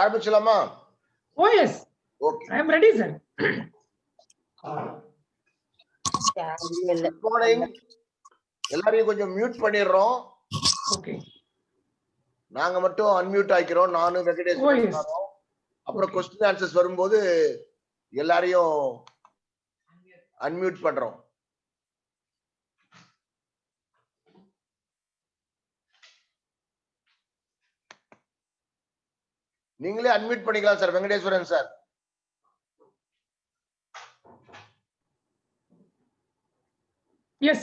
ஆரம்பிச்சலாமா? Oh yes. Okay. I am ready, sir. Good morning. எல்லாரையும் கொஞ்சம் mute பண்ணிடுறோம். Okay. நாங்க மட்டும் அன்மியூட் ஆக்கிறோம். நானும் வெங்கடேஷ் Oh yes. அப்புறம் क्वेश्चन ஆன்சர்ஸ் வரும்போது எல்லாரையும் அன்மியூட் பண்றோம். நீங்களே அன்மியூட் பண்ணிக்கலாம் sir Venkateswaran sir. Yes.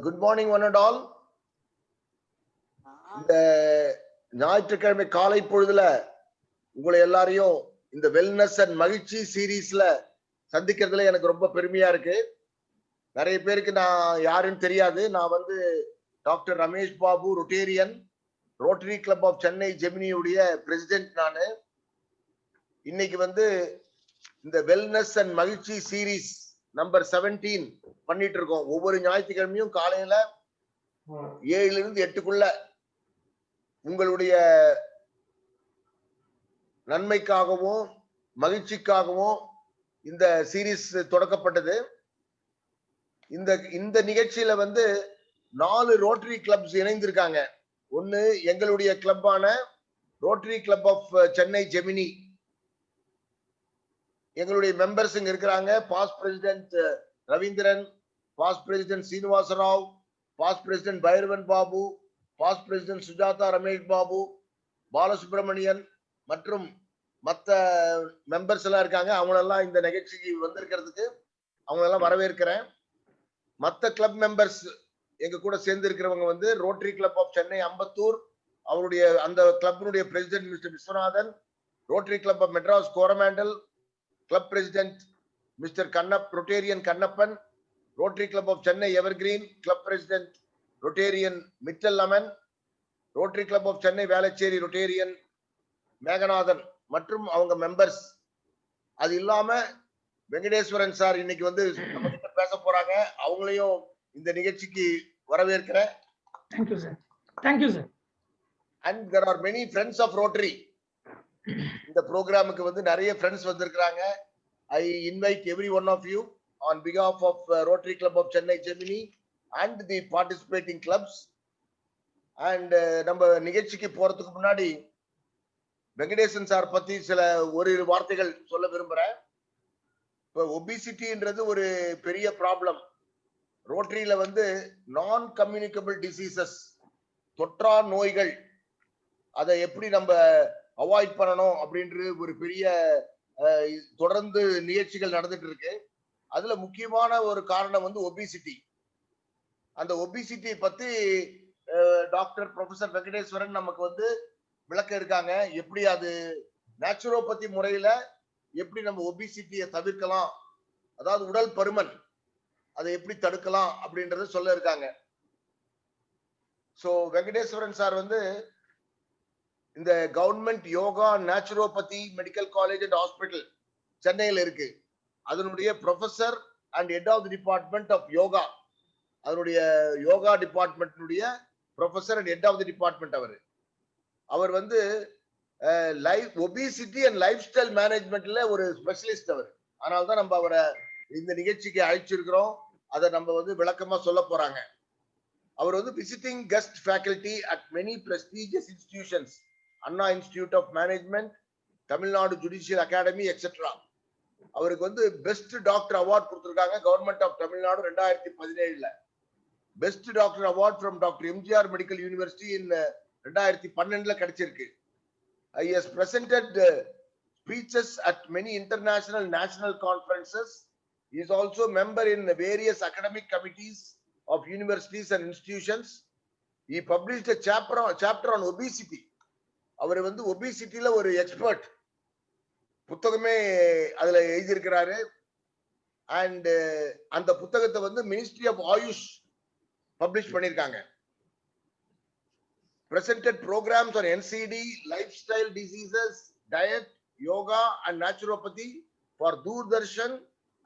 Good morning one and all. இந்த ஞாயிற்றுக்கிழமை காலை பொழுதுல உங்களை எல்லாரையும் இந்த வெல்னஸ் அண்ட் மகிழ்ச்சி சீரீஸ்ல சந்திக்கிறதுல எனக்கு ரொம்ப பெருமையா இருக்கு. நிறைய பேருக்கு நான் யாருன்னு தெரியாது. நான் வந்து doctor Ramesh Babu, Rotarian, Rotary Club of Chennai ஜெமினியுடைய பிரசிடென்ட் நானு. இன்னைக்கு வந்து இந்த வெல்னஸ் அண்ட் மகிழ்ச்சி சீரீஸ் நம்பர் 17 பண்ணிட்டு இருக்கோம். ஒவ்வொரு ஞாயிற்றுக்கிழமையும் காலையில 7 to 8க்குள்ள உங்களுடைய நன்மைக்காகவும் மகிழ்ச்சிக்காகவும் இந்த சீரீஸ் தொடக்கப்பட்டது. இந்த நிகழ்ச்சியில வந்து 4 ரோட்டரி கிளப்ஸ் இணைந்திருக்காங்க. ஒன்னு எங்களுடைய கிளப்பான Rotary Club of Chennai Gemini. எங்களுடைய மெம்பர்ஸ் இங்க இருக்கிறாங்க. Past president Raveendran, past president Srinivasa Rao, past president Bhairavan Babu, past president Sujatha Ramesh Babu, Balasubramanian மற்றும் மற்ற மெம்பர்ஸ் எல்லாம் இருக்காங்க. அவங்களெல்லாம் இந்த நிகழ்ச்சிக்கு வந்திருக்கிறதுக்கு அவங்களெல்லாம் வரவேற்கிறேன். மற்ற கிளப் மெம்பர்ஸ் எங்க கூட சேர்ந்து இருக்கிறவங்க வந்து Rotary Club of Chennai Ambattur, அவருடைய அந்த கிளப்பினுடைய president mister Viswanathan, Rotary Club of Madras Coromandel club president mister Rotarian Kannappan, Rotary Club of Chennai Evergreen club president Rotarian Mittal Laman, Rotary Club of Chennai Velachery Rotarian Meganathan மற்றும் அவங்க மெம்பர்ஸ். அது இல்லாம வெங்கடேஸ்வரன் சார் இன்னைக்கு வந்து நம்ம கிட்ட பேச போறாங்க. அவங்களையும் இந்த நிகழ்ச்சிக்கு வரவேற்கிறேன். Thank you, sir. Thank you, sir. And there are many friends of Rotary. இந்த ப்ரோக்ராமுக்கு வந்து நிறைய ஃப்ரெண்ட்ஸ் வந்திருக்காங்க. I invite every one of you on behalf of Rotary Club of Chennai Gemini and the participating clubs. And நம்ம நிகழ்ச்சிக்கு போறதுக்கு முன்னாடி Venkatesan sir பத்தி சில ஒரு வார்த்தைகள் சொல்ல விரும்புறேன். இப்போ ஒபிசிட்டின்றது ஒரு பெரிய ப்ராப்ளம். ரோட்டரியில வந்து நான் கம்யூனிகபிள் டிசீசஸ், தொற்றா நோய்கள், அதை எப்படி நம்ம அவாய்ட் பண்ணணும் அப்படின்ற ஒரு பெரிய தொடர்ந்து நிகழ்ச்சிகள் நடந்துட்டு இருக்கு. அதுல முக்கியமான ஒரு காரணம் வந்து ஒபிசிட்டி. அந்த ஒபிசிட்டி பத்தி டாக்டர் ப்ரொஃபசர் வெங்கடேஸ்வரன் நமக்கு வந்து விளக்க இருக்காங்க. எப்படி அது நேச்சுரோபதி முறையில எப்படி நம்ம ஒபிசிட்டியை தவிர்க்கலாம், அதாவது உடல் பருமன் அதை எப்படி தடுக்கலாம் அப்படின்றத சொல்ல இருக்காங்க. சோ வெங்கடேஸ்வரன் சார் வந்து இந்த government yoga naturopathy medical college and hospital சென்னையில் இருக்கு. அதனுடைய professor and head of the department of yoga, அதனுடைய யோகா டிபார்ட்மெண்ட்னுடைய professor and head of the department. அவர் வந்து ஒபிசிட்டி அண்ட் லைஃப் ஸ்டைல் மேனேஜ்மெண்ட்ல ஒரு ஸ்பெஷலிஸ்ட் அவர். அதனால்தான் நம்ம அவரை இந்த நிகழ்ச்சிக்கு அழைச்சிருக்கிறோம். அதை நம்ம வந்து விளக்கமா சொல்ல போறாங்க. அவர் வந்து visiting guest faculty at many prestigious institutions, Anna institute of management, Tamil Nadu judicial academy etcetera. அவருக்கு வந்து பெஸ்ட் டாக்டர் அவார்ட் கொடுத்திருக்காங்க government of Tamil Nadu 2017. Best doctor award from doctor MGR medical university in 2012 கிடைச்சிருக்கு. He has presented speeches at many international national conferences. He is also a member in various academic committees of universities and institutions. He published a chapter on obesity. அவர் வந்து ஒபிசிட்டில ஒரு expert, புத்தகமே அதுல எழுதியிருக்கிறாரு. And அந்த புத்தகத்தை வந்து ministry of AYUSH publish பண்ணிருக்காங்க. Presented programs on NCD, lifestyle diseases, diet, yoga and naturopathy for Doordarshan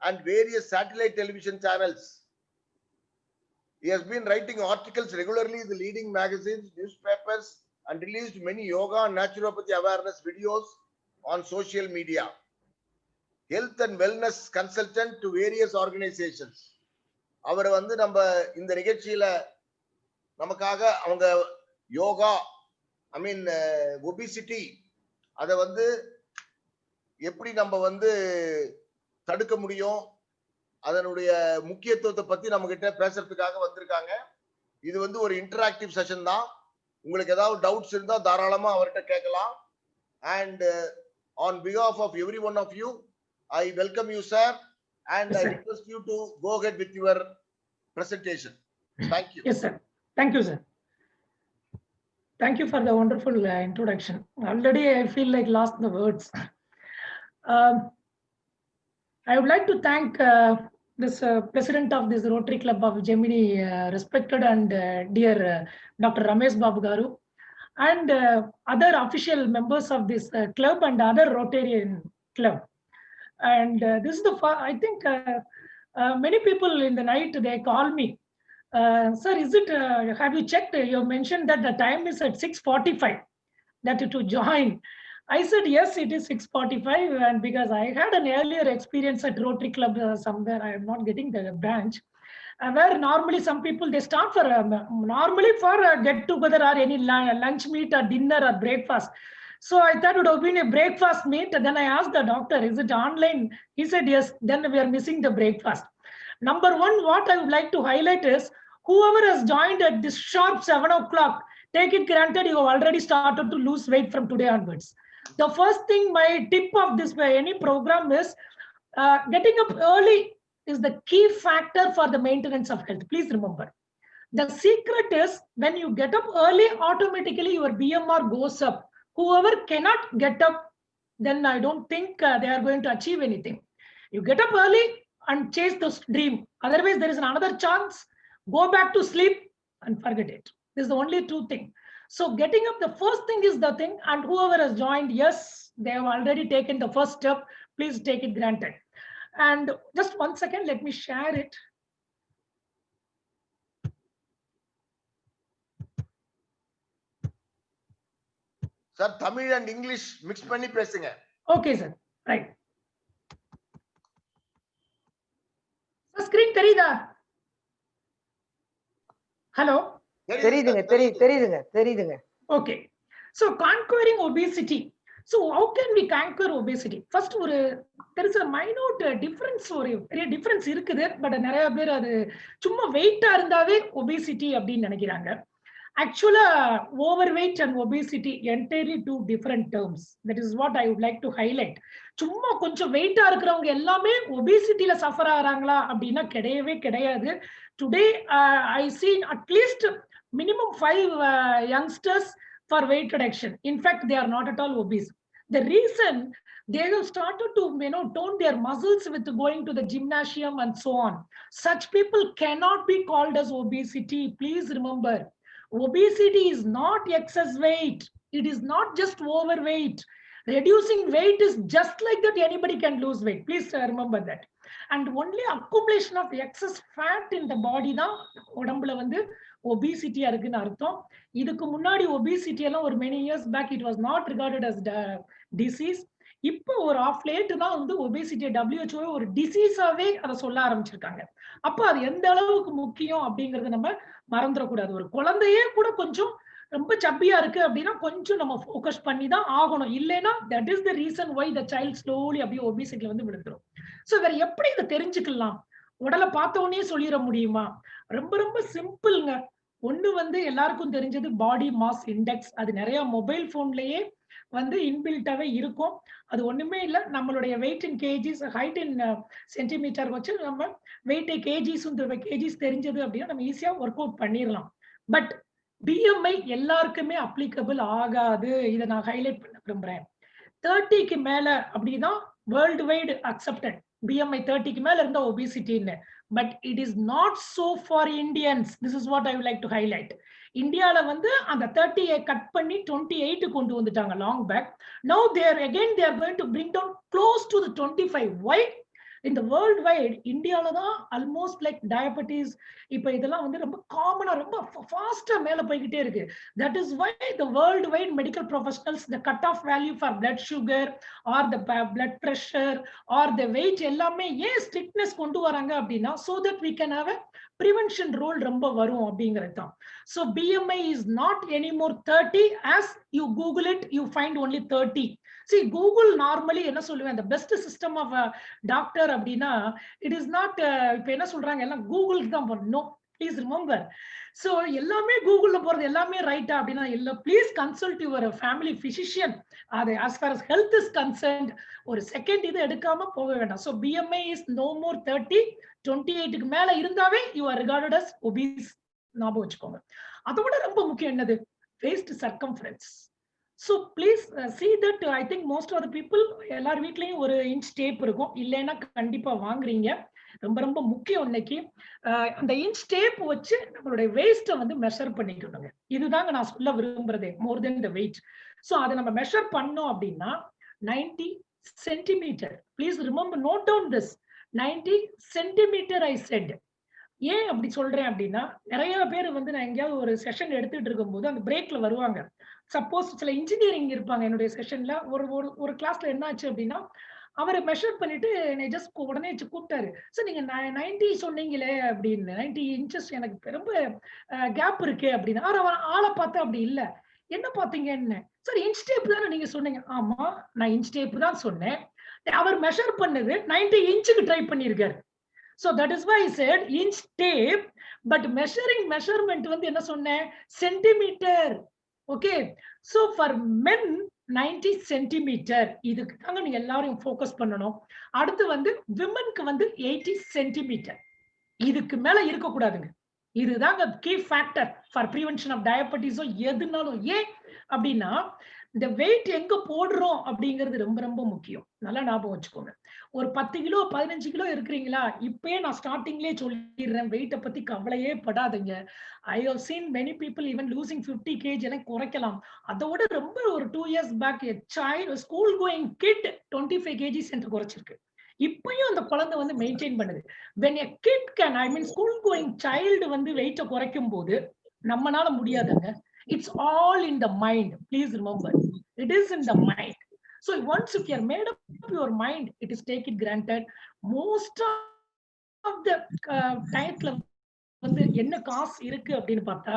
and various satellite television channels. He has been writing articles regularly in the leading magazines, newspapers and released many yoga and naturopathy awareness videos on social media. Health and wellness consultant to various organizations. அவர் வந்து நம்ம இந்த நிகழ்ச்சியில நமக்காக அவங்க yoga obesity அதை வந்து எப்படி நம்ம வந்து தடுக்க முடியும், அதனுடைய முக்கியத்துவத்தை பத்தி நம்ம கிட்ட பேசுறதுக்காக வந்திருக்காங்க. இது வந்து ஒரு இன்டராக்டிவ் செஷன் தான். உங்களுக்கு ஏதாவது டவுட்ஸ் இருந்தா தாராளமா அவர்கிட்ட கேட்கலாம். And on behalf of every one of you, I welcome you, sir, and Yes, I sir. request you to go ahead with your presentation. Thank you. Yes, sir. Thank you, sir. Thank you for the wonderful introduction. Already, I feel like lost the words. I would like to thank this president of this Rotary Club of Gemini, respected and dear Dr. Ramesh Babu Garu, and other official members of this club and other Rotarian club. And this is the I think many people in the night they call me, sir, is it have you checked, you mentioned that the time is at 6:45 that to join. I said yes, it is 6:45, and because I had an earlier experience at Rotary Club somewhere, I am not getting the branch, where normally some people they start for normally for a get together or any lunch meet or dinner or breakfast. So I thought it would have been a breakfast meet. Then I asked the doctor, is it online? He said yes. Then we are missing the breakfast. Number one, what I would like to highlight is whoever has joined at this sharp 7 o'clock, take it granted you have already started to lose weight from today onwards. The first thing, my tip of this any program is getting up early is the key factor for the maintenance of health. Please remember. The secret is when you get up early, automatically your BMR goes up. Whoever cannot get up, then I don't think they are going to achieve anything. You get up early and chase this dream. Otherwise, there is another chance. Go back to sleep and forget it. This is the only true thing. So getting up, the first thing is the thing, and whoever has joined, yes, they have already taken the first step. Please take it granted. And just 1 second, let me share it. Sir, Tamil and English mix பண்ணி பேசுங்க. Okay, sir. Right. Screen தெரியுதா? Hello? தெரியுதுங்க. Okay. So conquering obesity. So how can we conquer obesity? First, there is a minute difference. பெரிய difference இருக்குது. But நிறைய பேர் அது சும்மா வெயிட்டா இருந்தாவே obesity அப்படின்னு நினைக்கிறாங்க. Actually, overweight and obesity entirely two different terms. That is what I would like to highlight. சும்மா கொஞ்சம் வெயிட்டா இருக்கிறவங்க எல்லாமே obesityல suffer ஆறாங்களா அப்படின்னா கிடையவே கிடையாது. Today, I seen at least minimum 5 youngsters for weight reduction. In fact, they are not at all obese. The reason they have started to tone their muscles with going to the gymnasium and so on. Such people cannot be called as obesity. Please remember, obesity is not excess weight. It is not just overweight. Reducing weight is just like that. Anybody can lose weight. Please remember that. And only accumulation of excess fat in the body தான் உடம்புல வந்து obesity இருக்குன்னு அர்த்தம். இதுக்கு முன்னாடி obesity எல்லாம் ஒரு many years back it was not regarded as disease. இப்போ ஒரு ஆஃப் லேட் தான் வந்து obesity WHO ஒரு டிசீஸாவே அதை சொல்ல ஆரம்பிச்சிருக்காங்க. அப்போ அது எந்த அளவுக்கு முக்கியம் அப்படிங்கறத நம்ம மறந்துடக்கூடாது. ஒரு குழந்தையே கூட கொஞ்சம் ரொம்ப சப்பியா இருக்கு அப்படின்னா கொஞ்சம் நம்ம ஃபோக்கஸ் பண்ணி தான் ஆகணும். இல்லைன்னா that is the reason why the child slowly அப்படியே ஒபிசிட்டில வந்து விழுந்துரும். ஸோ வேற எப்படி இதை தெரிஞ்சுக்கலாம்? உடலை பார்த்த உடனே சொல்லிட முடியுமா? ரொம்ப ரொம்ப சிம்பிள்ங்க. ஒண்ணு வந்து எல்லாருக்கும் தெரிஞ்சது பாடி மாஸ் இண்டெக்ஸ். அது நிறைய மொபைல் போன்லயே வந்து இன்பில்ட்டாவே இருக்கும். அது ஒண்ணுமே இல்லை, நம்மளுடைய weight in KGs, height in centimetre வச்சு நம்ம வெயிட் கேஜிஸ் தெரிஞ்சது அப்படின்னா நம்ம ஈஸியா ஒர்க் அவுட் பண்ணிடலாம். பட் BMI எல்லாருக்குமே அப்ளிகபிள் ஆகாது. இதை நான் ஹைலைட் பண்ண விரும்புறேன். 30க்கு மேல அப்படிதான் வேர்ல்டு வைடு அக்செப்டட். BMI 30க்கு மேல இருந்தா ஒபிசிட்டின்னு. But it is not so for Indians. This is what I would like to highlight. இந்தியால வந்து அந்த 30 கட் பண்ணி 28 கொண்டு வந்துட்டாங்க long back. Now they are going to bring down close to the 25. Why? இந்த வேர்ல்ட் வைட் இந்தியால தான் ஆல்மோஸ்ட் லைக் டயபெட்டிஸ் இப்ப இதெல்லாம் வந்து ரொம்ப காமனா ரொம்ப ஃபாஸ்டா மேல போய்கிட்டே இருக்கு. That is why the world wide medical professionals the cut off value for blood sugar or the blood pressure or the weight எல்லாமே ஏன் ஸ்ட்ரிக்ட்னஸ் கொண்டு வராங்க அப்படின்னா so that we can have a prevention role ரொம்ப வரும் அப்படிங்கிறது தான். So BMI is not anymore 30 as you Google it, you find only 30. See, Google normally என்ன சொல்லுவேன், the best system of a doctor அப்படின்னா it is not இப்ப என்ன சொல்றாங்க எல்லாம் கூகுளுக்கு தான் போறோம். No, please remember. So எல்லாமே கூகுள்ல போறது எல்லாமே ரைட்டா அப்படின்னா இல்ல. Please consult your family physician. அது as far as health is concerned ஒரு செகண்ட் இது எடுக்காம போக வேண்டாம். So BMI is no more 30. 28க்கு மேல இருந்தாவே you are regarded as obese. ஞாபகம் வச்சுக்கோங்க. அதோட ரொம்ப முக்கியம் என்னது, waist circumference. So please see that I think most of the people எல்லார் வீட்லயும் ஒரு இன்ச் டேப் இருக்கும். இல்லைன்னா கண்டிப்பா வாங்குறீங்க. ரொம்ப ரொம்ப முக்கியம் இன்னைக்கு அந்த இன்ச் டேப் வச்சு நம்மளுடைய வெயிஸ்ட வந்து மெஷர் பண்ணிக்கணுங்க. இதுதாங்க நான் சொல்ல விரும்புறதே, மோர் தென் த வெயிட். சோ அதை நம்ம மெஷர் பண்ணோம் அப்படின்னா 90 centimetre. Please remember, note down this 90 centimetre I said. ஏன் அப்படி சொல்றேன் அப்படின்னா நிறைய பேர் வந்து நான் எங்கேயாவது ஒரு செஷன் எடுத்துட்டு இருக்கும்போது அந்த பிரேக்ல வருவாங்க. சப்போஸ் சில இன்ஜினியரிங் இருப்பாங்க என்னுடைய செஷன்ல. ஒரு கிளாஸ்ல என்ன ஆச்சு அப்படின்னா அவரை மெஷர் பண்ணிட்டு என்னை ஜஸ்ட் உடனே கூப்பிட்டாரு. சார் நீங்க 90 சொன்னீங்களே அப்படின்னு, 90 இன்ச்சஸ் எனக்கு ரொம்ப கேப் இருக்கு அப்படின்னு. அவர் ஆளை பார்த்தா அப்படி இல்ல. என்ன பாத்தீங்க என்ன சார், இன்ச் டேப் தானே நீங்க சொன்னீங்க. ஆமா, நான் இன்ச் டேப் தான் சொன்னேன். அவர் மெஷர் பண்ணது 90 இன்ச்சுக்கு ட்ரை பண்ணிருக்காரு. So that is why I said inch tape, but measurement வந்து என்ன சொன்னேன், centimetre. Okay, so for men 90 centimetre. இதுக்கு தாங்க நீங்க எல்லாரும் ஃபோக்கஸ் பண்ணணும். அடுத்து வந்து விமனுக்கு வந்து 80 சென்டிமீட்டர். இதுக்கு மேல இருக்க கூடாதுங்க. இதுதாங்க key factor for prevention of டயபெட்டிஸோ எதுனாலும். ஏன் அப்படின்னா இந்த வெயிட் எங்க போடுறோம் அப்படிங்கிறது ரொம்ப ரொம்ப முக்கியம். நல்லா ஞாபகம் வச்சுக்கோங்க. ஒரு 10 கிலோ 15 கிலோ இருக்கிறீங்களா, இப்பயே நான் ஸ்டார்டிங்லேயே சொல்லிடுறேன், வெயிட்டை பத்தி கவலையே படாதீங்க. I have seen many people even losing 50 kg எல்லாம் குறைக்கலாம். அதோட ரொம்ப ஒரு 2 years back school going kid 25 kg என்று குறைச்சிருக்கு. இப்பயும் அந்த குழந்தை வந்து மெயின்டைன் பண்ணுது. when a kid can, I mean school going child வந்து வெயிட்டை குறைக்கும் போது நம்மனால முடியாதுங்க. It's all in the mind. Please remember, it is in the mind. So once if you are made up your mind, it is take it granted. Most of the டயட்ல வந்து என்ன காசு இருக்கு அப்படின்னு பார்த்தா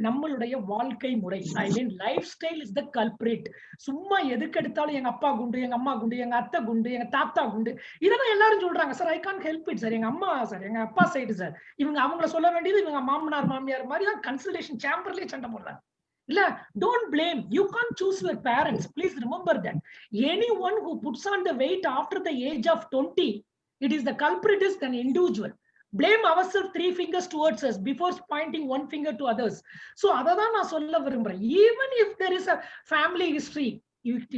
நம்மளுடைய வாழ்க்கை முறை, I mean life style is the culprit. சும்மா எதுக்கு எடுத்தாலும் எங்க அப்பா குண்டு, எங்க அம்மா குண்டு, எங்க அத்தை குண்டு, எங்க தாத்தா குண்டு, இதெல்லாம் எல்லாரும் சொல்றாங்க. Sir I can't help it sir, எங்க அம்மா சார், எங்க அப்பா சைடு சார், இவங்க அவங்கள சொல்ல வேண்டியது இவங்க மாமனார் மாமியார் மாதிரி தான் கன்சல்டேஷன் சேம்பர்லயே சண்டை போடுறாங்க. இல்ல, don't blame. You can't choose your parents. Please remember that. Anyone who puts on the weight after the age of 20, it is the culprit is an individual. Blame ourselves 3 fingers towards us before pointing 1 finger to others. So adha na solla virumbren. Even if there is a family history,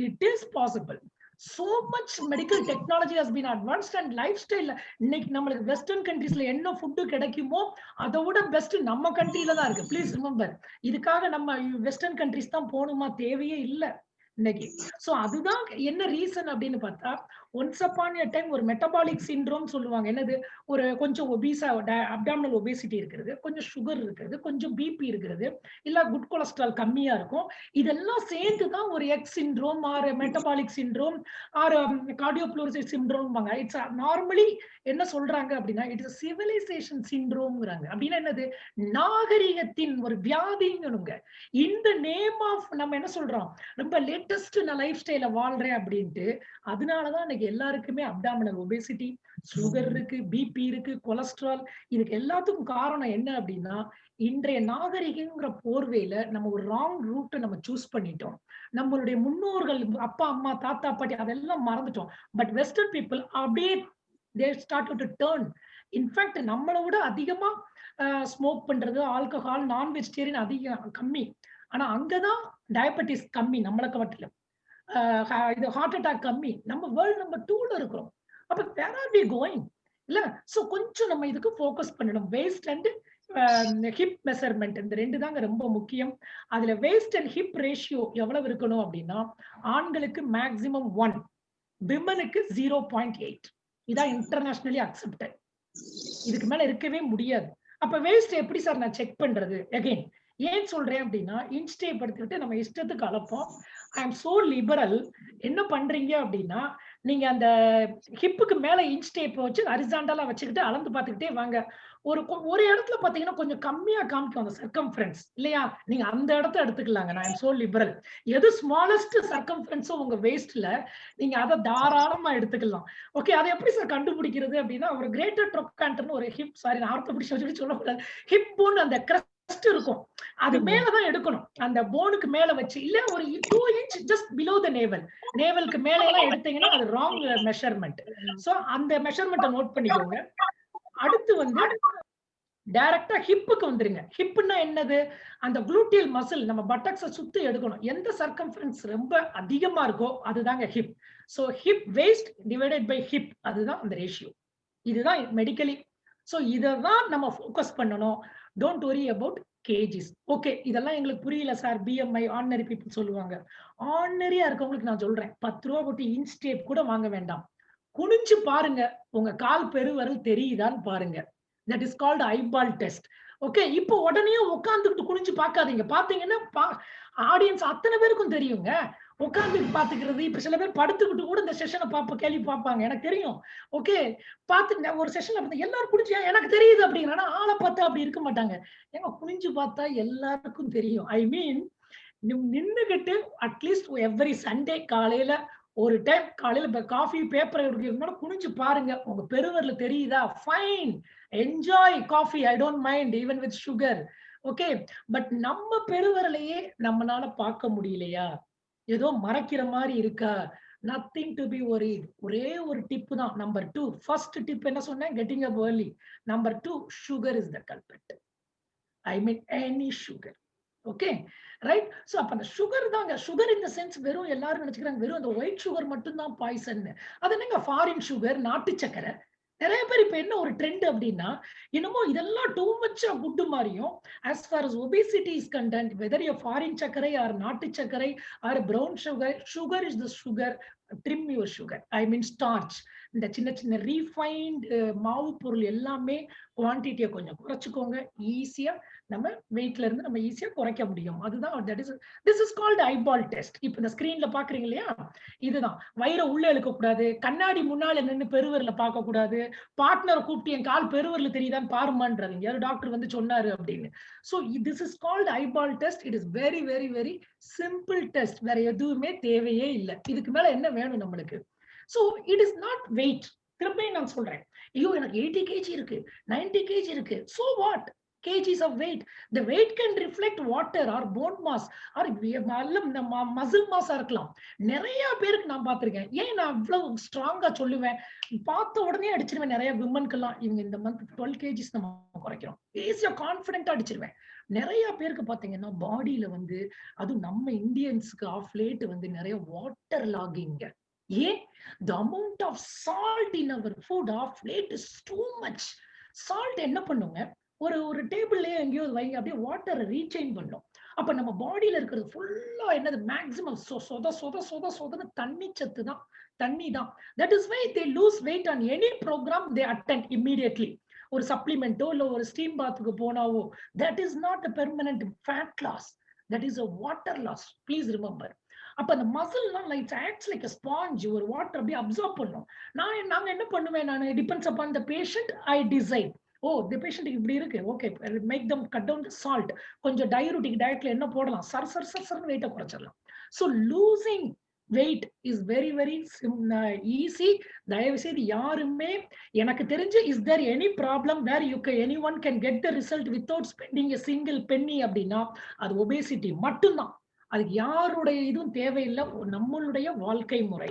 it is possible. So much medical technology has been advanced and lifestyle. இன்னைக்கு நம்மளுக்கு western கண்ட்ரீஸ்ல என்ன food கிடைக்குமோ அதோட best நம்ம கண்ட்ரில தான் இருக்கு. Please remember, இதுக்காக நம்ம வெஸ்டர்ன் கண்ட்ரீஸ் தான் போகணுமா, தேவையே இல்லை இன்னைக்கு. சோ அதுதான் என்ன ரீசன் அப்படின்னு பார்த்தா, ஒன்ஸ் அப்பான் எ டைம் ஒரு மெட்டபாலிக் சிண்ட்ரோம் சொல்லுவாங்க. என்னது, ஒரு கொஞ்சம் ஒபீசா அப்டாமினல் ஒபேசிட்டி இருக்கிறது, கொஞ்சம் சுகர் இருக்கிறது, கொஞ்சம் பிபி இருக்கிறது, இல்ல குட் கொலஸ்ட்ரால் கம்மியா இருக்கும். இதெல்லாம் சேர்ந்துதான் ஒரு X syndrome or metabolic syndrome or cardiopleurisis syndrome. It's normally என்ன சொல்றாங்க அப்படின்னா இட்ஸ் சிவிலைசேஷன் சிண்ட்ரோம்ங்கிறாங்க. அப்படின்னா என்னது, நாகரிகத்தின் ஒரு வியாதிங்க. இந்த நேம் ஆஃப் நம்ம என்ன சொல்றோம், ரொம்ப லேட்டஸ்ட் நான் லைஃப் ஸ்டைல வாழ்றேன் அப்படின்ட்டு. அதனாலதான் இன்னைக்கு எல்லாருக்குமே அப்டாமினல் ஒபேசிட்டி, சுகர் இருக்கு, பிபி இருக்கு, கொலஸ்ட்ரால். இதுக்கு எல்லாத்துக்கும் காரணம் என்ன அப்படின்னா இன்றைய நாகரிகங்கிற போர்வையில நம்ம ஒரு ராங் ரூட்டை நம்ம சூஸ் பண்ணிட்டோம். நம்மளுடைய முன்னோர்கள் அப்பா அம்மா தாத்தா பாட்டி அதெல்லாம் மறந்துட்டோம். பட் வெஸ்டர்ன் பீப்புள் அப்படியே they started to turn. In fact நம்மளை விட அதிகமா ஸ்மோக் பண்றது, ஆல்கஹால், நான் வெஜிடேரியன் அதிகம் கம்மி. ஆனா அங்கதான் டயபெட்டிஸ் கம்மி, நம்மளுக்கு மட்டும் இது ஹார்ட் அட்டாக் கம்மி. நம்ம வேர்ல்ட் நம்பர் 2ல இருக்கிறோம். அப்ப வேர் ஆர் வி கோயிங் இல்ல? சோ கொஞ்சம் நம்ம இதுக்கு ஃபோக்கஸ் பண்ணணும். வேஸ்ட் அண்ட் ஹிப் மெஷர்மெண்ட், இந்த ரெண்டு தாங்க ரொம்ப முக்கியம். அதுல வேஸ்ட் அண்ட் ஹிப் ரேஷியோ எவ்வளவு இருக்கணும் அப்படின்னா ஆண்களுக்கு மேக்சிமம் 1, விமனுக்கு 0.8. இதான் இன்டர்நேஷனலி அக்செப்டட். இதுக்கு மேல இருக்கவே முடியாது. அப்ப வேஸ்ட் எப்படி சார் நான் செக் பண்றது? அகைன் ஏன் சொல்றேன் அப்படின்னா, இன்ச் டேப் எடுத்துக்கிட்டு நம்ம இஷ்டத்துக்கு அளப்போம். ஐ அம் சோ லிபரல். என்ன பண்றீங்க அப்படின்னா, நீங்க அந்த ஹிப்புக்கு மேல இன்ச் டேப் வச்சு ஹரிசாண்டலா வச்சுக்கிட்டு அளந்து பார்த்துக்கிட்டே வாங்க. ஒரு இடத்துல பாத்தீங்கன்னா கொஞ்சம் கம்மியா காமிக்கும் அந்த சர்க்கம்ஃபரன்ஸ் இல்லையா? நீங்க அந்த இடத்த எடுத்துக்கலாங்க. நான் ஐ அம் சோ லிபரல். எது ஸ்மாலஸ்ட் சர்க்கம்ஃபரன்ஸோ உங்க வேஸ்ட்ல நீங்க அத தாராளமா எடுத்துக்கலாம். ஓகே, அத எப்படி சார் கண்டுபிடிக்கிறது அப்படின்னா, ஒரு கிரேட்டர் ட்ரோகான்டர்னு ஒரு ஹிப், சாரி நான் ஆர்த்தோபெடிக்ஸ் சொல்லி சொல்லக்கூடாது. ஹிப் போன் அந்த கிரஸ்ட் இருக்கும். அது மேலதான் எடுக்கணும். அந்த போனுக்கு மேல வச்சு இல்ல ஒரு 2 inch just below the navel. நேவலுக்கு மேல எல்லாம் எடுத்தீங்கன்னா அது ராங் மெஷர்மென்ட். சோ அந்த மெஷர்மென்ட்ட நோட் பண்ணிக்கோங்க. அடுத்து வந்து டைரக்டா ஹிப்புக்கு வந்துருங்க. ஹிப்னா என்னது? அந்த குளூட்டியல் மசில் நம்ம பட்டக்ஸ சுத்தி எடுக்கணும். எந்த சர்க்கம்ஃபரன்ஸ் ரொம்ப அதிகமா இருக்கோ அதுதாங்க hip. So hip waist divided by hip, அதுதான் அந்த ரேஷியோ. இதுதான் மெடிக்கலி. சோ இததான் நம்ம ஃபோக்கஸ் பண்ணணும். Don't worry about KGs. Okay, இதெல்லாம் எங்களுக்கு புரியல சார். பிஎம்ஐ ஆர்டினரி பீப்புள் சொல்லுவாங்க. ஆர்டினரியா இருக்கவங்களுக்கு நான் சொல்றேன், 10 ரூபாய் போட்டு இன்ச் டேப் கூட வாங்க வேண்டாம். குனிஞ்சு பாருங்க, உங்க கால் பெருவிரல் தெரியுதான்னு பாருங்க. That is called eyeball test. Okay, இப்போ உடனே உட்கார்ந்துட்டு குனிஞ்சு பார்க்காதீங்க. பாத்தீங்கன்னா ஆடியன்ஸ் அத்தனை பேருக்கும் தெரியுங்க. உட்கார்ந்து பாத்துக்கிறது. இப்ப சில பேர் படுத்துக்கிட்டு கூட இந்த செஷனை கேள்வி பார்ப்பாங்க, எனக்கு தெரியும். ஓகே, பாத்து ஒரு செஷன்ல எல்லாரும் குனிஞ்சு எனக்கு தெரியுது அப்படிங்கிறனா ஆளை பார்த்தா அப்படி இருக்க மாட்டாங்க. ஏங்க குனிஞ்சு பார்த்தா எல்லாருக்கும் தெரியும். ஐ மீன் நின்னுகிட்டு அட்லீஸ்ட் எவ்ரி சண்டே காலையில ஒரு டைம் காலையில காஃபி பேப்பர் எடுக்கிறதுனால குனிஞ்சு பாருங்க. உங்க பெருவர்ல தெரியுதா? Fine, enjoy coffee, I don't mind even with sugar. Okay, but நம்ம பெருவரலையே நம்மளால பார்க்க முடியலையா? ஏதோ மறைக்கிற மாதிரி இருக்கா? Nothing to be worried. ஒரே ஒரு டிப் தான். நம்பர் 2, ஃபர்ஸ்ட் டிப் என்ன சொன்னேன்? Getting up early. Number 2, sugar is the culprit. I mean any sugar. Okay, right. So அப்ப அந்த சுகர் தாங்க. சுகர் இன் தி சென்ஸ் வெறும் எல்லாரும் நினைச்சுக்கிறாங்க வெறும் அந்த ஒயிட் சுகர் மட்டும் தான் பாய்சன். அது என்னங்க ஃபாரின் சுகர், நாட்டு சக்கரை. நிறைய பேர் இப்ப என்ன ஒரு ட்ரெண்ட் அப்படின்னா, என்னமோ இதெல்லாம் டூ மச் குட் மாதிரியும், as far as obesity is concerned, whether you foreign சர்க்கரை ஆர் நாட்டு சர்க்கரை or brown sugar, sugar is the sugar. Trim your sugar. I mean starch. இந்த சின்ன சின்ன ரீஃபைன்ட் மாவு பொருள் எல்லாமே குவான்டிட்டியை கொஞ்சம் குறைச்சுக்கோங்க. ஈஸியா நம்ம வெயிட்ல இருந்து நம்ம ஈஸியா குறைக்க முடியும். அதுதான் this is called eyeball test. இப்ப இந்த ஸ்கிரீன்ல பாக்குறீங்க இல்லையா? இதுதான். வயிறை உள்ள இழுக்க கூடாது. கண்ணாடி முன்னால நின்று பெருவரில் பார்க்க கூடாது. பார்ட்னரை கூப்பிட்டு என் கால் பெருவரில் தெரியுதான்னு பாருமான்றாங்க. யாரு டாக்டர் வந்து சொன்னாரு அப்படின்னு. So this is called eyeball test. It is very very very simple test. வேற எதுவுமே தேவையே இல்லை. இதுக்கு மேல என்ன வேணும் நம்மளுக்கு? So it is not weight. திரும்பியும் நான் சொல்றேன், ஐயோ எனக்கு 80 kg இருக்கு, 90 kg இருக்கு. So what? kgs of weight. The weight can reflect water or bone mass or muscle mass இருக்கலாம். நிறைய பேருக்கு நான் பார்த்திருக்கேன். ஏன் நான் இவ்வளவு ஸ்ட்ராங்கா சொல்லுவேன்? பார்த்த உடனே அடிச்சிருவேன். நிறைய விமன்க்கெல்லாம் இவங்க இந்த மந்த் 12 kgs நம்ம குறைக்கிறோம், ஈஸியா கான்பிடென்ட்டா அடிச்சிருவேன். நிறைய பேருக்கு பாத்தீங்கன்னா பாடியில வந்து அதுவும் நம்ம இந்தியன்ஸ்க்கு ஆஃப் லேட் வந்து நிறைய வாட்டர் லாகிங்க. ஏன்? the amount of salt in our food of late is too much. salt என்ன பண்ணுங்க, ஒரு டேபிள்லயே எங்கேயோ வைங்க, அப்படியே வாட்டரை ரீசெயின் பண்ணும். அப்ப நம்ம பாடியில இருக்கிறது ஃபுல்லா என்னது மேக்ஸிமம் சொத சொத சொத சொதன்னு தண்ணி சத்து தான், தண்ணி தான். That is why they lose weight on any programme they attend immediately. ஒரு சப்ளிமெண்டோ இல்ல ஒரு ஸ்டீம் பாத்துக்கு போனாவோ, that is not a permanent fat loss, that is a water loss. Please remember. அப்ப அந்த மசில்லாம் like acts like a sponge. ஒரு வாட்டர் அப்படியே அப்சார்ப் பண்ணும். நாங்க என்ன பண்ணுவேன், நான் depends upon the patient I decide. Oh the patient இப்படி இருக்கு, okay make them cut down the salt. கொஞ்சம் டயயூரிட்டிக் டயட்ல என்ன போடலாம், சர் வெயிட்ட குறைச்சிடலாம். So losing weight is very very easy. தயவு செய்து யாருமே எனக்கு தெரிஞ்சு is there any problem where you any one can get the result without spending a single penny அப்படின்னா அது ஒபேசிட்டி மட்டும்தான். அதுக்கு யாருடைய இதுவும் தேவையில்லை. நம்மளுடைய வாழ்க்கை முறை,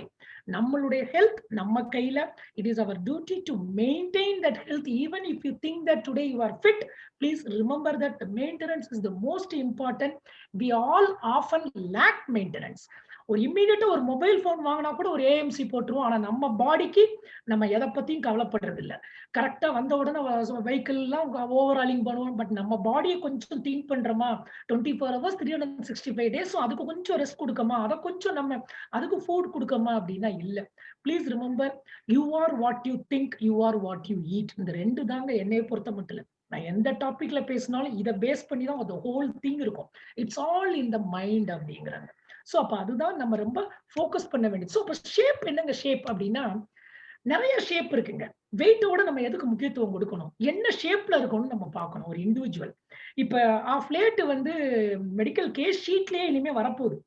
நம்மளுடைய ஹெல்த் நம்ம கையில. It is our duty to maintain that health. Even if you think that today you are fit, please remember that maintenance is the most important. We all often lack maintenance. ஒரு இம்மீடியட்டா ஒரு mobile phone வாங்கினா கூட ஒரு AMC போட்டுருவோம். ஆனா நம்ம பாடிக்கு நம்ம எதை பத்தியும் கவலைப்படுறது இல்ல. கரெக்ட்டா வந்த உடனே வெஹிக்கிள்லாம் ஓவர்ஹாலிங் பண்ணுவோம். பட் நம்ம பாடிய கொஞ்சம் திங்க் பண்றோமா? 24 ஹவர்ஸ் 365 டேஸும் அதுக்கு கொஞ்சம் ரெஸ்ட் குடுக்கமா? அத கொஞ்சம் நம்ம அதுக்கு ஃபுட் குடுக்கமா? அப்படின்னா இல்ல. Please remember you are what you think, you are what you eat. இந்த 2 தாங்க என்னைய பொறுத்த மட்டும். நான் எந்த டாபிக்ல பேசினாலும் இத பேஸ் பண்ணி தான் the whole thing இருக்கும். It's all in the mind அப்படிங்கிறாங்க. சோ அப்ப அதுதான் நம்ம ரொம்ப ஃபோக்கஸ் பண்ண வேண்டியது. சோ அப்ப ஷேப் என்னங்க ஷேப் அப்படின்னா, நெறைய ஷேப் இருக்குங்க. வெயிட்டோட நம்ம எதுக்கு முக்கியத்துவம் குடுக்கணும்? என்ன ஷேப்ல இருக்கணும்னு நம்ம பார்க்கணும் ஒரு இண்டிவிஜுவல். இப்ப ஆஃப் லேட் வந்து மெடிக்கல் கேஸ் ஷீட்லயே இனிமே வரப்போகுது.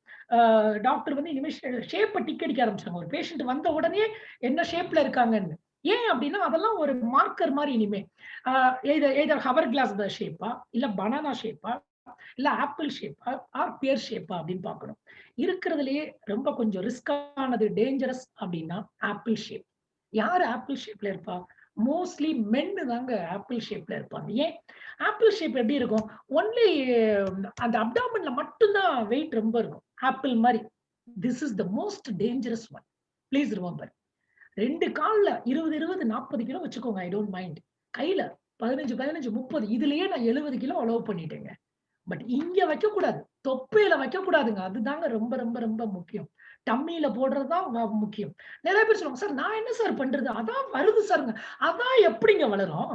டாக்டர் வந்து இனிமே ஷேப்ப டிக் அடிக்க ஆரம்பிச்சாங்க. ஒரு பேஷண்ட் வந்த உடனே என்ன ஷேப்ல இருக்காங்கன்னு. ஏன் அப்டின்னா, அதெல்லாம் ஒரு மார்க்கர் மாரி இனிமே. அ எய்தர் ஹவர் கிளாஸ் ஷேப்பா, இல்ல பனானா ஷேப்பா, இல்ல ஆப்பிள் ஷேப்பா, ஆர் பியர் ஷேப்பா அப்டின்னு பார்க்கணும். இருக்கிறதுலயே ரொம்ப கொஞ்சம் ரிஸ்கானது, டேஞ்சரஸ் அப்டின்னா ஆப்பிள் ஷேப். யாரு ஆப்பிள் ஷேப்ல இருப்பா? மோஸ்ட்லி மென்னு தாங்க ஆப்பிள் ஷேப்ல இருப்பாங்க. ஏன்? ஆப்பிள் ஷேப் எப்படி இருக்கும்? ஒன்லி அந்த அப்டாமன்ல மட்டும் தான் வெயிட் ரொம்ப இருக்கும். ஆப்பிள் மாரி. This is the most dangerous one. Please remember. 2 கால்ல 20, 20, 40 கிலோ வச்சுக்கோங்க. ஐ டோன்ட் மைண்ட். கையில 15, 15, 30 இதுலயே நான் 70 கிலோ அலோவ் பண்ணிட்டேங்க. பட் இங்க வைக்கக்கூடாது. தொப்பையில வைக்கக்கூடாதுங்க. அதுதாங்க ரொம்ப, ரொம்ப, ரொம்ப முக்கியம். டம்மியில போடுறது தான் முக்கியம். நெறைய பேர் சொல்லுவாங்க, "சார் நான் என்ன சார் பண்றது? அதான் வருது சார்ங்க." அதான் எப்படிங்க வளரும்?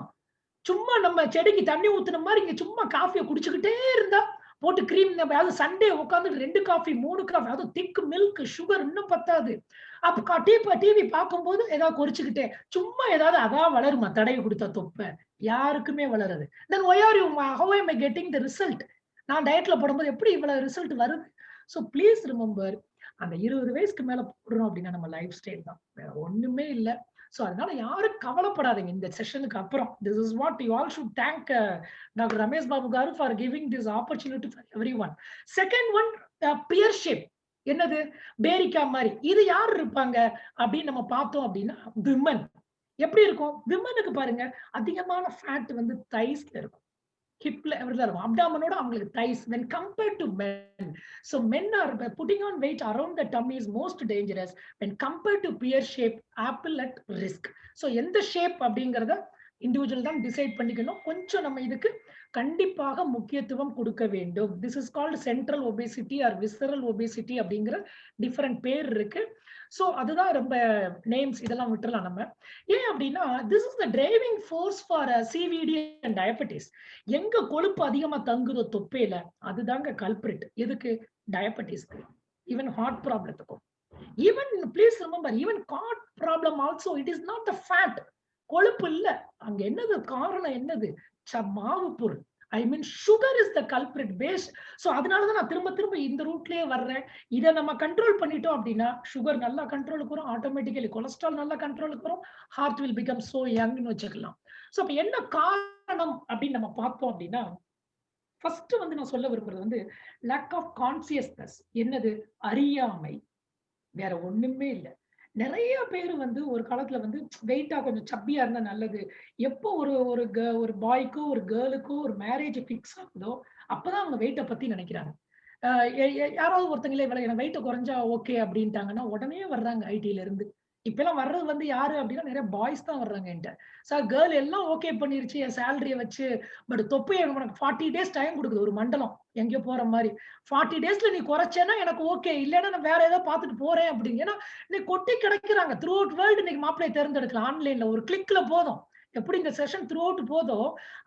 சும்மா நம்ம செடிக்கு தண்ணி ஊத்துன மாரி இங்க சும்மா காஃபிய குடிச்சுக்கிட்டே இருந்தா, போட்டு கிரீம் அதாவது சண்டே உட்கார்ந்துட்டு 2 காஃபி, 3 காஃபி அதுவும் திக் மில்க், சுகர் இன்னும் பத்தாது. அப்ப டிவி பார்க்கும்போது ஏதாவது கொறிச்சுக்கிட்டே, சும்மா ஏதாவது அதான் வளருமா தடவி குடுத்தா தொப்பை? யாருக்குமே வளராது. Then why are you have I getting the result? நான் டயட்ல போடும்போது எப்படி இவ்வளவு ரிசல்ட் வருது? சோ ப்ளீஸ் ரிமெம்பர் அந்த 20 வயசுக்கு மேல போடுறோம் அப்படின்னா நம்ம லைஃப் ஸ்டைல் தான். வேற ஒண்ணுமே இல்ல. சோ அதனால யாரும் கவலைப்படாதீங்க இந்த செஷனுக்கு அப்புறம். This is what you all should thank doctor Ramesh Babu garu for giving this opportunity for everyone. Second one pear shape. என்னது? பேரிக்கா மாரி. இது யார் இருப்பாங்க அப்படின்னு நம்ம பார்த்தோம் அப்படின்னா, விமன். எப்படி இருக்கும்? விமனுக்கு பாருங்க அதிகமான ஃபேட் வந்து தைஸ்ல இருக்கும். ஹிப்ல அப்படிதான் இருக்கும். அப்டாமனோட அவங்களுக்கு தைஸ் when compared to men. So men are putting on weight around the tummy is most dangerous when compared to pear shape apple at risk. So எந்த ஷேப் அப்படிங்கறத இண்டிவிஜுவல் தான் டிசைட் பண்ணிக்கணும். கொஞ்சம் நம்ம இதுக்கு கண்டிப்பாக முக்கியத்துவம் கொடுக்க வேண்டும். This is called central obesity or visceral obesity அப்படிங்கிற டிஃபரெண்ட் பேர் இருக்கு. சோ அதுதான் ரொம்ப நேம்ஸ் இதெல்லாம் விட்டுறலாம் நம்ம. ஏன் அப்படின்னா this is the driving force for CVD and diabetes. எங்க கொழுப்பு அதிகமா தங்குதோ தொப்பையில அதுதாங்க கல்பிரிட். எதுக்கு? டயபெட்டிஸ்க்கு. ஈவன் ஹார்ட் ப்ராப்ளத்துக்கும். Even please remember even heart problem also it is not the fat. கொழுப்பு இல்ல. அங்க என்னது காரணம் என்னது? மாவு பொருள். I mean sugar is the culprit base. So அதனால தான் நான் திரும்ப திரும்ப இந்த ரூட்லயே வர்றேன். இத நம்ம கண்ட்ரோல் பண்ணிட்டோம் அப்படின்னா சுகர் நல்லா கண்ட்ரோலுக்கு வரும். ஆட்டோமேட்டிக்கலி கொலஸ்ட்ரால் நல்லா கண்ட்ரோலுக்கு வரும். ஹார்ட் வில் பிகம் சோ யங்னு வச்சுக்கலாம். சோ அப்ப என்ன காரணம் அப்படின்னு நம்ம பார்த்தோம் அப்படின்னா, ஃபர்ஸ்ட் வந்து நான் சொல்ல விரும்புறது வந்து லேக் ஆஃப் கான்சியஸ்னஸ். என்னது? அறியாமை. வேற ஒண்ணுமே இல்ல. நெறைய பேரு வந்து ஒரு காலத்துல வந்து வெயிட்டா கொஞ்சம் சப்பியா இருந்தா நல்லது. எப்போ ஒரு ஒரு ஒரு பாய்க்கோ, ஒரு கேர்ளுக்கோ ஒரு மேரேஜ் ஃபிக்ஸ் ஆகுதோ, அப்பதான் அவங்க வெயிட்ட பத்தி நெனைக்கிறாங்க. அ எ எ யாராவது ஒருத்தங்களே இவ்வளவு என் வெயிட்ட குறைஞ்சா ஓகே அப்படின்ட்டாங்கன்னா, உடனே வர்றாங்க ஐடில இருந்து. இப்பலாம் வர்றது வந்து யாரு அப்படின்னா, நெறைய பாய்ஸ் தான் வர்றாங்க என்ட்ட. சார் கேர்ள் எல்லாம் ஓகே பண்ணிருச்சு என் சேலரிய வச்சு. பட் தொப்பைய உனக்கு 40 டேஸ் டைம் குடுக்குது ஒரு மண்டலம். எங்கேயோ போற மாரி. 40 டேஸ்ல நீ குறைச்சேன்னா எனக்கு ஓகே. இல்லன்னா நான் வேற ஏதாவது பார்த்துட்டு போறேன் அப்படின்னு. ஏன்னா இன்னைக்கு கொட்டி கிடக்குறாங்க. த்ரூ அவுட் வேர்ல்டு இன்னைக்கு மாப்பிள்ளைய தேர்ந்தெடுக்கலாம். ஆன்லைன்ல ஒரு கிளிக்ல போதும். எப்படி இந்த செஷன் த்ரூ அவுட் போதோ,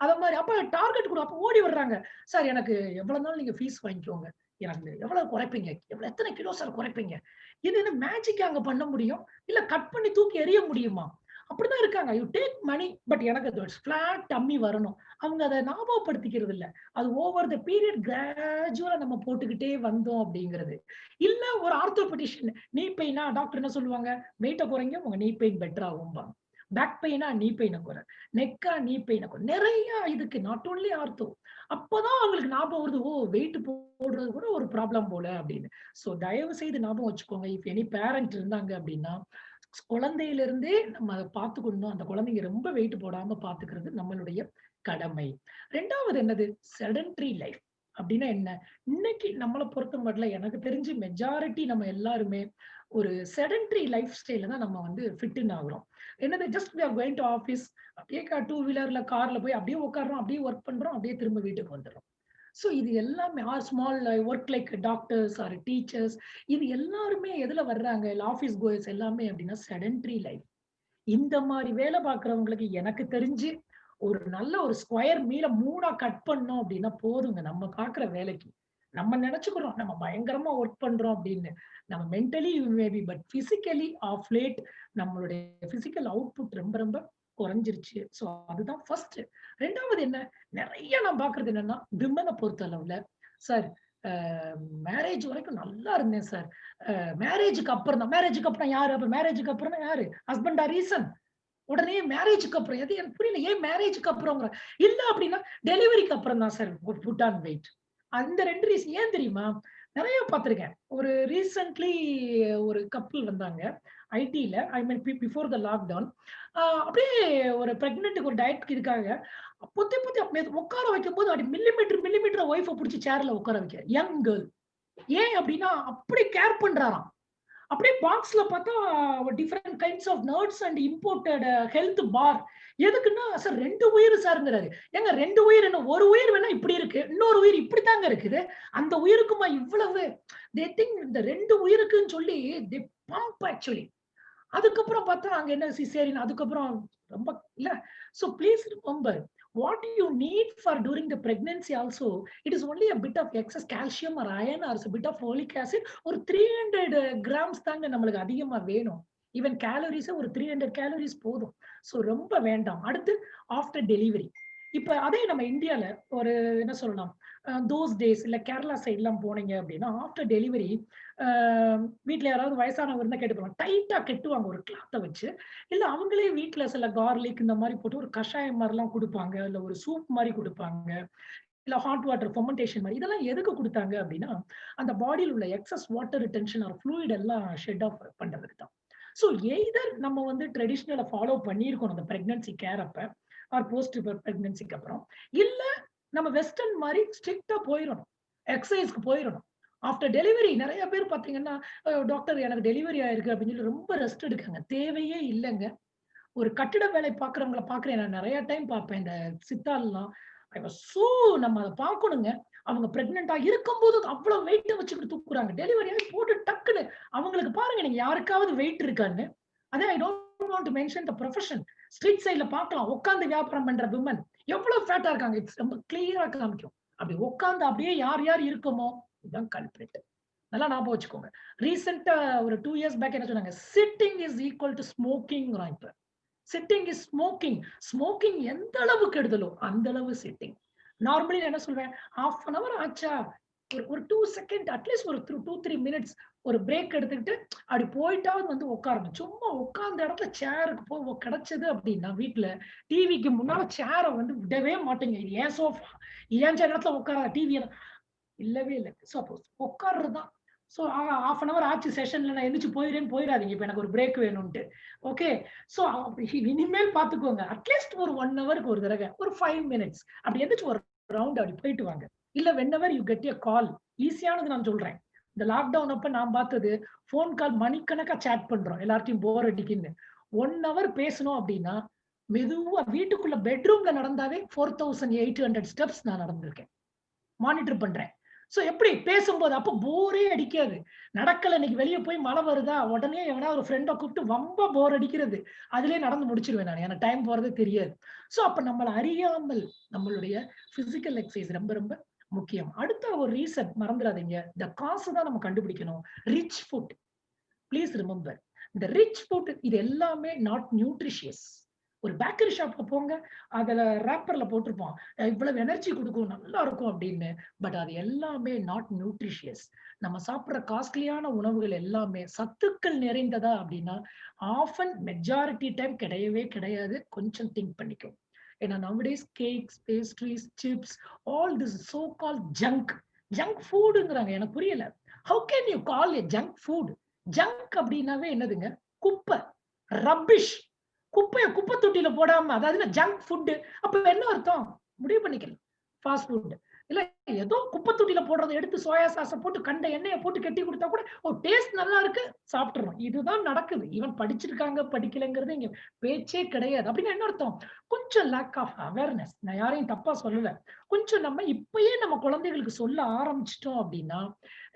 அத மாரி அப்ப டார்கெட் குடு. அப்ப ஓடி வர்றாங்க. சார் எனக்கு எவ்வளவு நாள் நீங்க ஃபீஸ் வாங்கிக்கோங்க. எனக்கு எவ்வளவு குறைப்பீங்க? எத்தனை கிலோ சார் குறைப்பீங்க? இது என்ன மேஜிக்கா அங்க பண்ண முடியும்? இல்ல கட் பண்ணி தூக்கி எறிய முடியுமா? அப்படிதான் இருக்காங்க. யூ டேக் மனி பட் எனக்கு அது ஃபிளாட் டம்மி வரணும். அவங்க அத ஞாபகப்படுத்திக்கிறது இல்ல. அது ஓவர் த பீரியட் கிராஜுவலா நம்ம போட்டுக்கிட்டே வந்தோம் அப்படிங்கிறது. இல்ல ஒரு ஆர்த்தோபெடிஷியன் நீ பெயினா டாக்டர் என்ன சொல்லுவாங்க? வெயிட்ட குறைங்க உங்க நீ பெயின் பெட்டர் ஆகும்பாங்க. பேக் பெயினா நீ பெயின குறை. நெக்கா நீ பெயின குறை. நெறைய இதுக்கு நாட் ஒன்லி ஆர்த்தோ. அப்பதான் அவங்களுக்கு ஞாபகம் வருது. ஓ! வெயிட் போடுறது கூட ஒரு ப்ராப்ளம் போல அப்படின்னு. சோ தயவு செய்து ஞாபகம் வச்சுக்கோங்க. இஃப் எனி பேரண்ட் இருந்தாங்க அப்படின்னா, குழந்தையிலிருந்தே நம்ம அத பார்த்துக்கணும். அந்த குழந்தைங்க ரொம்ப வெயிட் போடாம பார்த்துக்கிறது நம்மளுடைய கடமை. 2வது என்னது? Sedentary life. அப்படின்னா என்ன? இன்னைக்கு நம்மள பொறுத்த மட்டும் எனக்கு தெரிஞ்சு மெஜாரிட்டி நம்ம எல்லாருமே ஒரு செடன்டரி லைஃப் ஸ்டைல்ல தான் நம்ம வந்து ஃபிட் ஆகுறோம். என்னது just we are going to office, அப்படியே டூ வீலர்ல கார்ல போய் அப்படியே உட்கார்றோம், அப்படியே ஒர்க் பண்றோம், அப்படியே திரும்ப வீட்டுக்கு வந்துடுறோம். ஸோ இது எல்லாமே small work like doctors R teachers, இது எல்லாருமே எதுல வர்றாங்க? இல்ல ஆஃபீஸ் கோயர்ஸ் எல்லாமே அப்படின்னா செடன்டரி லைஃப். இந்த மாரி வேலை பார்க்கிறவங்களுக்கு எனக்கு தெரிஞ்சு ஒரு நல்ல ஒரு ஸ்கொயர் மீல 3ஆ கட் பண்ணோம் அப்படின்னா போதுங்க. நம்ம பார்க்குற வேலைக்கு. நம்ம நெனச்சுக்கிறோம் நம்ம பயங்கரமா ஒர்க் பண்றோம் அப்படின்னு. நம்ம mentally maybe but physically of late நம்மளுடைய பிசிக்கல் அவுட்புட் ரொம்ப ரொம்ப குறைஞ்சிருச்சு. ஸோ அதுதான் ஃபர்ஸ்ட். 2வது என்ன? நெறைய நான் பார்க்குறது என்னன்னா, விமன பொறுத்த அளவுல, சார் அ மேரேஜ் வரைக்கும் நல்லா இருந்தேன் சார். மேரேஜ்க்கு அப்புறம் தான். மேரேஜ்க்கு அப்புறம் யாரு? அப்ப மேரேஜ்க்கு அப்புறம்னா யாரு? ஹஸ்பண்டா ரீசன்? உடனே மேரேஜ்க்கு அப்புறம் எது எனக்கு புரியல. ஏன் மேரேஜ்க்கு அப்புறம்ங்கிற? இல்ல அப்டின்னா டெலிவரிக்கு அப்புறம் தான் சார் புட் ஆன் வெயிட். அந்த 2 ரீசன் ஏன் தெரியுமா? நெறைய பார்த்துருக்கேன். ஒரு ரீசென்ட்லி ஒரு கப்பிள் வந்தாங்க. ஐடில ஐ மீன் பிஃபோர் த லாக்டவுன். அப்படியே ஒரு பிரெக்னன்ட்க்கு ஒரு டயட்க்கு இருக்காங்க. பொத்தி பொத்தி உட்கார வைக்கும்போது அப்படி மில்லிமீட்டர் ஒய்ஃப புடிச்சு சேர்ல உட்கார வைக்க. Young girl. ஏன் அப்டின்னா அப்படி கேர் பண்றாராம். அப்படியே பாக்ஸ்ல பார்த்தா different kinds of nuts and imported health bar. எதுக்குன்னா, சார் 2 உயிர் சார்ங்கிறாரு. ஏங்க 2 உயிர் என்ன? ஒரு உயிர் வேணா இப்படி இருக்கு. இன்னொரு உயிர் இப்படித்தாங்க இருக்குது. அந்த உயிருக்குமா இவ்வளவு? தே திங்க் இந்த 2 உயிருக்குன்னு சொல்லி தே பம்ப் ஆக்சுவலி. அதுக்கப்புறம் பார்த்தா அங்க என்ன சிசேரியன் அதுக்கப்புறம் ரொம்ப இல்ல. So please remember what you need for during the pregnancy also it is only a bit of excess calcium or iron or a bit of folic acid. ஒரு 300 கிராம்ஸ் தாங்க நம்மளுக்கு அதிகமா வேணும். ஈவன் கேலோரிஸ் ஒரு 300 calories போதும். So ரொம்ப வேண்டாம். அடுத்து ஆஃப்டர் டெலிவரி. இப்ப அதே நம்ம இந்தியால ஒரு என்ன சொல்லலாம், தோஸ் டேஸ் இல்ல கேரளா சைட்லாம் போனீங்க அப்படின்னா, ஆஃப்டர் டெலிவரி அ வீட்ல யாராவது வயசானவங்க இருந்தா கேட்டு போவாங்க. டைட்டா கட்டுவாங்க ஒரு கிளாத்த வச்சு. இல்ல அவங்களே வீட்ல சில கார்லிக் இந்த மாரி போட்டு ஒரு கஷாயம் மாரிலாம் குடுப்பாங்க. இல்ல ஒரு சூப் மாரி குடுப்பாங்க. இல்ல ஹாட் வாட்டர் ஃபெர்மென்டேஷன் மாரி. இதெல்லாம் எதுக்கு குடுத்தாங்க அப்டின்னா, அந்த பாடியில உள்ள excess water retention or fluid எல்லாம் ஷெட் ஆஃப் பண்றதுக்கு தான். ஸோ எய்தர் நம்ம வந்து ட்ரெடிஷனல ஃபாலோ பண்ணியிருக்கணும் அந்த பிரெக்னன்சி கேர் அப்ப, ஆர் போஸ்ட் பிரெக்னன்சிக்கு அப்புறம். இல்ல நம்ம வெஸ்டர்ன் மாரி ஸ்ட்ரிக்ட்டா போயிரணும். எக்சர்சைஸ்க்கு போயிரணும். ஆஃப்டர் டெலிவரி நெறைய பேர் பார்த்தீங்கன்னா, டாக்டர் எனக்கு டெலிவரி ஆயிருக்கு அப்டின்னு சொல்லி ரொம்ப ரெஸ்ட் எடுக்காங்க. தேவையே இல்லங்க. ஒரு கட்டிட வேலை பார்க்கிறவங்கள பார்க்கிறேன். நான் நெறைய டைம் பார்ப்பேன். இந்த சித்தால்லாம். ஐ வாஸ் சோ நம்ம அத பார்க்கணுங்க. அவங்க பிரெக்னன்ட்டா இருக்கும்போது அவ்ளோ வெயிட்ட வச்சுக்கிட்டு தூக்குறாங்க. டெலிவரி ஆயி போட்டு டக்குன்னு அவங்களுக்கு பாருங்க நீங்க யாருக்காவது வெயிட் இருக்கான்னு. அதே I don't want to mention the profession. Street சைட்ல பார்க்கலாம். உட்கார்ந்து வியாபாரம் பண்ற விமன் எவ்ளோ ஃபேட்டா இருக்காங்க. இட்ஸ் ரொம்ப கிளியரா காமிக்கும். அப்படி உட்கார்ந்து அப்படியே யார் யார் இருக்கோமோ, இதுதான் கல்பிரிட். நல்லா ஞாபகம் வச்சுக்கோங்க. ரீசென்ட்டா ஒரு 2 இயர்ஸ் பேக் என்ன சொன்னாங்க? சிட்டிங் இஸ் ஈக்குவல் டூ ஸ்மோக்கிங்கிறான் இப்ப. Sitting is smoking. ஸ்மோக்கிங் எந்த அளவு கெடுதலோ, அந்த அளவு சிட்டிங். நார்மலி நான் என்ன சொல்வேன், 1/2 அன் ஹவர் ஆச்சா, ஒரு 2 செகண்ட் அட்லீஸ்ட் ஒரு 2, 3 மினிட்ஸ் ஒரு பிரேக் எடுத்துக்கிட்டு, அப்படி போயிட்டாவது வந்து உட்காரணும். சும்மா உட்கார்ந்த இடத்துல சேருக்கு போய் கிடைச்சது அப்படின்னா, வீட்ல டிவிக்கு முன்னால சேர வந்து விடவே மாட்டீங்க. இது என் சோஃபா, என் இடத்துல உட்காராத டிவி இல்லவே இல்ல. சப்போஸ் உட்கார்றது தான். சோ 1/2 அன் ஹவர் ஆச்சு செஷன்ல நான் எந்திரிச்சு போயிறேன்னு போயிறாதீங்க. இப்ப எனக்கு ஒரு பிரேக் வேணும்ன்ட்டு. ஓகே. சோ இனிமேல் பார்த்துக்கோங்க. அட்லீஸ்ட் ஒரு 1 ஹவருக்கு ஒரு தடவ ஒரு 5 மினிட்ஸ் அப்படி எந்திரிச்சு ஒரு ரவுண்ட் அப்படி போயிட்டு வாங்க. இல்ல வென்னெவர் யூ கெட் எ கால். ஈஸியானது நான் சொல்றேன். இந்த லாக்டவுன் அப்ப நான் பார்த்தது ஃபோன் கால் மணிக்கணக்கா சாட் பண்றோம். எல்லார்ட்டயும் போர் அடிக்குன்னு. 1 ஹவர் பேசணும் அப்படின்னா, மெதுவா வீட்டுக்குள்ள பெட்ரூம்ல நடந்தாவே 4800 ஸ்டெப்ஸ் நான் நடந்திருக்கேன். மானிட்டர் பண்றேன். சோ எப்படி பேசும்போது அப்ப போரே அடிக்காது. நடக்கல இன்னைக்கு வெளிய போய் மழை வருதா, உடனே எவனா ஒரு ஃப்ரெண்ட கூப்பிட்டு வம்ப போர் அடிக்கிறது. அதிலேயே நடந்து முடிச்சிருவேன் நானு. எனக்கு டைம் போறதே தெரியாது. சோ அப்ப நம்மள அறியாமல் நம்மளுடைய பிசிக்கல் எக்சர்சைஸ் ரொம்ப ரொம்ப முக்கியம். அடுத்த ஒரு ரீசன் மறந்துறாதீங்க. இந்த காசு தான் நம்ம கண்டுபிடிக்கணும். Rich food. Please remember. இந்த ரிச் ஃபுட் இது எல்லாமே நாட் நியூட்ரிஷியஸ். ஒரு பேக்கரி ஷாப்ல போங்க. அதுல ராப்பர்ல போட்டிருப்பான். இவ்வளவு எனர்ஜி குடுக்கும், நல்லா இருக்கும் அப்படின்னு. பட் அது எல்லாமே நாட் நியூட்ரிஷியஸ். நம்ம சாப்பிடுற காஸ்ட்லியான உணவுகள் எல்லாமே சத்துக்கள் நிறைந்ததா அப்படின்னா, ஆஃபன் மெஜாரிட்டி டைம் கிடையவே கிடையாது. கொஞ்சம் திங்க் பண்ணிக்கோ. ஏன்னா nowadays cakes, pastries, chips, all this so called junk. Junk ஃபுட்ங்கிறாங்க. எனக்கு புரியல. How can you call a junk food? Junk அப்படின்னாவே என்னதுங்க? குப்பை. ரப்பிஷ். குப்பைய குப்பை தொட்டியில போடாம, அதாவது ஜங்க் ஃபுட். அப்ப என்ன அர்த்தம்? முடிவு பண்ணிக்கலாம். Fast food. இல்ல ஏதோ குப்பை தொட்டியில போடுறதை எடுத்து சோயா சாஸ போட்டு கண்ட எண்ணெயை போட்டு கட்டி கொடுத்தா கூட டேஸ்ட் நல்லா இருக்கு சாப்பிட்டுறோம். இதுதான் நடக்குது. ஈவன் படிச்சிருக்காங்க படிக்கலைங்கிறது இங்க பேச்சே கிடையாது. அப்படின்னு என்ன அர்த்தம்? கொஞ்சம் லேக் ஆஃப் அவேர்னஸ். நான் யாரையும் தப்பா சொல்லல. கொஞ்சம் நம்ம இப்பயே நம்ம குழந்தைகளுக்கு சொல்ல ஆரம்பிச்சிட்டோம் அப்படின்னா,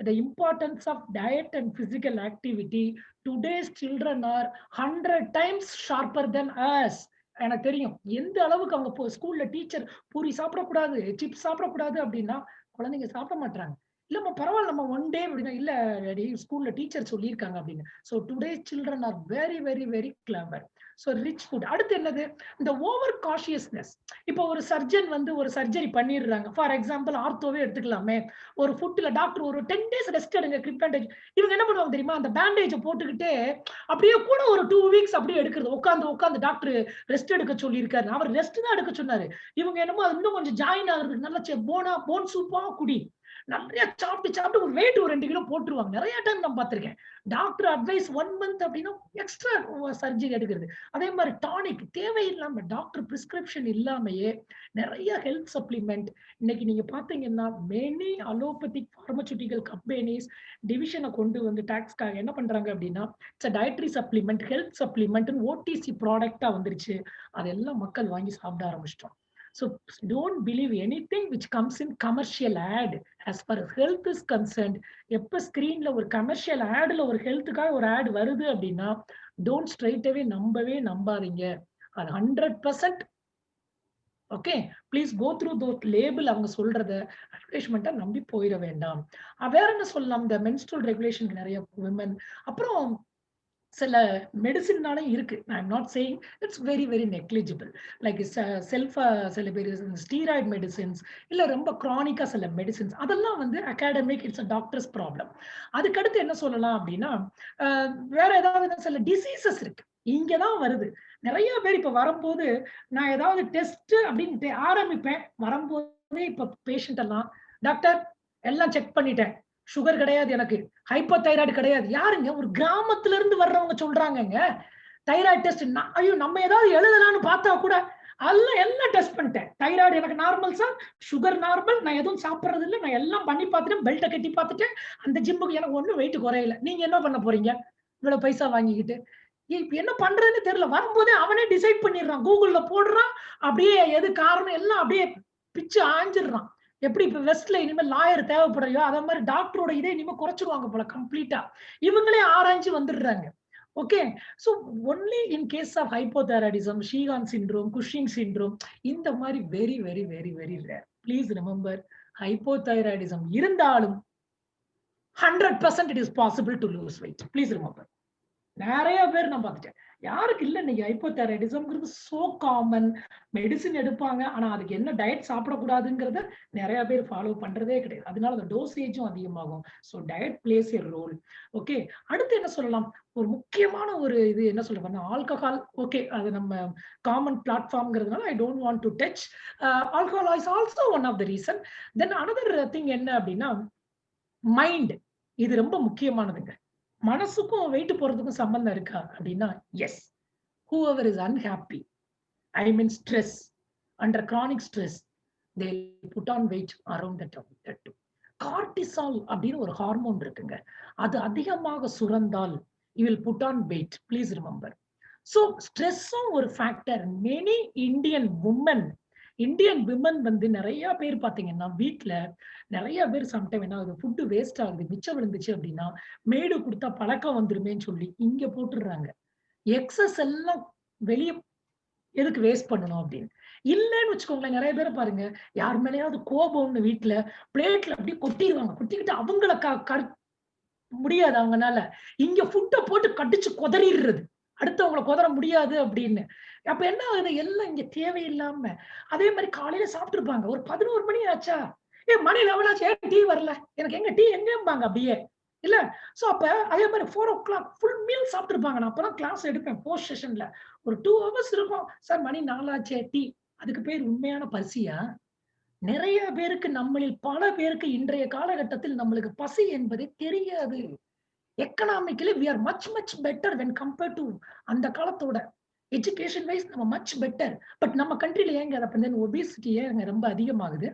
the importance of diet and physical activity, today's children are 100 times sharper than us. எனக்கு தெரியும். எந்த அளவுக்கு அவங்க ஸ்கூல்ல டீச்சர் பூரி சாப்பிடக்கூடாது, சிப்ஸ் சாப்பிடக்கூடாது அப்படின்னா, குழந்தைங்க சாப்பிட மாட்றாங்க. இல்லம்மா பரவாயில்ல நம்ம ஒன் டே அப்படின்னா, இல்ல டாடி ஸ்கூல்ல டீச்சர் சொல்லியிருக்காங்க அப்படின்னு. So today's children are very very very clever. So rich food. அடுத்து என்னது? இந்த ஓவர் காஷியஸ்னஸ். இப்போ ஒரு சர்ஜன் வந்து ஒரு சர்ஜரி பண்ணிடுறாங்க. ஃபார் எக்ஸாம்பிள் ஆர்த்தோவே எடுத்துக்கலாமே. ஒரு ஃபுட்ல டாக்டர் ஒரு 10 டேஸ் ரெஸ்ட் எடுங்க கிரிப் பேண்டேஜ். இவங்க என்ன பண்ணுவாங்க தெரியுமா? அந்த பேண்டேஜ போட்டுக்கிட்டு அப்படியே கூட ஒரு 2 வீக்ஸ் அப்படியே எடுக்கிறது. உட்கார்ந்து உட்கார்ந்து டாக்டர் ரெஸ்ட் எடுக்க சொல்லியிருக்காரு. அவர் ரெஸ்ட் தான் எடுக்க சொன்னாரு. இவங்க என்னமோ அது இன்னும் கொஞ்சம் ஜாயின் ஆகுறதுக்கு நல்லா போன் சூப்பா குடி. நிறைய சாப்பிட்டு சாப்பிட்டு ஒரு வெயிட் ஒரு 2 கிலோ போட்டுருவாங்க. நிறைய டைம் நான் பார்த்திருக்கேன். டாக்டர் அட்வைஸ் 1 மந்த் அப்படின்னா எக்ஸ்ட்ரா சர்ஜரி எடுக்கிறது. அதே மாதிரி டானிக் தேவையில்லாம டாக்டர் பிரிஸ்கிரிப்ஷன் இல்லாமயே நிறைய ஹெல்த் சப்ளிமெண்ட் இன்னைக்கு நீங்க பாத்தீங்கன்னா மெனி அலோபதிக் பார்மசூட்டிக்கல் கம்பெனிஸ் டிவிஷனை கொண்டு வந்து டாக்ஸ்க்காக என்ன பண்றாங்க அப்படின்னா it's dietary supplement health supplement OTC ப்ராடக்டா வந்துருச்சு. அதெல்லாம் மக்கள் வாங்கி சாப்பிட ஆரம்பிச்சிட்டோம். So don't believe anything which comes in commercial ad. As far as health is concerned, எப்ப ஸ்கிரீன்ல ஒரு கமர்ஷியல் ஆட்ல ஒரு ஹெல்த்துக்காக ஒரு ஆட் வருது அப்படின்னா டோன்ட் ஸ்ட்ரைட் அவே நம்பாதீங்க. அது 100% okay. Please go through that label அவங்க சொல்றத அட்வர்டைஸ்மெண்ட்டா நம்பி போயிட வேண்டாம். வேற என்ன சொல்லலாம்? இந்த மென்ஸ்ட்ரல் ரெகுலேஷனுக்கு நிறைய விமன் அப்புறம் சில மெடிசின்னாலே இருக்கு. I am not saying it's very very negligible. Like சில பேர் ஸ்டீராய்டு மெடிசின்ஸ் இல்ல ரொம்ப கிரானிக்கா சில மெடிசின்ஸ் அதெல்லாம் வந்து அகாடமிக் இட்ஸ் டாக்டர்ஸ் ப்ராப்ளம். அதுக்கடுத்து என்ன சொல்லலாம் அப்படின்னா வேற ஏதாவது சில டிசீசஸ் இருக்கு. இங்கதான் வருது. நிறைய பேர் இப்ப வரும்போது நான் ஏதாவது டெஸ்ட் அப்படின்னு ஆரம்பிப்பேன். வரும்போதே இப்ப பேஷண்ட் எல்லாம் டாக்டர் எல்லாம் செக் பண்ணிட்டேன். சுகர் கிடையாது எனக்கு. ஹைப்பர் தைராய்டு கிடையாது. யாருங்க? ஒரு கிராமத்துல இருந்து வர்றவங்க சொல்றாங்கங்க. தைராய்டு டெஸ்ட் ஐயோ நம்ம ஏதாவது எழுதலாம்னு பார்த்தா கூட எல்லாம் டெஸ்ட் பண்ணிட்டேன். தைராய்டு எனக்கு நார்மல் சார். Sugar normal. நான் எதுவும் சாப்பிடுறது இல்லை. நான் எல்லாம் பண்ணி பார்த்துட்டேன். பெல்ட்டை கட்டி பார்த்துட்டேன். அந்த ஜிம்முக்கு எனக்கு ஒண்ணும் வெயிட் குறையல. நீங்க என்ன பண்ண போறீங்க? இவ்வளவு பைசா வாங்கிக்கிட்டு இப்ப என்ன பண்றதுன்னு தெரியல. வரும்போதே அவனே டிசைட் பண்ணிடுறான். கூகுள்ல போடுறான். அப்படியே எது காரணம் எல்லாம் அப்படியே பிச்சு ஆஞ்சிடுறான். எப்படி இப்ப வெஸ்ட்ல இனிமேல் லாயர் தேவைப்படுறியோ அத மாதிரி டாக்டரோட இதை இனிமே குறைச்சிருவாங்க போல கம்ப்ளீட்டா. இவங்களே ஆராய்ச்சி வந்துடுறாங்க. Okay. So only in case of hypothyroidism, Sheehan syndrome, Cushing syndrome இந்த மாதிரி very very very very rare. Please remember hypothyroidism இருந்தாலும் 100% it is possible to lose weight. Please remember. நிறைய பேர் நான் பார்த்துட்டேன். யாருக்கு இல்ல இன்னைக்கு ஹைப்போதைராய்டிசம்ங்கிறது சோ காமன். மெடிசின் எடுப்பாங்க. ஆனா அதுக்கு என்ன டயட் சாப்பிடக்கூடாதுங்கிறத நிறைய பேர் ஃபாலோ பண்றதே கிடையாது. அதனால அந்த டோசேஜும் அதிகமாகும். So diet plays a role. Okay. அடுத்து என்ன சொல்லலாம்? ஒரு முக்கியமான ஒரு இது என்ன சொல்ல வரேன்னா ஆல்கஹால். ஓகே. அது நம்ம காமன் பிளாட்ஃபார்ம்ங்கிறதுனால I don't want to touch. Alcohol is also one of the reason. Then another thing என்ன அப்படின்னா மைண்ட். இது ரொம்ப முக்கியமானதுங்க. மனசுக்கும் வெயிட் போறதுக்கும் சம்பந்தம் இருக்கா அப்படின்னா S. whoever is unhappy, I mean stress, under chronic stress, they put on weight around that too. Cortisol அப்படின்னு ஒரு ஹார்மோன் இருக்குங்க. அது அதிகமாக சுரந்தால் you will put on weight. Please remember. So ஸ்ட்ரெஸ்ஸும் ஒரு ஃபேக்டர். many இந்தியன் விமன் வந்து நிறைய பேர் பாத்தீங்கன்னா வீட்டுல நிறைய பேர் சம்டைம் என்ன ஆகுது ஃபுட்டு வேஸ்ட் ஆகுது மிச்சம் விழுந்துச்சு அப்படின்னா மேடு கொடுத்தா பழக்கம் வந்துருமேன்னு சொல்லி இங்க போட்டுடுறாங்க. எக்ஸஸ் எல்லாம் வெளியே எதுக்கு வேஸ்ட் பண்ணணும் அப்படின்னு இல்லன்னு வச்சுக்கோங்களேன். நிறைய பேரை பாருங்க யார் மேலேயாவது கோபம்னு வீட்டுல பிளேட்ல அப்படியே கொட்டிடுவாங்க. கொட்டிக்கிட்டு அவங்கள முடியாது அவங்கனால இங்க ஃபுட்டை போட்டு கடிச்சு கொதறிடுறது. அடுத்தவங்களை கொதற முடியாது அப்படின்னு. அப்ப என்ன ஆகுது? எல்லாம் இங்க தேவையில்லாம அதே மாதிரி காலையில சாப்பிட்டுருப்பாங்க. ஒரு 11 மணி ஆச்சா? மணி 11 ஆச்சு. ஏன் டீ வரல? எனக்கு எங்க டீ எங்கம்பாங்க அப்படியே இல்ல. சோ அப்ப அதே மாதிரி 4 o'clock ஃபுல் மீல் சாப்பிட்டுருப்பாங்க. நான் அப்பதான் கிளாஸ் எடுப்பேன் போஸ்ட் செஷன்ல. ஒரு 2 hours இருக்கும். சார் மணி 4 ஆச்சே டீ. அதுக்கு பேர் உண்மையான பசியா? நிறைய பேருக்கு நம்மளில் பல பேருக்கு இன்றைய காலகட்டத்தில் நம்மளுக்கு பசி என்பதே தெரியாது. Economically we are much better when compared to அந்த காலத்தோட. எஜுகேஷன் வைஸ் நம்ம மச் பெட்டர். பட் நம்ம கண்ட்ரில ஏங்க அப்ப ஒபிசிட்டி ஏங்க ரொம்ப அதிகமாகுது?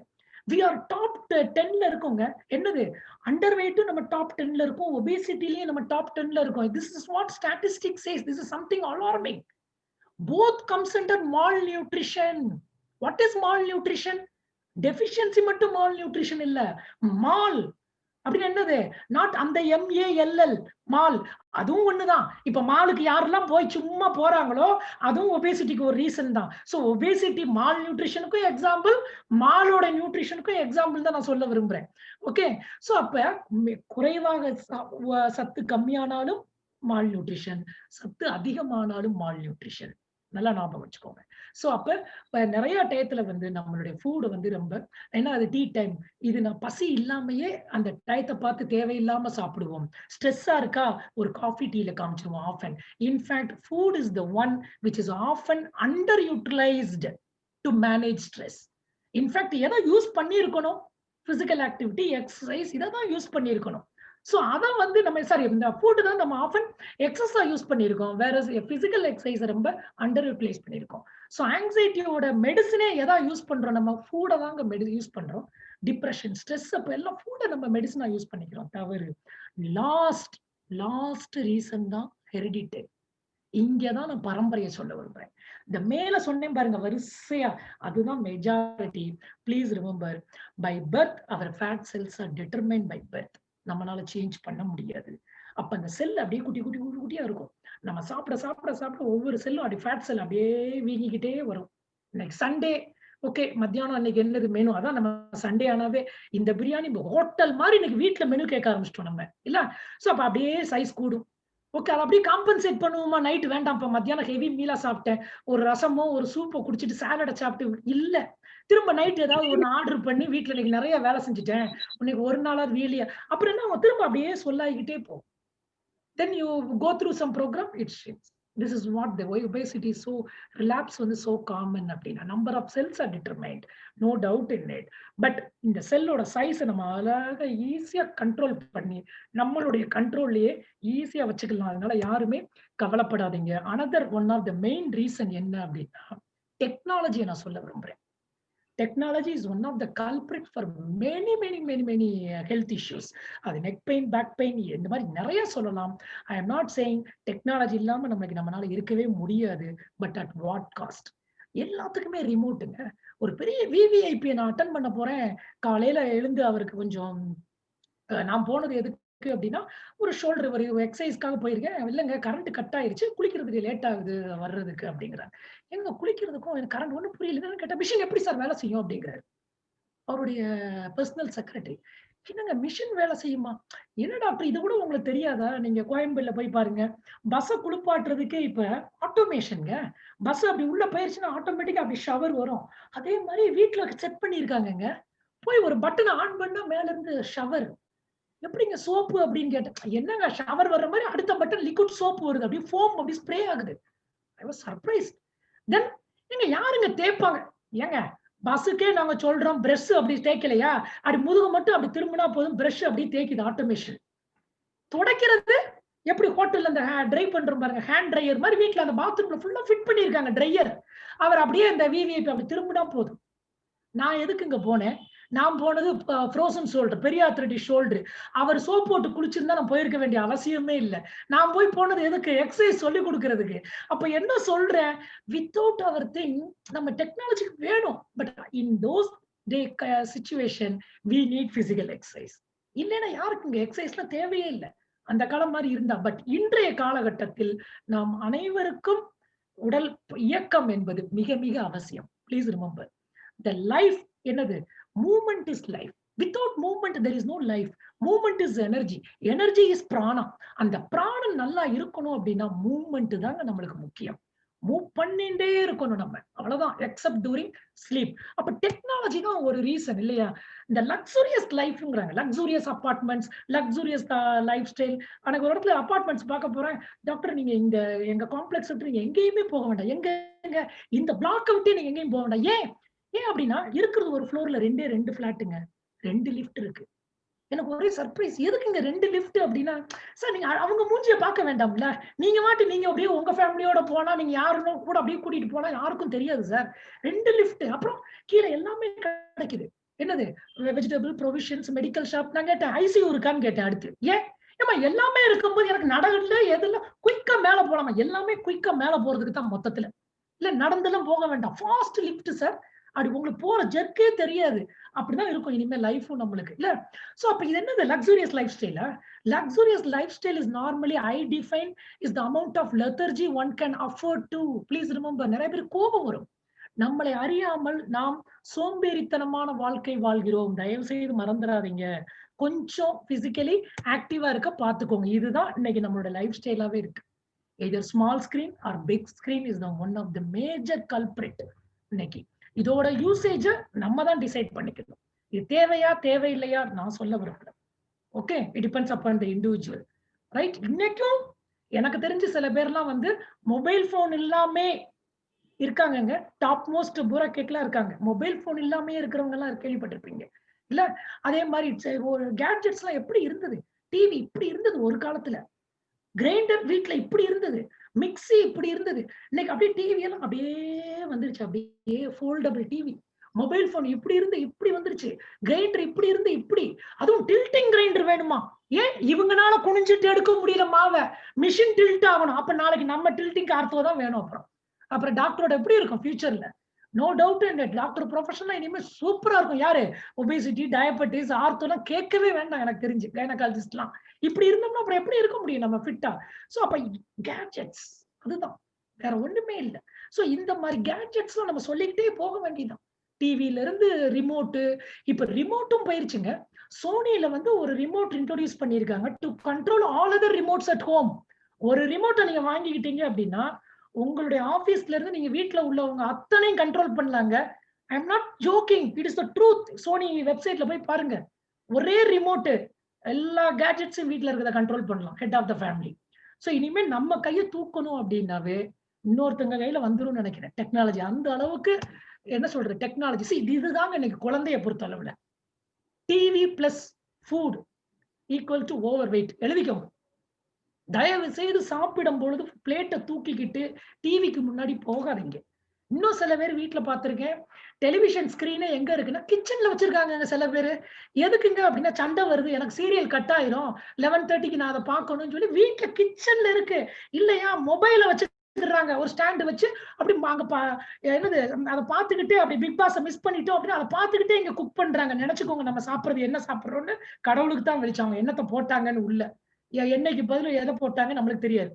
we are top 10ல இருக்கோங்க. என்னது அண்டர் வெயிட் நம்ம டாப் 10ல இருக்கோம், ஒபேசிட்டிலயே நம்ம டாப் 10ல இருக்கோம். this is what statistics says. This is something alarming. Both comes under malnutrition. What is malnutrition? deficiency மட்டும் malnutrition இல்ல, mal அப்படின்னு என்னது, நாட் அந்த MALL மால், அதுவும் ஒண்ணுதான். இப்ப மாலுக்கு யாரெல்லாம் போய் சும்மா போறாங்களோ அதுவும் ஒபேசிட்டிக்கு ஒரு ரீசன் தான். சோ ஒபேசிட்டி மால் நியூட்ரிஷனுக்கும் எக்ஸாம்பிள், மாலோட நியூட்ரிஷனுக்கும் எக்ஸாம்பிள் தான் நான் சொல்ல விரும்புறேன். ஓகே, சோ அப்ப குறைவாக சத்து கம்மியானாலும் மால் நியூட்ரிஷன், சத்து அதிகமானாலும் மால் நியூட்ரிஷன். நல்லா ஞாபகம் வச்சுக்கோங்க. சோ அப்ப நிறைய டயத்துல வந்து நம்மளுடைய ஃபுட் வந்து ரொம்ப ஏன்னா அது டீ டைம், இது நான் பசி இல்லாமயே அந்த டயத்தை பார்த்து தேவையில்லாம சாப்பிடுவோம். ஸ்ட்ரெஸ்ஸா இருக்கா ஒரு காஃபி டீல காமிச்சிருவோம் often. In fact food is the one which is often underutilised to manage stress. In fact எதை யூஸ் பண்ணியிருக்கணும், பிசிக்கல் ஆக்டிவிட்டி, எக்ஸசைஸ், இதை தான் யூஸ் பண்ணியிருக்கணும். சோ அத வந்து நம்ம சாரி இந்த ஃபுட் தான் நம்ம ஆஃபன் எக்ஸஸா யூஸ் பண்ணியிருக்கோம், வேற பிசிக்கல் எக்ஸசைஸ் ரொம்ப அண்டர் யூட்டிலைஸ் பண்ணியிருக்கோம். சோ ஆங்ஸைட்டியோட மெடிசனே எதா யூஸ் பண்றோம், நம்ம ஃபுட தாங்க யூஸ் பண்றோம். டிப்ரெஷன், ஸ்ட்ரெஸ், அப்ப எல்லாம் ஃபுட நம்ம மெடிசனா யூஸ் பண்ணிக்கிறோம். தவறு. லாஸ்ட் ரீசன் தான் ஹெரிடிட்டரி. இங்கதான் நான் பரம்பரையை சொல்ல விரும்புறேன். இந்த மேல சொன்னேன் பாருங்க வரிசையா, அதுதான் majority. Please remember, by birth our fat cells are determined by birth. நம்மளால சேஞ்ச் பண்ண முடியாது. அப்ப அந்த செல் அப்படியே குட்டியா இருக்கும். நம்ம சாப்பிட ஒவ்வொரு செல்லும் அப்படி ஃபேட் செல் அப்படியே வீங்கிக்கிட்டே வரும். இன்னைக்கு சண்டே, ஓகே, மத்தியானம் அன்னைக்கு என்னது மெனு, அதான் நம்ம சண்டே ஆனாவே இந்த பிரியாணி ஹோட்டல் மாதிரி இன்னைக்கு வீட்டுல மெனு கேட்க ஆரம்பிச்சிட்டோம் நம்ம இல்ல. சோ அப்ப அப்படியே சைஸ் கூடும். ஓகே, அதை அப்படியே காம்பன்சேட் பண்ணுவோமா, நைட்டு வேண்டாம் இப்ப மத்தியானம் ஹெவி மீலா சாப்பிட்டேன், ஒரு ரசமோ ஒரு சூப்போ குடிச்சிட்டு சாலடை சாப்பிட்டு இல்ல, திரும்ப நைட் ஏதாவது ஒண்ணு ஆர்டர் பண்ணி வீட்டுல இன்னைக்கு நிறைய வேலை செஞ்சுட்டேன், இன்னைக்கு ஒரு நாளா வீலியா, அப்புறம் என்ன திரும்ப அப்படியே சொல்லாகிக்கிட்டே போ. Then you go through some program, it shrinks. This is what the obesity is so relapse வந்து so common அப்படின்னா. Number of cells are determined, no doubt in it. But இந்த செல்லோட சைஸ் நம்ம அழகா ஈஸியா கண்ட்ரோல் பண்ணி நம்மளுடைய கண்ட்ரோல்லயே ஈஸியா வச்சுக்கலாம். அதனால யாருமே கவலைப்படாதீங்க. Another one of the main reason என்ன அப்படின்னா டெக்னாலஜியை நான் சொல்ல விரும்புறேன். Technology is one of the culprit for many health issues. அது neck pain, back pain, இந்த மாதிரி நிறைய சொல்லலாம். I am not saying technology இல்லாம நம்மளால இருக்கவே முடியாது, but at what cost? எல்லாத்துக்குமே ரிமோட்டுங்க. ஒரு பெரிய VVIP நான் அட்டன் பண்ண போறேன், காலையில எழுந்து அவருக்கு கொஞ்சம் நான் போனது எதுக்கு அப்படின்னா ஒரு ஷோல்டர் ஒரு எக்ஸசைஸ்க்காக போயிருக்கேன். இல்லைங்க கரண்ட் கட் ஆயிருச்சு, குளிக்கிறதுக்கு லேட் ஆகுது வர்றதுக்கு அப்படிங்கிறாங்க. எங்க குளிக்கிறதுக்கும் எனக்கு கரண்ட் ஒன்றும் புரியல கேட்ட, மிஷின் எப்படி சார் வேலை செய்யும் அப்படிங்கிறாரு அவருடைய பர்சனல் செக்ரட்டரி. என்னங்க மிஷின் வேலை செய்யுமா? என்ன டாக்டர் இது கூட உங்களுக்கு தெரியாதா? நீங்க கோயம்பேடுல போய் பாருங்க, பஸ்ஸை குளிப்பாட்டுறதுக்கே இப்ப ஆட்டோமேஷன்ங்க. பஸ் அப்படி உள்ள போயிருச்சுன்னா ஆட்டோமேட்டிக்கா அப்படி ஷவர் வரும். அதே மாதிரி வீட்டுல செட் பண்ணிருக்காங்க. போய் ஒரு பட்டனை ஆன் பண்ணா மேல இருந்து ஷவர். எப்படிங்க சோப்பு அப்படின்னு கேட்டேன். என்னங்க ஷவர் வர்ற மாதிரி அடுத்த பட்டன் லிக்விட் சோப்பு வருது, அப்படியே ஃபோம் அப்படி ஸ்ப்ரே ஆகுது. I was surprise. தென் நீங்க யாருங்க தேய்ப்பாங்க? ஏங்க பஸ்ஸுக்கே நாங்க சொல்றோம் பிரஷ் அப்படி தேய்க்கலையா, அப்படி முதுகு மட்டும் அப்படி திரும்பினா போதும், பிரஷ் அப்படி தேய்க்குது ஆட்டோமேஷன். துடைக்கிறது எப்படி ஹோட்டல்ல அந்த ட்ரை பண்றோம் பாருங்க, ஹேண்ட் ட்ரையர் மாதிரி வீட்டுல அந்த பாத்ரூம்ல ஃபுல்லா ஃபிட் பண்ணிருக்காங்க ட்ரையர். அவர் அப்படியே அந்த VVIP அப்படி திரும்பினா போதும். நான் எதுக்குங்க போனேன்? நான் போனது ஃப்ரோசன் ஷோல்டர், பெரியாத்ரெட்டி ஷோல்டர். அவர் சோப் போட்டு குளிச்சிருந்தா நான் போயிருக்க வேண்டிய அவசியமே இல்லை. நான் போய் போனது எதுக்கு? எக்ஸசைஸ் சொல்லி கொடுக்கறதுக்கு. அப்ப என்ன சொல்றேன், வித்தவுட் அவர் திங் நம்ம டெக்னாலஜி வேணும். But in those day situation we need physical exercise. இல்லைன்னா யாருக்குங்க எக்ஸசைஸ்ல தேவையே இல்லை அந்த காலம் மாதிரி இருந்தா. பட் இன்றைய காலகட்டத்தில் நாம் அனைவருக்கும் உடல் இயக்கம் என்பது மிக மிக அவசியம். ப்ளீஸ் ரிமெம்பர் த லைஃப் என்னது? Movement is life. Without movement, there is no life. Movement is energy. Energy is prana. அந்த பிராணம் நல்லா இருக்கணும் அப்படின்னா மூவ்மெண்ட் தாங்க நம்மளுக்கு முக்கியம். மூவ் பண்ணிட்டே இருக்கணும் நம்ம, அவ்வளவுதான். Except during sleep. அப்ப டெக்னாலஜி தான் ஒரு ரீசன் இல்லையா? இந்த லக்ஸூரியஸ் லைஃப்ங்கிறாங்க, luxurious apartments, luxurious life style. எனக்கு ஒரு இடத்துல அபார்ட்மெண்ட்ஸ் பார்க்க போறேன், டாக்டர் நீங்க இந்த எங்க காம்ப்ளெக்ஸ் விட்டு நீங்க எங்கேயுமே போக வேண்டாம், எங்க இந்த பிளாக்கை விட்டு நீங்க எங்கேயும் போக வேண்டாம். ஏன் அப்படின்னா இருக்கிறது ஒரு ஃப்ளோர்ல 2 ஃபிளாட்டுங்க, 2 லிஃப்ட் இருக்கு. எனக்கு ஒரே சர்ப்ரைஸ், எதுக்குங்க 2 லிஃப்ட் அப்படின்னா, சார் நீங்க அவங்க மூஞ்சிய பார்க்க வேண்டாம்ல, நீங்க அப்படியே உங்க ஃபேமிலியோட போனா, நீங்க யாரும் கூட அப்படியே கூட்டிட்டு போனா யாருக்கும் தெரியாது சார். 2 லிஃப்ட், அப்புறம் கீழே எல்லாமே கிடைக்குது. என்னது வெஜிடபிள் ப்ரொவிஷன்ஸ், மெடிக்கல் ஷாப். நான் கேட்டேன் ஐசியூ இருக்கான்னு கேட்டேன். அடுத்து ஏன் ஏமா எல்லாமே இருக்கும்போது எனக்கு நடக்கல எதெல்லாம் குயிக்கா மேல போலாமா? எல்லாமே குயிக்கா மேல போறதுக்கு தான் மொத்தத்துல. இல்ல நடந்தெல்லாம் போக வேண்டாம். Fast lift sir. அப்படி உங்களுக்கு போற ஜெர்க்கே தெரியாது. அப்படிதான் இருக்கும் இனிமே லைஃபும் நம்மளுக்கு. இல்ல? சோ அப்ப இது என்னது லக்ஸூரியஸ் லைஃப் ஸ்டைலா? Luxurious life style is normally I define is the amount of lethargy one can afford to. Please remember, நிறைய பேர் கோபம் வரும். நம்மளை அறியாமல் நாம் சோம்பேறித்தனமான வாழ்க்கை வாழ்கிறோம். தயவு செய்து மறந்துடாதீங்க. கொஞ்சம் பிசிக்கலி ஆக்டிவா இருக்க பாத்துக்கோங்க. இதுதான் இன்னைக்கு நம்மளோட லைஃப் ஸ்டைலாவே இருக்கு. either small screen or big screen is the one of the major culprit இன்னைக்கு. இதோட யூசேஜ் நம்ம தான் டிசைட் பண்ணிக்கணும். இது தேவையா தேவையில்லையா நான் சொல்ல விரும்பல. Okay, it depends upon the individual, right? இன்னைக்கும் எனக்கு தெரிஞ்சு சில பேர்லாம் வந்து மொபைல் போன் இல்லாமே இருக்காங்கங்க. டாப் மோஸ்ட் பூராக்கெட்லாம் இருக்காங்க. மொபைல் போன் இல்லாமே இருக்கிறவங்க எல்லாம் கேள்விப்பட்டிருப்பீங்க இல்ல? அதே மாதிரி ஒரு கேட்ஜெட்ஸ் எல்லாம் எப்படி இருந்தது? டிவி இப்படி இருந்தது ஒரு காலத்துல. கிரைண்டர் வீட்ல இப்படி இருந்தது, மிக்ஸி இப்படி இருந்தது. இன்னைக்கு அப்படியே டிவி எல்லாம் அப்படியே வந்துருச்சு. அப்படியே ஃபோல்டபிள் டிவி. மொபைல் போன் இப்படி இருந்து இப்படி வந்துருச்சு. கிரைண்டர் இப்படி இருந்து இப்படி. அதுவும் டில்டிங் கிரைண்டர் வேணுமா? ஏன் இவங்கனால குனிஞ்சிட்டு எடுக்க முடியல மாவை? மிஷின் டில்ட் ஆகணும். அப்ப நாளைக்கு நம்ம டில்டிங் ஆர்த்தோ தான் வேணும். அப்புறம் டாக்டரோட எப்படி இருக்கும் ஃபியூச்சர்ல? No doubt. இந்த டாக்டர் ப்ரொஃபஷன்லாம் இனிமே சூப்பரா இருக்கும். யாரு? ஒபேசிட்டி, டயபெட்டிஸ், ஆர்த்தோலாம் கேட்கவே வேண்டாம் எனக்கு தெரிஞ்சு. கைனகாலஜிஸ்ட்லாம் இப்படி இருந்தோம்னா அப்புறம் எப்படி இருக்க முடியும் நம்ம ஃபிட்டா? சோ அப்ப கேட்ஜெட்ஸ் அதுதான், வேற ஒண்ணுமே இல்ல. சோ இந்த மாதிரி கேட்ஜெட்ஸ்லாம் நம்ம சொல்லிக்கிட்டே போக வேண்டியதுதான். டிவில இருந்து ரிமோட்டு, இப்ப ரிமோட்டும் போயிருச்சுங்க. சோனில வந்து ஒரு ரிமோட் இன்ட்ரோடியூஸ் பண்ணிருக்காங்க to control all other remotes at home. ஒரு ரிமோட்டை நீங்க வாங்கிக்கிட்டீங்க அப்படின்னா உங்களுடைய ஆபீஸ்ல இருந்து நீங்க வீட்டுல உள்ளவங்க அத்தனையும் கண்ட்ரோல் பண்ணலாங்க. I am not joking, it is the truth. Sony வெப்சைட்ல போய் பாருங்க. ஒரே ரிமோட் எல்லா கேட்ஜெட்ஸும் வீட்டுல இருக்கிறத கண்ட்ரோல் பண்ணலாம். Head of the family. So இனிமே நம்ம கையை தூக்கணும் அப்படின்னாவே இன்னொருத்தங்க கையில வந்துரும் நினைக்கிறேன். டெக்னாலஜி அந்த அளவுக்கு என்ன சொல்றது, டெக்னாலஜி இதுதாங்க இன்னைக்கு குழந்தைய பொறுத்த அளவுல. TV plus food equal to over weight. எழுதிக்கோங்க. தயவு செய்து சாப்பிடும் பொழுது பிளேட்டை தூக்கிக்கிட்டு டிவிக்கு முன்னாடி போகாதீங்க. இன்னும் சில பேர் வீட்டுல பாத்திருக்கேன், டெலிவிஷன் ஸ்கிரீனே எங்க இருக்குன்னா கிச்சன்ல வச்சிருக்காங்க சில பேரு. எதுக்குங்க அப்படின்னா சண்டை வருது, எனக்கு சீரியல் கட் ஆயிரும், 11:30க்கு நான் அதை பார்க்கணும்னு சொல்லி வீட்டுல கிச்சன்ல இருக்கு. இல்லையா மொபைல வச்சுடுறாங்க, ஒரு ஸ்டாண்ட் வச்சு அப்படி அங்க என்னது அதை பார்த்துக்கிட்டே அப்படி பிக் பாஸை மிஸ் பண்ணிட்டோம் அப்படின்னு அதை பார்த்துக்கிட்டே இங்க குக் பண்றாங்க. நினைச்சுக்கோங்க நம்ம சாப்பிடுறது என்ன சாப்பிடுறோம்னு கடவுளுக்கு தான் வெளிச்சாங்க என்னத்தை போட்டாங்கன்னு. உள்ள எண்ணெய்க்கு பதில் எதை போட்டாங்க நம்மளுக்கு தெரியாது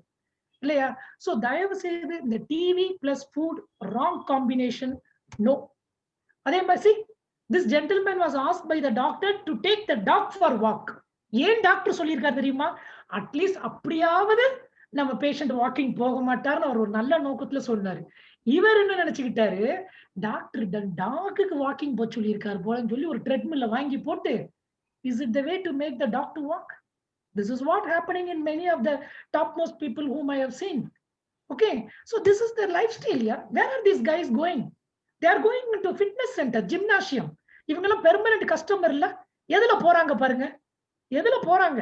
இல்லையா? சோ தயவு செய்து இந்த TV plus food wrong combination. No. அதே மாதிரி this gentleman was asked by the doctor to take the dog for walk. ஏன் டாக்டர் சொல்லியிருக்காரு தெரியுமா? அட்லீஸ்ட் அப்படியாவது நம்ம பேஷண்ட் வாக்கிங் போக மாட்டாருன்னு அவர் ஒரு நல்ல நோக்கத்துல சொன்னாரு. இவர் என்ன நினைச்சுக்கிட்டாரு, டாக்டர் டாக்குக்கு வாக்கிங் போக சொல்லியிருக்காரு போலன்னு சொல்லி ஒரு ட்ரெட்மில்ல வாங்கி போட்டு, is it the way to make the dog to walk? This is what happening in many of the topmost people whom I have seen. Okay, so this is their lifestyle. Yeah, where are these guys going? They are going into fitness center, gymnasium. இவங்கெல்லாம் permanent customer இல்ல. எதுல போறாங்க பாருங்க, எதுல போறாங்க?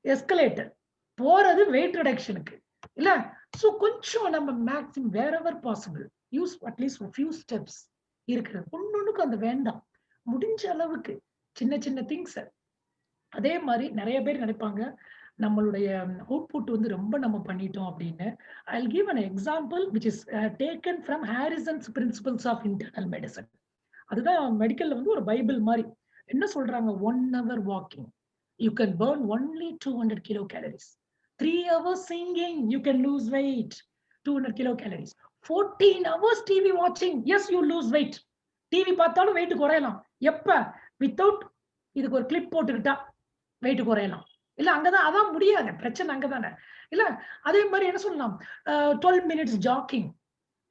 Escalator போறது wait ரிடக்ஷனுக்கு இல்ல. So கொஞ்சம் நம்ம maximum wherever possible use at least a few steps இருக்கிறது. ஒன்னொன்னுக்கு அந்த வேண்டாம். முடிஞ்ச அளவுக்கு சின்ன சின்ன திங்ஸ். அதே மாதிரி நிறைய பேர் நினைப்பாங்க நம்மளுடைய அவுட்புட் வந்து ரொம்ப நம்ம பண்ணிட்டோம் அப்படின்னு. I'll give an example which is taken from Harrison's Principles of Internal Medicine. அதுதான் மெடிக்கல்ல வந்து ஒரு பைபிள் மாதிரி. என்ன சொல்றாங்க? 1 hour walking you can burn only 200 kilocalories. 3 hours singing you can lose weight, 200 kilocalories. 14 hours TV watching, yes you lose weight. TV பார்த்தாலும் wait குறையலாம். எப்ப? Without இதுக்கு ஒரு கிளிப் போட்டுக்கிட்டா வெயிட் குறையலாம் இல்ல. அங்கதான் அதான் முடியாது, பிரச்சனை அங்கதானே இல்ல. அதே மாதிரி என்ன சொல்லலாம், 12 minutes jogging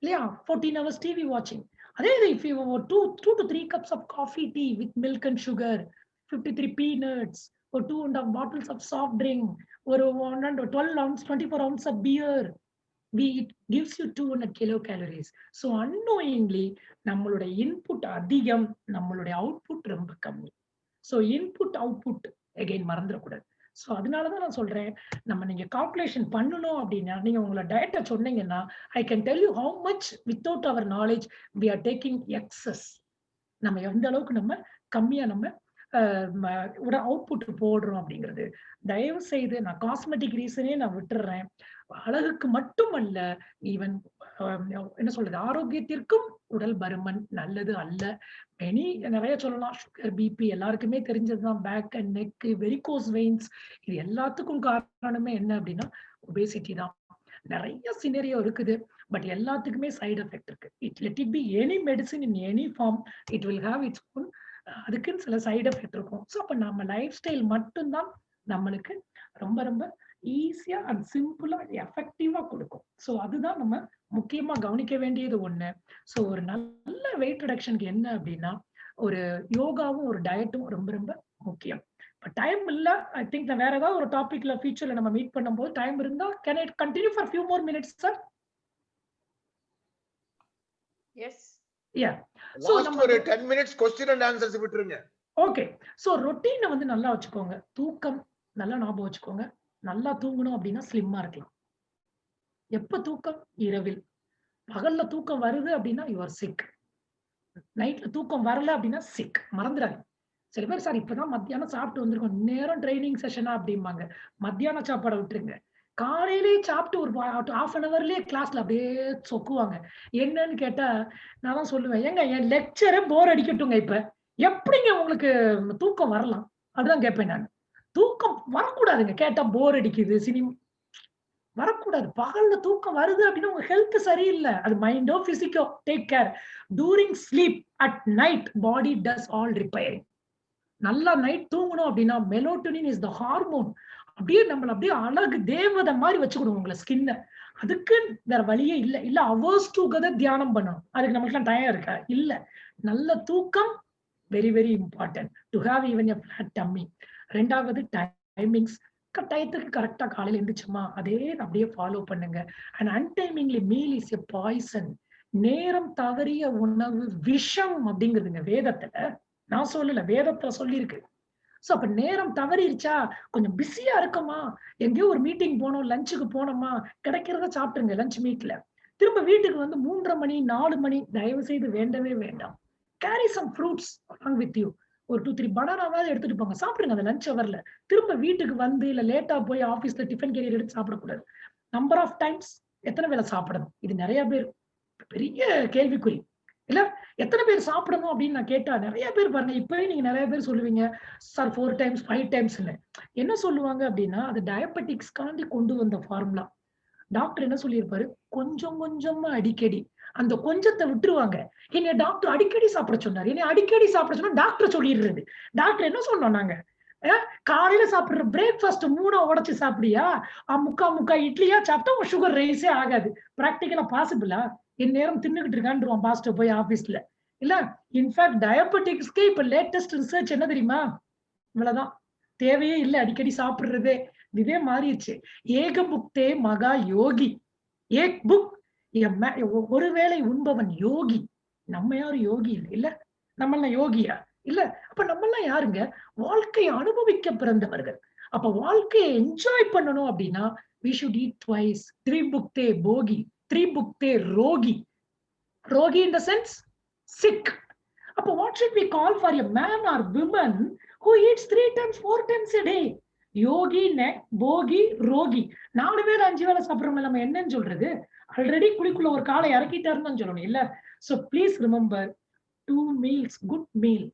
இல்லையா, 14 hours TV watching. அதே இது if you 2 to 3 cups of coffee tea with milk and sugar, 53 peanuts, or 2.5 bottles of soft drink, or 12 ounce 24 ounce of beer, it gives you 200 kilocalories. So unknowingly நம்மளுடைய input அதிகம், நம்மளுடைய output ரொம்ப கம்மி. So input output again மறந்துடக்கூடாது. So அதனாலதான் நான் சொல்றேன், நம்ம நீங்க கால்குலேஷன் பண்ணணும் அப்படின்னா நீங்க உங்களோட டயட்டை சொன்னீங்கன்னா I can tell you how much without our knowledge we are taking excess. நம்ம எந்த அளவுக்கு நம்ம கம்மியா நம்ம அவுட்புட் போடுறோம் அப்படிங்கிறது. தயவு செய்து நான் காஸ்மெட்டிக் ரீசனே நான் விட்டுறேன். அழகுக்கு மட்டுமல்ல, ஈவன் என்ன சொல்றது, ஆரோக்கியத்திற்கும் உடல் பருமன் நல்லது அல்ல. நிறைய சொல்லலாம். சுகர், பிபி எல்லாருக்குமே தெரிஞ்சதுதான். Back and neck, varicose veins, இது எல்லாத்துக்கும் காரணமே என்ன அப்படின்னா ஒபேசிட்டி தான். நிறைய சினரியோ இருக்குது. பட் எல்லாத்துக்குமே சைடு எஃபெக்ட் இருக்கு. Let it be any medicine in any form, it will have its own, அதுக்குன்னு சில சைடு எஃபெக்ட் இருக்கும். ஸோ அப்ப நம்ம லைஃப் ஸ்டைல் மட்டும்தான் நம்மளுக்கு ரொம்ப ரொம்ப ஈஸியா அண்ட் சிம்பிளா எஃபெக்டிவா கொடுக்கும். ஸோ அதுதான் நம்ம முக்கியமா கவனிக்க வேண்டியது ஒண்ணு. ஸோ ஒரு நல்ல வெயிட் ரிடக்ஷனுக்கு என்ன அப்படின்னா ஒரு யோகாவும் ஒரு டயட்டும் ரொம்ப ரொம்ப முக்கியம். இப்ப டைம் இல்ல. ஐ திங்க் நான் வேற ஏதாவது ஒரு டாபிக்ல ஃபியூச்சர்ல நம்ம மீட் பண்ணும்போது டைம் இருந்தா can I continue for few more minutes sir? Yes. Yeah. Last ஒரு 10 minutes question and answers விட்டுருங்க. ஓகே. சோ ரொட்டீனை வந்து நல்லா வச்சுக்கோங்க. தூக்கம் நல்லா ஞாபகம் வச்சுக்கோங்க. நல்லா தூங்கணும் அப்படின்னா ஸ்லிம்மா இருக்கலாம். எப்ப தூக்கம்? இரவில். பகல்ல தூக்கம் வருது அப்படின்னா யூ ஆர் சிக். நைட்ல தூக்கம் வரல அப்படின்னா சிக். மறந்துடாதீங்க. சில பேர் சார் இப்பதான் மத்தியானம் சாப்பிட்டு வந்திருக்கோம், நேரம் ட்ரைனிங் செஷனா அப்படிம்பாங்க. மத்தியான சாப்பாடை விட்டுருங்க. காலையிலேயே சாப்பிட்டு ஒரு half an hourலயே கிளாஸ்ல அப்படியே சொக்குவாங்க. என்னன்னு கேட்டா நான் தான் சொல்லுவேன், ஏங்க என் லெக்சரே போர் அடிக்கட்டுங்க இப்ப. எப்படிங்க உங்களுக்கு தூக்கம் வரலாம்? அதுதான் கேட்பேன் நான். தூக்கம் வரக்கூடாதுங்க. கேட்டா போர் அடிக்குது, வரக்கூடாது. பகல்ல தூக்கம் வருது அப்படின்னா உங்க ஹெல்த் சரியில்லை. அது மைண்டோ பிசிக்கோ, take care. During sleep at night body does all repairing. நல்லா நைட் தூங்கணும் அப்படின்னா மெலோட்டோனின் இஸ் த ஹார்மோன். அப்படியே நம்மள அப்படியே அழகு தேவதை மாதிரி வச்சுக்கணும் உங்களை ஸ்கின்ன. அதுக்கு வேற வழியே இல்ல. இல்ல அவர்ஸ் டுகெதர் தியானம் பண்ணணும். அதுக்கு நம்மளுக்கு டைம் இருக்கா? இல்ல. நல்ல தூக்கம் very very important to have even a flat tummy. ரெண்டாவது டைமிங்ஸ். டயத்துக்கு கரெக்டா காலையில எந்திரிச்சுமா அதே அப்படியே ஃபாலோ பண்ணுங்க. And untimingly meal is a poison. நேரம் தவறிய உணவு விஷம் அப்படிங்கிறதுங்க வேதத்துல. நான் சொல்லல, வேதத்துல சொல்லியிருக்கு. சோ அப்ப நேரம் தவறிடுச்சா, கொஞ்சம் பிஸியா இருக்கமா, எங்கேயோ ஒரு மீட்டிங் போனோம், லஞ்சுக்கு போனோமா, கிடைக்கிறத சாப்பிட்டுருங்க லஞ்ச் மீட்ல. திரும்ப வீட்டுக்கு வந்து 3:30 மணி 4 மணி தயவு செய்து வேண்டவே வேண்டாம். Carry some fruits along with you. ஒரு 2-3 பனானாவாவது எடுத்துட்டு போங்க, சாப்பிடுங்க அந்த லஞ்ச் ஹவர்ல. திரும்ப வீட்டுக்கு வந்து இல்ல லேட்டா போய் ஆபீஸ்ல டிஃபன் கேரியர் எடுத்து சாப்பிடக்கூடாது. நம்பர் ஆஃப் டைம்ஸ் எத்தனை வேளை சாப்பிடணும்? இது நிறைய பேர் பெரிய கேள்விக்குறி. இல்ல எத்தனை பேர் சாப்பிடணும் அப்படின்னு நான் கேட்டா நிறைய பேர் பாருங்க, இப்பவே நீங்க நிறைய பேர் சொல்லுவீங்க சார் 4 டைம்ஸ் 5 டைம்ஸ். என்ன சொல்லுவாங்க அப்படின்னா அது டயபெட்டிக்ஸ்காண்டி கொண்டு வந்த ஃபார்முலா. டாக்டர் என்ன சொல்லியிருப்பாரு, கொஞ்சம் கொஞ்சமா அடிக்கடி. அந்த கொஞ்சத்தை விட்டுருவாங்க. என்னைய டாக்டர் அடிக்கடி சாப்பிட சொன்னாரு. என்னை அடிக்கடி சாப்பிட சொன்னா டாக்டர் சொல்லிடுறது. டாக்டர் என்ன சொன்னோம் நாங்க, காலையில சாப்பிடுற பிரேக்ஃபாஸ்ட் 3 உடைச்சு சாப்பிடியா, முக்கா இட்லியா சாப்பிட்டா உங்க சுகர் ரைஸே ஆகாது. பிராக்டிகலா பாசிபிளா? என் நேரம் தின்னுகிட்டு இருக்கான்றான் பாஸ்டர் போய் ஆபீஸ்ல. இல்ல இன்ஃபேக்ட் டயபெட்டிக்ஸ்க்கு இப்ப லேட்டஸ்ட் ரிசர்ச் என்ன தெரியுமா? இவ்வளவுதான். தேவையே இல்லை அடிக்கடி சாப்பிடுறதே. இதே மாறிடுச்சு. ஏக புக்தே மகா யோகி. ஏக் புக் ஒருவேளை உண்பவன் யோகி. நம்ம யாரும் யோகி இல்லை. இல்ல நம்ம யோகியா? இல்ல. அப்ப நம்ம எல்லாம் யாருங்க? வாழ்க்கையை அனுபவிக்க பிறந்தவர்கள். அப்ப வாழ்க்கையை என்ஜாய் பண்ணணும் அப்படின்னா we should eat twice. திரிபுக்தே Bogi, திரிபுக்தே Rogi. Rogi in the sense sick. அப்ப what should we call for a man or woman who eats 3 times 4 times a day? யோகி, போகி, ரோகி. 4 வேளை 5 வேளை சாப்பிடுறவங்க நம்ம என்னன்னு சொல்றது? ஆல்ரெடி குழிக்குள்ள ஒரு காலை இறக்கிட்டாருன்னு சொல்லணும் இல்ல. So please remember 2 meals good meal.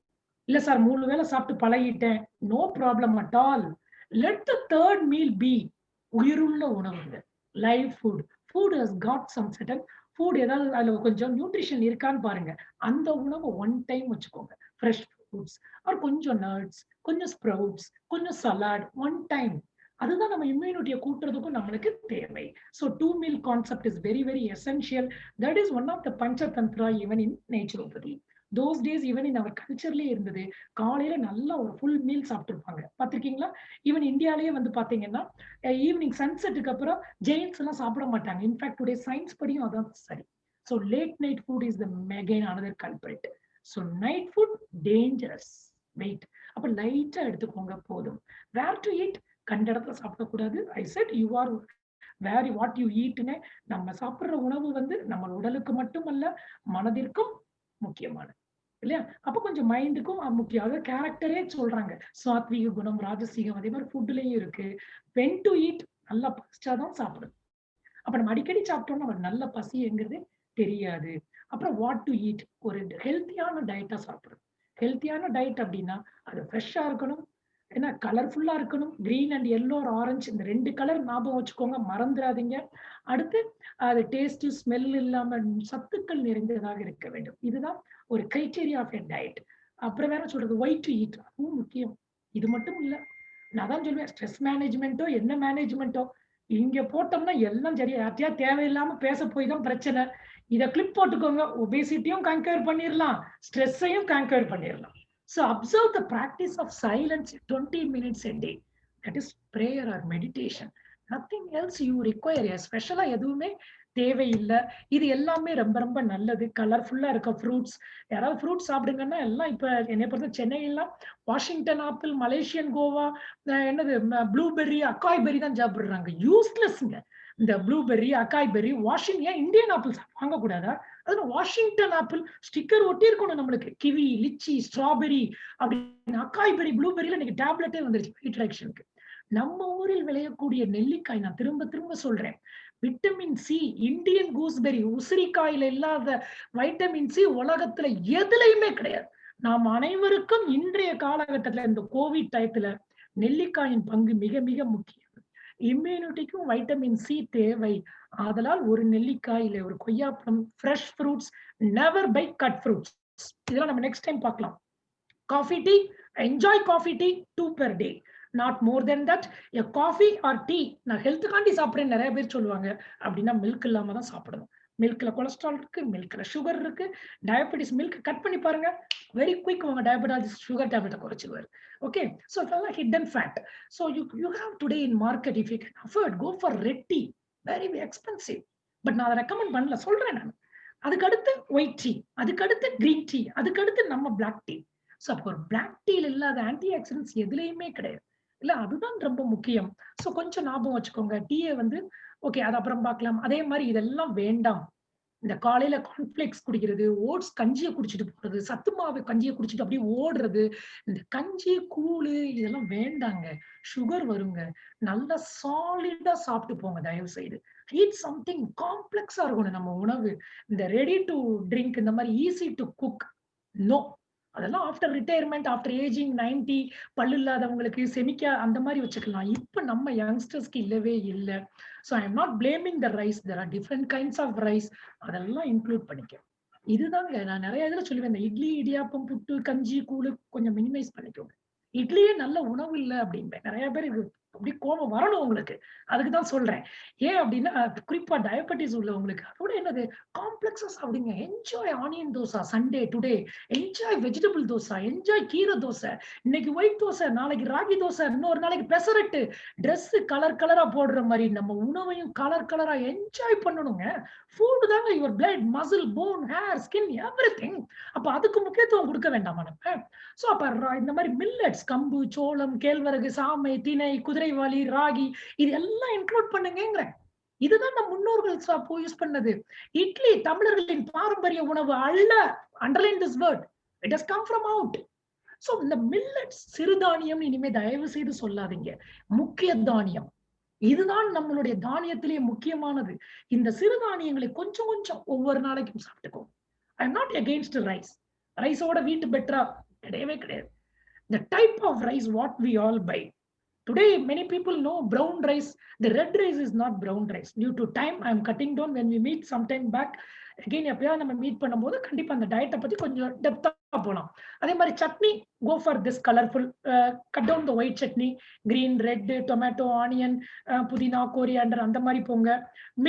இல்ல சார் 3 வேளை சாப்பிட்டு பழகிட்டேன், no problem at all. Let the third meal be உயிருள்ள உணவுங்க. Live food. Food has got some certain food. ஏதாவது அதுல கொஞ்சம் நியூட்ரிஷன் இருக்கான்னு பாருங்க. அந்த உணவு 1 டைம் வச்சுக்கோங்க. ஃப்ரெஷ் ஃப்ரூட்ஸ் ஆர் கொஞ்சம் நட்ஸ், கொஞ்சம் ஸ்ப்ரவுட்ஸ், கொஞ்சம் சலாட் 1 டைம். அதுதான் நம்ம இம்யூனிட்டியை கூட்டுறதுக்கும் நம்மளுக்கு தேவை. So 2 meal concept is very very essential. That is one of the Panchatantra even in naturopathy. Those days even in our கல்ச்சர்லயே இருந்தது. காலையில நல்லா ஒரு ஃபுல் மீல் சாப்பிட்டுருப்பாங்க. பார்த்திருக்கீங்களா? ஈவன் இந்தியாலேயே வந்து பாத்தீங்கன்னா ஈவினிங் சன்செட்டுக்கு அப்புறம் ஜெயின்ஸ் எல்லாம் சாப்பிட மாட்டாங்க. இன்ஃபேக்ட் டுடே சயின்ஸ் படியும் அதான் சரி. So late night food is the again another culprit. So night food dangerous. Weight. அப்ப லைட்டா எடுத்துக்கோங்க போதும். வேர் டு ஈட், கண்ட இடத்துல சாப்பிடக்கூடாது. I said you are where what you ஈட்னு. நம்ம சாப்பிடுற உணவு வந்து நம்ம உடலுக்கு மட்டுமல்ல மனதிற்கும் முக்கியமானது. இல்லையா? அப்ப கொஞ்சம் மைண்டுக்கும் முக்கியம். அதாவது கேரக்டரே சொல்றாங்க. சாத்வீக குணம், ராஜசீகம் அதே மாதிரி ஃபுட்லயும் இருக்கு. வென் டு ஈட், நல்லா பசிச்சாதான் சாப்பிடணும். அப்ப நம்ம அடிக்கடி சாப்பிட்டோம்னா நமக்கு நல்ல பசிங்கிறது தெரியாது. அப்புறம் வாட் டு ஈட், ஒரு ஹெல்த்தியான டயட்டா சாப்பிடணும். ஹெல்த்தியான டயட் அப்படின்னா அது ஃப்ரெஷ்ஷா இருக்கணும். ஏன்னா கலர்ஃபுல்லா இருக்கணும். Green and yellow R orange இந்த 2 கலர் ஞாபகம் வச்சுக்கோங்க. மறந்துராதீங்க. அடுத்து அது டேஸ்ட், ஸ்மெல் இல்லாம சத்துக்கள் நிறைந்ததாக இருக்க வேண்டும். இதுதான் ஒரு கிரைட்டீரியா ஆஃப் எ டயட். அப்புறம் வேற சொல்றது ஒய் டு ஈட், அதுவும் முக்கியம். இது மட்டும் இல்ல. நான் தான் சொல்லுவேன் ஸ்ட்ரெஸ் மேனேஜ்மென்ட்டோ என்ன மேனேஜ்மென்ட்டோ இங்க போட்டோம்னா எல்லாம் சரியா யார்ட்டயா தேவையில்லாம பேச போய் தான் பிரச்சனை. இத கிளிப் போட்டுக்கோங்க. ஒபேசிட்டியும் கான்கர் பண்ணிரலாம். ஸ்ட்ரெஸ்ஸையும் கான்கர் பண்ணிரலாம். So observe the practice of silence 20 minutes a day. That is prayer or meditation. Nothing else you require. Special எதுவுமே தேவையில்ல. இது எல்லாமே ரொம்ப ரொம்ப நல்லது. கலர்ஃபுல்லா இருக்க ஃப்ரூட்ஸ். யாராவது ஃப்ரூட் சாப்பிடுங்கன்னா எல்லாம் இப்ப என்னைய பொறுத்த சென்னையெல்லாம் வாஷிங்டன் ஆப்பிள், மலேசியன் கோவா, என்னது ப்ளூபெர்ரி, அக்காய் பெர்ரி தான் சாப்பிடுறாங்க. யூஸ்லெஸ்ங்க. இந்த ப்ளூபெர்ரி, அக்காய் பெர்ரி, ஏன் இந்தியன் ஆப்பிள் வாங்கக்கூடாதா? அதுல வாஷிங்டன் ஆப்பிள் ஸ்டிக்கர் ஒட்டி இருக்கணும் நம்மளுக்கு. கிவி, லிச்சி, ஸ்ட்ராபெரி அப்படின்னு அக்காய் பெர்ரி, ப்ளூபெர்ரில இன்னைக்கு டேப்லெட்டே வந்துருச்சு ஹீட் ரியாக்ஷனுக்கு. நம்ம ஊரில் விளையக்கூடிய நெல்லிக்காய் நான் திரும்ப திரும்ப சொல்றேன். விட்டமின் சி, இந்தியன் கூஸ்பெரி, உசிரிக்காயில இல்லாத வைட்டமின் சி உலகத்துல எதுலையுமே கிடையாது. நாம் அனைவருக்கும் இன்றைய காலகட்டத்துல இந்த கோவிட் டயத்துல நெல்லிக்காயின் பங்கு மிக மிக முக்கியம். இம்யூனிட்டிக்கும் வைட்டமின் சி தேவை. ஆதலால் ஒரு நெல்லிக்காய் இல்ல ஒரு கொய்யாப்பழம், fresh fruits, never bye cut fruits. இதெல்லாம் நம்ம நெக்ஸ்ட் டைம் பார்க்கலாம். Coffee tea, enjoy coffee tea 2 per day. Not more then that. A coffee or tea நான் ஹெல்த்துக்காண்டி சாப்பிடுறேன் நிறைய பேர் சொல்லுவாங்க. அப்படின்னா மில்க் இல்லாம தான் சாப்பிடணும். மில்க்ல கொலஸ்ட்ரால் இருக்கு, மில்க்ல சுகர் இருக்கு. டயபெட்டிஸ் மில்க் கட் பண்ணி பாருங்க. வெரி குயிக் உங்க டயபெட்டிஸ் சுகர் டேப்லெட்டை குறைச்சிடுவாரு. ஓகே, ஸோ இதெல்லாம் hidden fat. So you have today in market if you can afford go for red tea. Very expensive. But நான் அதை ரெக்கமெண்ட் பண்ணல, சொல்றேன் நான். அதுக்கு அடுத்து ஒயிட் டீ, அதுக்கு அடுத்து கிரீன் டீ, அதுக்கு அடுத்து நம்ம பிளாக் டீ. ஸோ அப்போ ஒரு பிளாக் டீல இல்லாத ஆன்டி ஆக்சிடென்ட்ஸ் எதுலையுமே கிடையாது. இல்ல அதுதான் ரொம்ப முக்கியம். ஸோ கொஞ்சம் ஞாபகம் வச்சுக்கோங்க. டீயை வந்து ஓகே அது அப்புறம் பார்க்கலாம். அதே மாதிரி இதெல்லாம் வேண்டாம். இந்த காலையில கார்ன்ஃபிளேக்ஸ் குடிக்கிறது, ஓட்ஸ் கஞ்சியை குடிச்சிட்டு போறது, சத்து மாவு கஞ்சியை குடிச்சிட்டு அப்படியே ஓடுறது, இந்த கஞ்சி கூழு இதெல்லாம் வேண்டாங்க. சுகர் வருங்க. நல்லா சாலிடா சாப்பிட்டு போங்க தயவு செய்து. ஈட் சம்திங் காம்ப்ளெக்ஸா இருக்கணும் நம்ம உணவு. இந்த ரெடி டு ட்ரிங்க் இந்த மாதிரி ஈஸி டு குக் நோ. அதெல்லாம் ஆஃப்டர் ரிட்டையர்மெண்ட், ஆஃப்டர் ஏஜிங் 90 பல்லு இல்லாதவங்களுக்கு செமிக்கா அந்த மாதிரி வச்சுக்கலாம். இப்ப நம்ம யங்ஸ்டர்ஸ்க்கு இல்லவே இல்ல. So I am not blaming the rice. There are different kinds of rice. அதெல்லாம் இன்க்ளூட் பண்ணிக்க. இதுதாங்க நான் நிறைய இதுல சொல்லுவேன். இந்த இட்லி, இடியாப்பம், புட்டு, கஞ்சி, கூழு கொஞ்சம் மினிமைஸ் பண்ணிக்கோங்க. இட்லியே நல்ல உணவு இல்ல அப்படின்பேன். நிறைய பேர் இது அப்படி கோபம் வரணும் உங்களுக்கு. அதுக்குதான் சொல்றேன். ஏன் அப்படின்னா குறிப்பா டயபெட்டிஸ் உள்ளவங்களுக்கு அதோட என்னது காம்ப்ளெக்ஸா சாப்பிடுங்க. Enjoy onion dosa Sunday today. Enjoy vegetable dosa, enjoy கீரை தோசை. இன்னைக்கு ஒயிட் தோசை, நாளைக்கு ராகி தோசை, இன்னொரு நாளைக்கு பெசரட்டு. ட்ரெஸ் கலர் கலரா போடுற மாதிரி நம்ம உணவையும் கலர் கலரா என்ஜாய் பண்ணணுங்க. ஃபுட் தாங்க your blood, muscle, phone, hair, skin everything. அப்ப அதுக்கு முக்கியத்துவம் கொடுக்க வேண்டாமா நம்ம? சோ அப்ப இந்த மாதிரி மில்லட்ஸ், கம்பு, சோளம், கேழ்வரகு, சாமை, திணை, குதிரைவாலி, ராகி இது எல்லாம் இன்க்ளூட் பண்ணுங்கிறேன். இதுதான் நம் முன்னோர்கள் யூஸ் பண்ணது. இட்லி தமிழர்களின் பாரம்பரிய உணவு அல்ல. Underline this word. It has come from out. So இந்த மில்லட்ஸ் சிறுதானியம் இனிமே தயவு செய்து சொல்லாதீங்க. முக்கிய தானியம். இதுதான் நம்மளுடைய தானியத்திலேயே முக்கியமானது. இந்த சிறுதானியங்களை கொஞ்சம் கொஞ்சம் ஒவ்வொரு நாளைக்கும் சாப்பிட்டுக்கோ. I am not against rice. ரைஸோட வீட்டு பெட்டரா கிடையவே கிடையாது. The type of rice what we all buy. Today, many people know brown rice. The red rice is not brown rice. Due to time, I am cutting down. When we meet sometime back, again, எப்பயாவது நம்ம meet பண்ணும்போது கண்டிப்பா அந்த டயட்டை பத்தி கொஞ்சம் டெப்தா போலாம். அதே மாதிரி chutney, go for this colorful. Cut down the white chutney, green, red, tomato, onion, புதினா, coriander அந்த மாதிரி போங்க.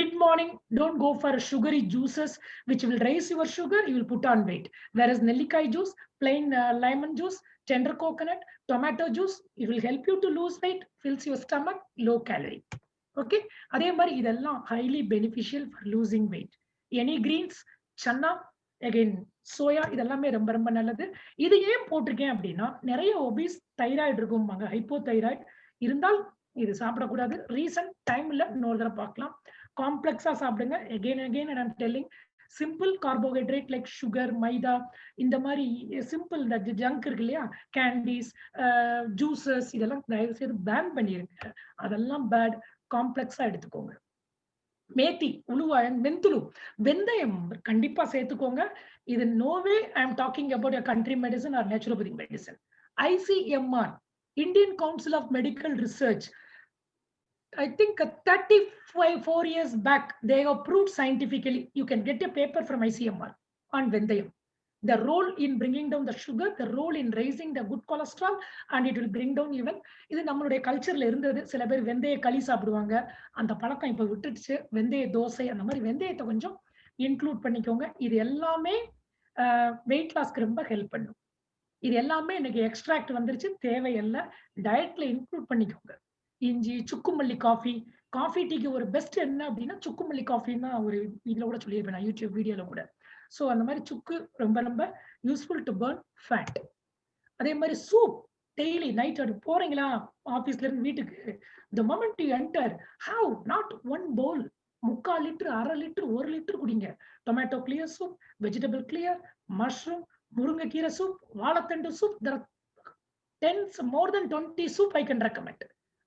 Mid morning, don't go for sugary juices which will raise your sugar. You will put on weight. Whereas நெல்லிக்காய் juice, plain lemon juice, tender coconut, tomato juice, it will help you to lose weight, fills your stomach, low calorie. Okay, அதே மாதிரி இதெல்லாம் highly beneficial for losing weight. Any greens, chana, again soya இதெல்லாமே ரொம்ப ரொம்ப நல்லது. இது ஏன் போட்டிருக்கேன் அப்படின்னா நிறைய ஒபிஸ் தைராய்டு இருக்கும்பாங்க, ஹைப்போதைராய்டு இருந்தால் இது சாப்பிடக்கூடாது. ரீசன் டைம் இல்ல, இன்னொரு தடவை பார்க்கலாம். காம்ப்ளெக்ஸா சாப்பிடுங்க. again and I'm telling, simple carbohydrate like sugar, maida, இந்த மாதிரி சிம்பிள் இந்த ஜங்க் இருக்கு இல்லையா, கேண்டீஸ், ஜூசஸ், இதெல்லாம் தயவு செய்து பேன் பண்ணிருங்க. அதெல்லாம் பேட். காம்ப்ளெக்ஸா எடுத்துக்கோங்க. மேத்தி, உலுவாயன், மெந்துலு, வெந்தயம் கண்டிப்பா சேர்த்துக்கோங்க. இது no way I am talking about a country medicine or naturopathic medicine. ICMR, Indian Council of Medical Research, I think 34 years back, they have proved scientifically. You can get a paper from ICMR on Vendayam. The role in bringing down the sugar, the role in raising the good cholesterol, and it will bring down even. இது நம்மளுடைய கல்ச்சர்ல இருந்தது. சில பேர் வெந்தய களி சாப்பிடுவாங்க. அந்த பழக்கம் இப்ப விட்டுடுச்சு. வெந்தய தோசை, அந்த மாதிரி வெந்தயத்தை கொஞ்சம் இன்க்ளூட் பண்ணிக்கோங்க. இது எல்லாமே வெயிட் லாஸ்க்கு ரொம்ப ஹெல்ப் பண்ணும். இது எல்லாமே இன்னைக்கு எக்ஸ்ட்ராக்ட் வந்துருச்சு, தேவையில்லை. டயட்ல இன்க்ளூட் பண்ணிக்கோங்க. இஞ்சி, சுக்குமல்லி காஃபி, காஃபி டீக்கு ஒரு பெஸ்ட் என்ன அப்படின்னா சுக்குமல்லி காஃபின்னு ஒரு இதுல கூட சொல்லியிருப்பேன் நான், யூடியூப் வீடியோல கூட. ஸோ அந்த மாதிரி சுக்கு ரொம்ப ரொம்ப யூஸ்ஃபுல் டு பர்ன் ஃபேட். அதே மாதிரி சூப் டெய்லி நைட் அது போறீங்களா ஆபீஸ்ல இருந்து வீட்டுக்கு, the moment you enter, have not one bowl, 3/4 litre, 1/2 litre, 1 litre குடிங்க. Tomato clear soup, vegetable clear, mushroom, முருங்கைக்கீரை சூப், வாழைத்தண்டு soup, there are more than 20 soup I can recommend.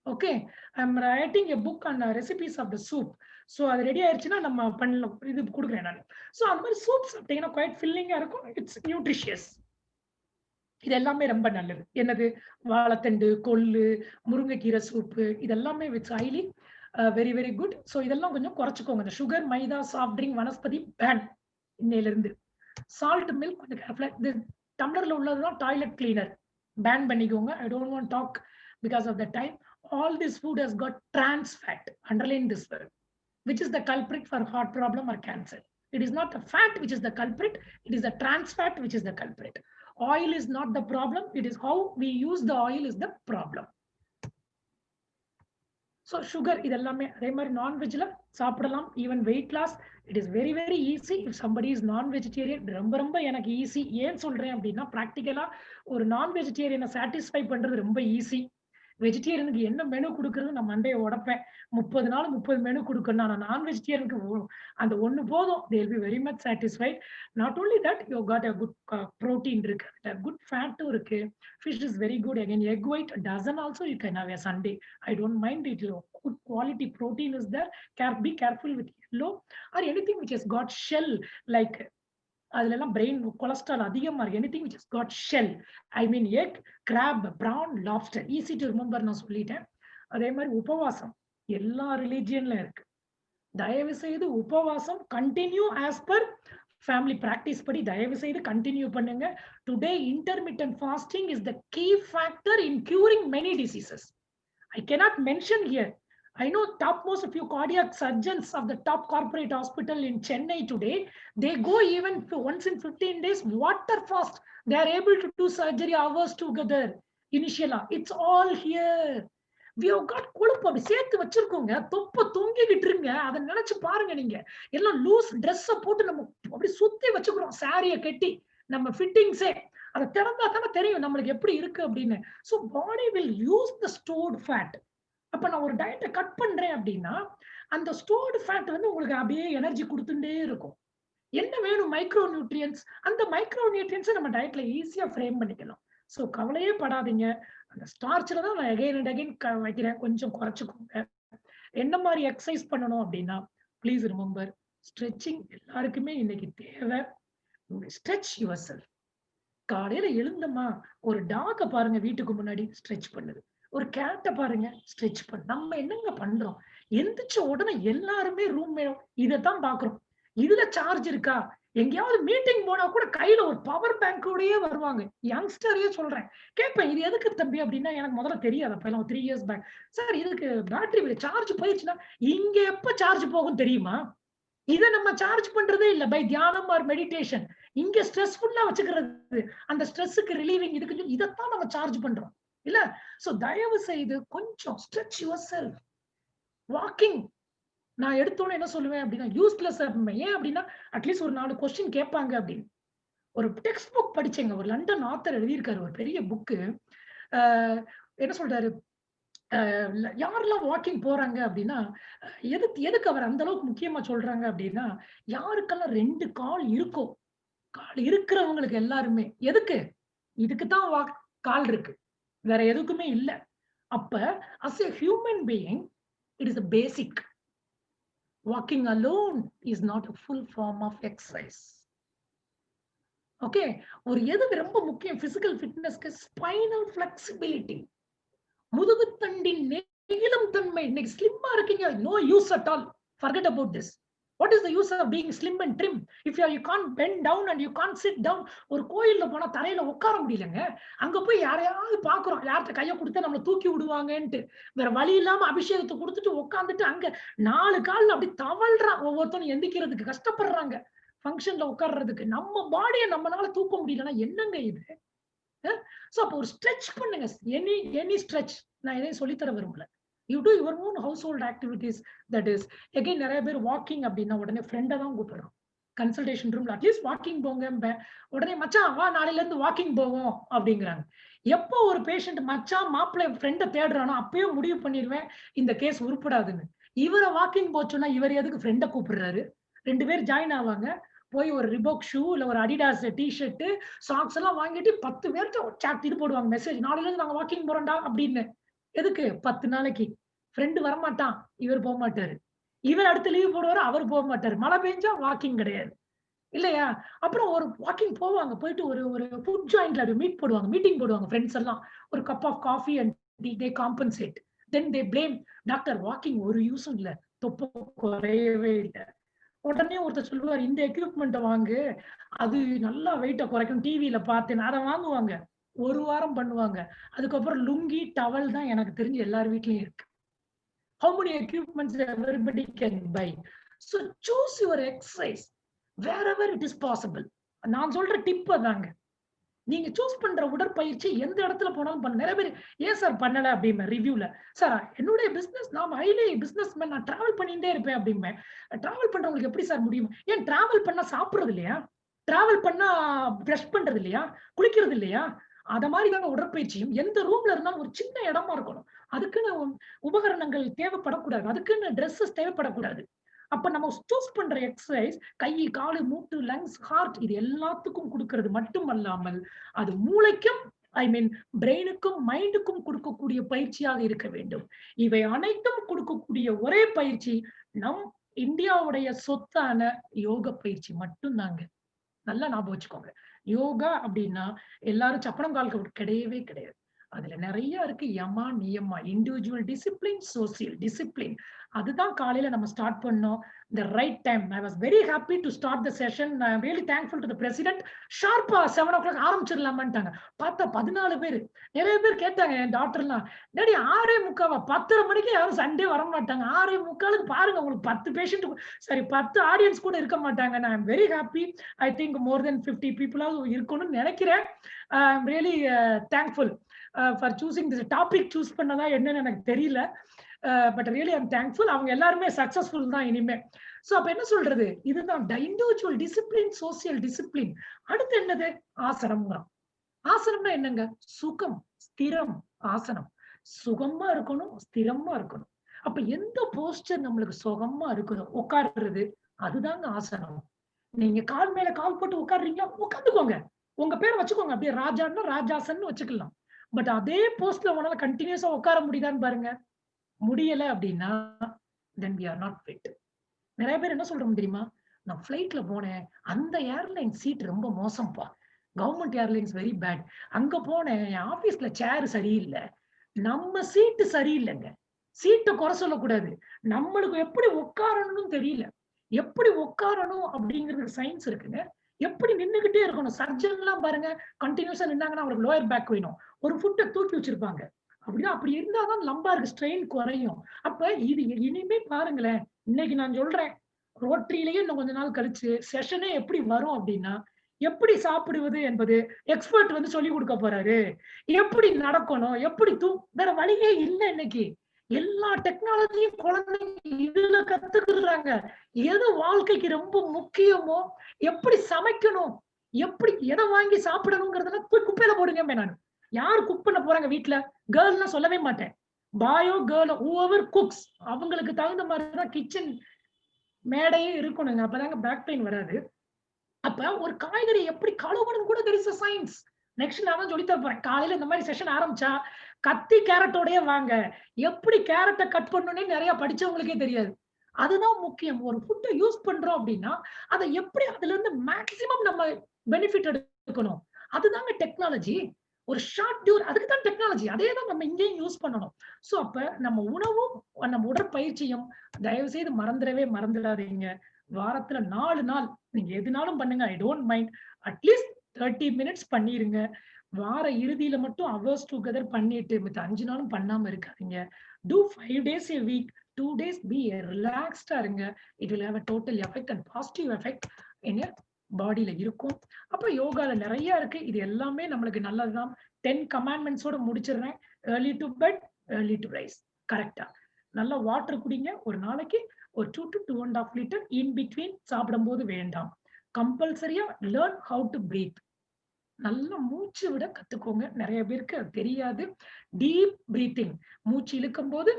Okay, I'm writing a book on recipes of the soup. So அது ready ஆயிருச்சுன்னா நம்ம பண்ணலாம், இது கொடுக்குறேன் நான். So அந்த மாதிரி சூப் சாப்பிட்டீங்கன்னா குவைட் ஃபில்லிங்கா இருக்கும். It's nutritious. இது எல்லாமே ரொம்ப நல்லது. என்னது, வாழைத்தண்டு, கொள்ளு, முருங்கைக்கீரை சூப்பு, இதெல்லாமே it's highly very very good. So இதெல்லாம் கொஞ்சம் குறைச்சிக்கோங்க. இந்த sugar, maida, soft drink, vanaspati ban இன்னையில இருந்து. சால்ட், மில்க் கொஞ்சம் கேர்ஃபுல்லா. இது டம்ளர்ல உள்ளதுதான் டாய்லெட் கிளீனர், பேன் பண்ணிக்கோங்க. I don't want to talk because of the time. All this food has got trans fat. Underline this word, which is the culprit for heart problem or cancer. It is not the fat which is the culprit. It is the trans fat which is the culprit. Oil is not the problem. It is how we use the oil is the problem. So sugar, இதெல்லாமே அதே மாதிரி நான்வெஜ்ல சாப்பிடலாம். Even weight loss, it is very very easy. If somebody is non vegetarian, ரொம்ப ரொம்ப எனக்கு easy. ஏன் சொல்றேன் அப்படின்னா, ப்ராக்டிக்கலா ஒரு நான் வெஜிடேரியனை சாட்டிஸ்ஃபை பண்றது ரொம்ப ஈஸி. வெஜிடேரியனுக்கு என்ன மெனு கொடுக்கறது நான் மண்டையை உடைப்பேன். 30 நாள் 30 மெனு கொடுக்கணும். ஆனா நான் வெஜிடேரியனுக்கு அந்த ஒண்ணு போதும். they will be very much satisfied. Not only that, you got a good protein இருக்கு, good fat இருக்கு. Fish is very good. Again, egg white, dozen also you can have a Sunday. I don't mind it. Good quality protein is there. Be careful with yellow or anything which has got shell, like அதுல எல்லாம் brain cholesterol அதிகமா இருக்கு. Anything which has got shell, I mean egg, crab, prawn, lobster, easy to remember நான் சொல்லிட்டேன். அதே மாதிரி உபவாசம் எல்லா ரிலிஜியன்ல இருக்கு. தயவு செய்து உபவாசம் continue as per family practice படி தயவு செய்து கண்டினியூ பண்ணுங்க. Today intermittent fasting is the key factor in curing many diseases. I cannot mention here. I know topmost few cardiac surgeons of the top corporate hospital in Chennai today, they go even once in 15 days water fast. They are able to do surgery hours together. Initially, it's all here. We have got கொழுப்பு அப்படி சேர்த்து வச்சிருக்கோங்க. தொப்ப தொங்கிக்கிட்டு இருங்க. அதை நினைச்சு பாருங்க. நீங்க எல்லாம் லூஸ் ட்ரெஸ்ஸை போட்டு நம்ம அப்படி சுத்தி வச்சுக்கிறோம், சாரிய கட்டி நம்ம ஃபிட்டிங்ஸே. அதை திறந்தா தானே தெரியும் நம்மளுக்கு எப்படி இருக்கு அப்படின்னு. So body will use the stored fat. அப்ப நான் ஒரு டயட்டை கட் பண்றேன் அப்படின்னா அந்த ஸ்டோர்டு ஃபேட் வந்து உங்களுக்கு அப்படியே எனர்ஜி கொடுத்துட்டே இருக்கும். என்ன வேணும், மைக்ரோ நியூட்ரியன்ஸ். அந்த மைக்ரோ நியூட்ரியன்ஸை நம்ம டயட்ல ஈஸியா ஃப்ரேம் பண்ணிக்கலாம். ஸோ கவலையே படாதீங்க. அந்த ஸ்டார்ச்ல தான் நான் அகைன் அண்ட் அகைன் வைக்கிறேன், கொஞ்சம் குறைச்சிக்கோங்க. என்ன மாதிரி எக்ஸசைஸ் பண்ணணும் அப்படின்னா, ப்ளீஸ் ரிமெம்பர், ஸ்ட்ரெச்சிங் எல்லாருக்குமே இன்னைக்கு தேவை. Stretch your self. காலையில எழுந்தமா ஒரு டாக பாருங்க வீட்டுக்கு முன்னாடி ஸ்ட்ரெச் பண்ணுது, ஒரு கேட்டை பாருங்க ஸ்ட்ரெச் பண்ணு. நம்ம என்னங்க பண்றோம், எந்திரிச்ச உடனே எல்லாருமே ரூம் இதைத்தான் பாக்குறோம். இதுல சார்ஜ் இருக்கா, எங்கேயாவது மீட்டிங் போனா கூட கையில ஒரு பவர் பேங்கோடயே வருவாங்க. யங்ஸ்டரையே சொல்றேன், கேட்பேன் இது எதுக்கு தம்பி அப்படின்னா, எனக்கு முதல்ல தெரியாது. அப்ப எல்லாம் 3 இயர்ஸ் பேக், சார் இதுக்கு பேட்டரி சார்ஜ் போயிடுச்சுன்னா, இங்க எப்ப சார்ஜ் போகும் தெரியுமா? இதை நம்ம சார்ஜ் பண்றதே இல்ல பை தியானம் ஆர் மெடிடேஷன். இங்க ஸ்ட்ரெஸ்ஃபுல்லா வச்சுக்கிறது, அந்த ஸ்ட்ரெஸ்ஸுக்கு ரிலீவிங், இதுக்கு இதைத்தான் நம்ம சார்ஜ் பண்றோம் இல்ல. சோ தயவு செய்து கொஞ்சம் ஸ்ட்ரெச் யுவர் செல்ஃப். வாக்கிங் நான் எடுத்தோன்னு என்ன சொல்லுவேன் அப்படின்னா, யூஸ்லெஸ். ஏன் அப்படின்னா, அட்லீஸ்ட் ஒரு 4 கொஸ்டின் கேட்பாங்க அப்படின்னு. ஒரு டெக்ஸ்ட் புக் படிச்சேங்க, ஒரு லண்டன் ஆத்தர் எழுதியிருக்காரு ஒரு பெரிய புக்கு. என்ன சொல்றாரு, யாரெல்லாம் வாக்கிங் போறாங்க அப்படின்னா, எதுக்கு அவர் அந்த அளவுக்கு முக்கியமா சொல்றாங்க அப்படின்னா, யாருக்கெல்லாம் 2 கால் இருக்கோ, கால் இருக்கிறவங்களுக்கு எல்லாருமே எதுக்கு? இதுக்கு தான் கால் இருக்கு. வேற எதுக்குமே இல்ல. அப்ப as a human being, it is a basic. Walking alone is not a full form of exercise. ஓகே. ஒரு எது ரொம்ப முக்கியம் பிசிக்கல் ஃபிட்னஸ்க்கு ஸ்பைனல் ஃபிளெக்சிபிலிட்டி. முதுகுத்தண்டின் நெகிழும் தன்மை. இன்னைக்கு ஸ்லிம்மா இருக்கீங்க, no use at all. Forget about this. What is the use of being slim and trim if you can't bend down and you can't sit down. ஒரு கோயில்ல போனா தரையில உட்கார முடியலங்க. அங்க போய் யாரையாவது பாக்குறோம், யார்கிட்ட கையை கொடுத்தா நம்மள தூக்கி விடுவாங்கன்ட்டு வேற வழி இல்லாம அபிஷேகத்தை கொடுத்துட்டு உட்காந்துட்டு அங்க 4 கால்ல அப்படி தவழ்றான். ஒவ்வொருத்தரும் எந்திக்கிறதுக்கு கஷ்டப்படுறாங்க. ஃபங்க்ஷன்ல உட்கார்றதுக்கு நம்ம பாடியை நம்மளால தூக்க முடியலன்னா என்னங்க இது? சோ அப்போ ஒரு ஸ்ட்ரெச் பண்ணுங்க. Any stretch. நான் எதையும் சொல்லித்தர விரும்பல. You two your own house hold activities. That is again நிறைய பேர் வாக்கிங் அப்படின்னா உடனே ஃப்ரெண்டை தான் கூப்பிடுறோம். கன்சல்டேஷன் ரூம்ல அட்லீஸ்ட் வாக்கிங் போங்க. உடனே மச்சான் வா நாளையில இருந்து வாக்கிங் போவோம் அப்படிங்கிறாங்க. எப்போ ஒரு பேஷண்ட் மச்சான் மாப்பிள்ளை ஃப்ரெண்டை தேடுறானோ அப்பயே முடிவு பண்ணிடுவேன் இந்த கேஸ் உருப்படாதுன்னு. இவரை வாக்கிங் போச்சோன்னா இவர் எதுக்கு ஃப்ரெண்டை கூப்பிடுறாரு? 2 பேர் ஜாயின் ஆவாங்க. போய் ஒரு ரிபோக் ஷூ இல்ல ஒரு அடிடாஸ் டிஷர்ட் சாக்ஸ் எல்லாம் வாங்கிட்டு 10 பேர்கிட்ட சாட் இது போடுவாங்க மெசேஜ், நாளையில இருந்து நாங்க வாக்கிங் போறோம்டா அப்படின்னு. எதுக்கு? 10 நாளைக்கு. ஃப்ரெண்டு வரமாட்டான், இவர் போக மாட்டாரு. இவர் அடுத்த லீவ் போடுவாரு, அவர் போக மாட்டாரு. மழை பெஞ்சா வாக்கிங் கிடையாது இல்லையா? அப்புறம் ஒரு வாக்கிங் போவாங்க. போயிட்டு ஒரு ஃபுட் ஜாயிண்ட்ல மீட் போடுவாங்க, மீட்டிங் போடுவாங்க ஃப்ரெண்ட்ஸ் எல்லாம். ஒரு cup of coffee and they compensate. Then they blame doctor walking ஒரு யூஸும் இல்ல, தொப்பை குறையவே இல்லை. உடனே ஒருத்தர் சொல்லுவார் இந்த எக்யூப்மெண்ட் வாங்கு, அது நல்லா வெயிட்ட குறைக்கும், டிவியில பார்த்தேன். அதை வாங்குவாங்க. 1 வாரம் பண்ணுவாங்க. அதுக்கப்புறம் லுங்கி டவல் தான் எனக்கு தெரிஞ்சு எல்லார் வீட்லயும் இருக்கு. How many equipments everybody can buy? So choose your exercise wherever it is possible. நான் சொல்ற டிப் அதாங்க. நீங்க சூஸ் பண்ற உடற்பயிற்சி எந்த இடத்துல போனாலும் பண்ண. நிறைய பேர் ஏன் சார் பண்ணல அப்படிமே ரிவ்யூல, சார் என்னுடைய பிசினஸ் நான் ஹைலி பிசினஸ் மேன், நான் டிராவல் பண்ணிட்டே இருப்பேன் அப்படிமே. டிராவல் பண்றவங்களுக்கு எப்படி சார் முடியும்? ஏன் டிராவல் பண்ணா சாப்பிடுறது இல்லையா? டிராவல் பண்ணா பிரஷ் பண்றது இல்லையா? குளிக்கிறது இல்லையா? அத மாதிரி தாங்க உடற்பயிற்சியும். எந்த ரூம்ல இருந்தாலும் ஒரு சின்ன இடமா இருக்கணும். அதுக்குன்னு உபகரணங்கள் தேவைப்படக்கூடாது, அதுக்குன்னு ட்ரெஸ்ஸஸ் தேவைப்படக்கூடாது. அப்ப நம்ம சூஸ் பண்ற எக்ஸசைஸ் கை, காலு, மூட்டு, லங்ஸ், ஹார்ட் இது எல்லாத்துக்கும் கொடுக்கிறது மட்டுமல்லாமல் அது மூளைக்கும் பிரெயினுக்கும் மைண்டுக்கும் கொடுக்கக்கூடிய பயிற்சியாக இருக்க வேண்டும். இவை அனைத்தும் கொடுக்கக்கூடிய ஒரே பயிற்சி நம் இந்தியாவுடைய சொத்தான யோக பயிற்சி மட்டும்தாங்க. நல்லா ஞாபகம் வச்சுக்கோங்க. யோகா அப்படின்னா எல்லாரும் சப்பனங்கால் கிடையவே கிடையாது. அதுல நிறைய இருக்கு. யமா நியமா, இண்டிவிஜுவல் டிசிப்ளின், சோசியல் டிசிப்ளின். அதுதான் காலையில நம்ம ஸ்டார்ட் பண்ணோம். The right time. I was very happy to start the session. I am really thankful to the president. ஷார்ப்பா 7 o'clock ஆரம்பிச்சிடலாமான்ட்டாங்க. பார்த்தா 14 பேர். நிறைய பேர் கேட்டாங்க என் டாக்டர்லாம், டேடி 6:45 10:30 மணிக்கு யாரும் சண்டே வர மாட்டாங்க. 6:45 பாருங்க உங்களுக்கு 10 பேஷண்ட் சரி 10 ஆடியன்ஸ் கூட இருக்க மாட்டாங்க. I am very happy. I think more than 50 people இருக்கணும்னு நினைக்கிறேன். I am really thankful for choosing this topic. Choose பண்ணதா என்னன்னு எனக்கு தெரியல. But really I'm thankful. அவங்க எல்லாருமே சக்சஸ்ஃபுல் தான் இனிமே. சோ அப்ப என்ன சொல்றது, இதுதான் இண்டிவிஜுவல் டிசிப்ளின், சோசியல் டிசிப்ளின். அடுத்து என்னது? ஆசனம். ஆசனம்னா என்னங்க? சுகம், ஸ்திரம். ஆசனம் சுகமா இருக்கணும், ஸ்திரமா இருக்கணும். அப்ப எந்த போஸ்டர் நம்மளுக்கு சுகமா இருக்குதோ உட்கார்றது, அதுதாங்க ஆசனம். நீங்க கால் மேல கால் போட்டு உட்கார்றீங்களா, உட்காந்துக்கோங்க. உங்க பேரை வச்சுக்கோங்க. அப்படியே ராஜான்னா ராஜாசன் வச்சுக்கலாம். பட் அதே போஸ்ட்ல உங்களால கண்டினியூஸா உட்கார முடியுதான்னு பாருங்க. முடியல அப்படின்னா then we are not fit. நிறைய பேர் என்ன சொல்றோம் தெரியுமா, நான் ஃபிளைட்ல போனேன், அந்த ஏர்லைன் சீட் ரொம்ப மோசம்பா, கவர்மெண்ட் ஏர்லைன்ஸ் வெரி பேட். அங்க போனேன், என் ஆபீஸ்ல சேர் சரியில்லை. நம்ம சீட்டு சரியில்லைங்க. சீட்டை குறை சொல்லக்கூடாது. நம்மளுக்கு எப்படி உட்காரணும்னு தெரியல. எப்படி உட்காரணும் அப்படிங்கிறது சயின்ஸ் இருக்குங்க. எப்படி நின்னுகிட்டே இருக்கணும். சர்ஜன் எல்லாம் பாருங்க, கண்டினியூஸா நின்னாங்கன்னா அவருக்கு லோயர் பேக் வேணும். ஒரு ஃபுட்டை தூக்கி வச்சிருப்பாங்க. அப்படின்னா அப்படி இருந்தாதான் லம்பாருக்கு ஸ்ட்ரெயின் குறையும். அப்ப இது இனிமே பாருங்களேன். இன்னைக்கு நான் சொல்றேன், ரோட்டரியிலேயே இன்னும் கொஞ்ச நாள் கழிச்சு செஷனே எப்படி வரும் அப்படின்னா, எப்படி சாப்பிடுவது என்பது எக்ஸ்பர்ட் வந்து சொல்லி கொடுக்க போறாரு. எப்படி நடக்கணும், எப்படி வேற வழியே இல்லை. இன்னைக்கு எல்லா டெக்னாலஜியும் குழந்தைங்க இதுல கத்துக்கிறாங்க. எது வாழ்க்கைக்கு ரொம்ப முக்கியமோ, எப்படி சமைக்கணும், எப்படி எதை வாங்கி சாப்பிடணுங்கிறதெல்லாம் குப்பையில போடுங்க. நான் யாரு குக் பண்ண போறாங்க வீட்டுல? கேர்ள்லாம் சொல்லவே மாட்டேன். பாயோ கேர்ள் ஹூஎவர் குக்ஸ் அவங்களுக்கு தகுந்த மாதிரி தான் கிச்சன் மேடையே இருக்கணுங்க. அப்பதாங்க பேக் பெயின் வராது. அப்ப ஒரு காய்கறி எப்படி கழுவணும் கூட there is a science. Next நான் தான் சொல்லி தர போறேன். காலையில இந்த மாதிரி செஷன் ஆரம்பிச்சா கத்தி கேரட்டோடயே வாங்க. எப்படி கேரட்ட கட் பண்ணணும்னே நிறைய படிச்சவங்களுக்கே தெரியாது. அதுதான் முக்கியம். ஒரு ஃபுட்ட யூஸ் பண்றோம் அப்படின்னா, அத எப்படி அதுல இருந்து மேக்ஸிமம் நம்ம பெனிஃபிட் எடுக்கணும். அதுதாங்க டெக்னாலஜி. ஒரு ஷார்ட் டியூர் அதுக்கு தான் டெக்னாலஜி. அதே தான் நம்ம இங்கேயும் யூஸ் பண்ணணும். சோ அப்ப நம்ம உணவும் நம்ம உடற்பயிற்சியும் தயவு செய்து மறந்துடாதீங்க. வாரத்துல 4 நாள் நீங்க எதுனாலும் பண்ணுங்க. ஐ டோன்ட் மைண்ட். அட்லீஸ்ட் 30 மினிட்ஸ் பண்ணிருங்க. வார இறுதியில மட்டும் ஹவர்ஸ் டுகெதர் பண்ணிட்டு மித்த 5 நாளும் பண்ணாம இருக்காதீங்க. Do 5 days a week, 2 days be relaxed இருங்க. It will have a total effect and positive effect in your பாடியில இருக்கும். அப்ப யோகால நிறைய இருக்கு. இது எல்லாமே நம்மளுக்கு நல்லதுதான். 10 commandments ஓட முடிச்சிடுறேன். early to bed, early to rise. கரெக்டா நல்லா வாட்டர் குடிங்க. ஒரு நாளைக்கு ஒரு 2 to 2.5 லிட்டர் இன் பிட்வீன் சாப்பிடும் போது வேண்டாம். கம்பல்சரியா லேர்ன் ஹவு டு பிரீத். நல்லா மூச்சு விட கத்துக்கோங்க. நிறைய பேருக்கு அது தெரியாது. Deep breathing. மூச்சு இழுக்கும் போது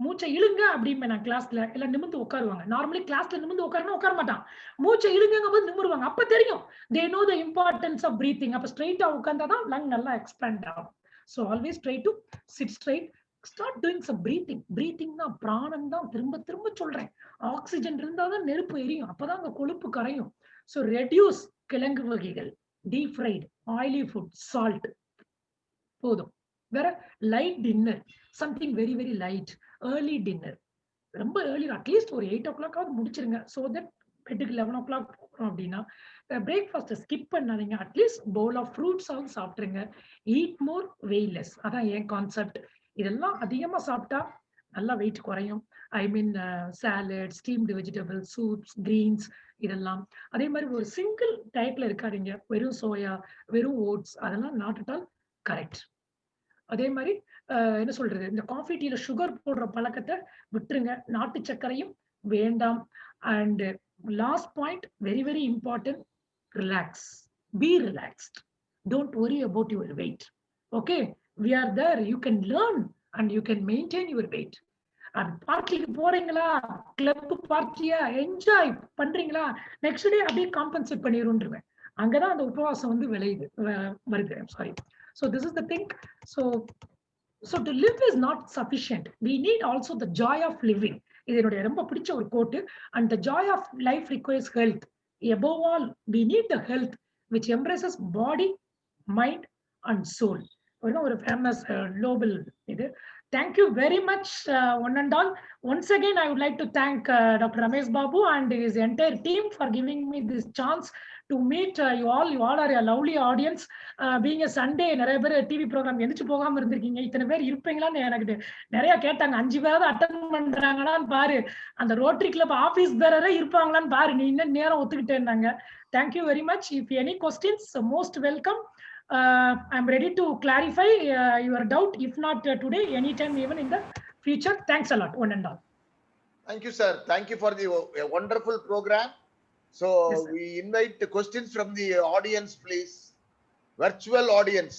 மூச்சை இழுங்க அப்படின்னு நான் கிளாஸ்ல எல்லாம் நிமிர்ந்து உட்காருவாங்க. நார்மலி கிளாஸ்ல நிமிர்ந்து உட்காருனா உட்கார மாட்டான். மூச்சை இழுங்கும் போது நிமிருவாங்க. அப்ப தெரியும் they know the importance of breathing. அப்ப ஸ்ட்ரைட்டா உட்கார்ந்தாதான் லங் நல்லா எக்ஸ்பேண்ட் ஆகும். So always try to sit straight. Start doing some breathing. Breathing தான் பிராணம் தான். திரும்ப திரும்ப சொல்றேன். ஆக்சிஜன் இருந்தாதான் நெருப்பு எரியும். அப்பதான் அங்க கொழுப்பு கரையும். So reduce கிழங்கு வகைகள், deep fried, oily food, salt. போதும். வேற light dinner, something very very light. Early dinner, ரொம்ப ஏர்லி அட்லீஸ்ட் ஒரு 8 o'clock முடிச்சிருங்க. ஸோ தட் பெட்டுக்கு 11 o'clock போகிறோம் அப்படின்னா பிரேக்ஃபாஸ்ட்டை ஸ்கிப் பண்ணாதீங்க. அட்லீஸ்ட் பவுல் ஆஃப் ஃப்ரூட்ஸாவது சாப்பிட்ருங்க. ஈட் மோர் வெயிட்லெஸ், அதான் என் கான்செப்ட். இதெல்லாம் அதிகமாக சாப்பிட்டா நல்லா வெயிட் குறையும். I mean salad, steamed vegetable, soups, greens இதெல்லாம். அதே மாதிரி ஒரு சிங்கிள் டயட்ல இருக்காதீங்க. வெறும் சோயா, வெறும் ஓட்ஸ் அதெல்லாம் நாட் அட் ஆல் கரெக்ட். அதே மாதிரி என்ன சொல்றது, இந்த காஃபி டீல சுகர் போடுற பழக்கத்தை விட்டுருங்க. நாட்டு சர்க்கரையும் வேண்டாம். And last point, very very important, relax. Be relaxed. Don't worry about your weight. Okay, we are there. You can learn and you can maintain your weight. And பார்ட்டிக்கு போறீங்களா, கிளப் பார்ட்டியா என்ஜாய் பண்றீங்களா, next day அப்படியே compensate பண்ணிடுவேன். அங்கதான் அந்த உபவாசம் வந்து வருது. Sorry. So this is the thing. So to live is not sufficient. We need also the joy of living. இது என்னுடைய ரொம்ப பிடிச்ச ஒரு கோட்டு. And the joy of life requires health. Above all, we need the health which embraces body, mind and soul. ஒரு famous global இது. Thank you very much, one and all. Once again, I would like to thank Dr. Ramesh Babu and his entire team for giving me this chance to meet you all. You all are a lovely audience. Being a Sunday, நிறைய பேர் TV program எந்திரிச்சு போகாம இருந்திருக்கீங்க. இத்தனை பேர் இருப்பீங்களான்னு எனக்கு நிறைய கேட்டாங்க. 5 பேராவது அட்டன் பண்றாங்களான்னு பாரு, அந்த ரோட்டரி கிளப் ஆபீஸ் பேரரே இருப்பாங்களான்னு பாரு, நீ இன்னும் நேரம் ஒத்துக்கிட்டேன்னாங்க. Thank you very much. If any questions, most welcome. I'm ready to clarify your doubt. If not today, anytime, even in the future. Thanks a lot, one and all. Thank you, sir. Thank you for the wonderful program. So Yes, we invite the questions from the audience, please. Virtual audience.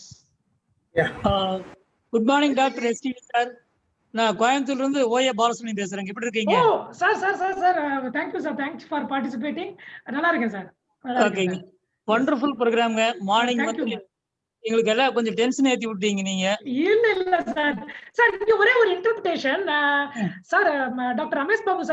Good morning doctor ST sir. நான் கோயம்புத்தூர்ல இருந்து OA Balasubramaniam பேசுறேன். எப்படி இருக்கீங்க? Oh, sir. Thank you, sir. Thanks for participating. நல்லா இருக்கேன் sir. ஓகேங்க. Wonderful ப்ரோக்ராம்ங்க. Morning Thank you. வந்து எங்களுக்கு எல்லாம் கொஞ்சம் டென்ஷன் ஏத்தி விட்டீங்க நீங்க. இல்ல சார் இங்க ஒரே ஒரு interpretation sir. Doctor Ramesh Babu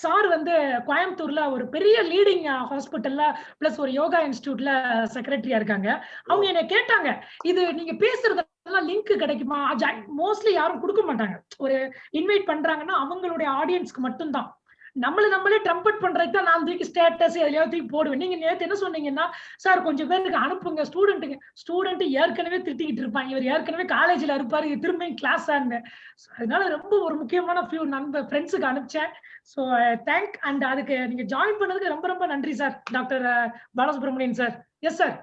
sir வந்து கோயம்புத்தூர்ல ஒரு பெரிய லீடிங் ஹாஸ்பிட்டல்ல பிளஸ் ஒரு யோகா இன்ஸ்டிடியூட்ல செக்ரட்டரியா இருக்காங்க. அவங்க என்ன கேட்டாங்க, இது நீங்க பேசுறதெல்லாம் லிங்க் கிடைக்குமா? மோஸ்ட்லி யாரும் கொடுக்க மாட்டாங்க. ஒரு இன்வைட் பண்றாங்கன்னா அவங்களுடைய ஆடியன்ஸ்க்கு மட்டும்தான். நம்மளே ட்ரம்பட் பண்றதுக்கு தான் நான் தூக்கி ஸ்டேட்டஸ் எதையாவது தூக்கி போடுவேன். நீங்க நேற்று என்ன சொன்னீங்கன்னா, சார் கொஞ்சம் பேருக்கு அனுப்புங்க, ஸ்டூடெண்ட் ஏற்கனவே திட்டிக்கிட்டு இருப்பாங்க, இவர் ஏற்கனவே காலேஜ்ல இருப்பாரு, இது திரும்ப கிளாஸ் ஆகுங்க. அதனால ரொம்ப ஒரு முக்கியமான ஃபியூ ஃப்ரெண்ட்ஸுக்கு அனுப்பிச்சேன். ஸோ தேங்க் அண்ட் அதுக்கு நீங்க ஜாயின் பண்ணதுக்கு ரொம்ப ரொம்ப நன்றி sir, doctor Balasubramanian sir. Yes sir,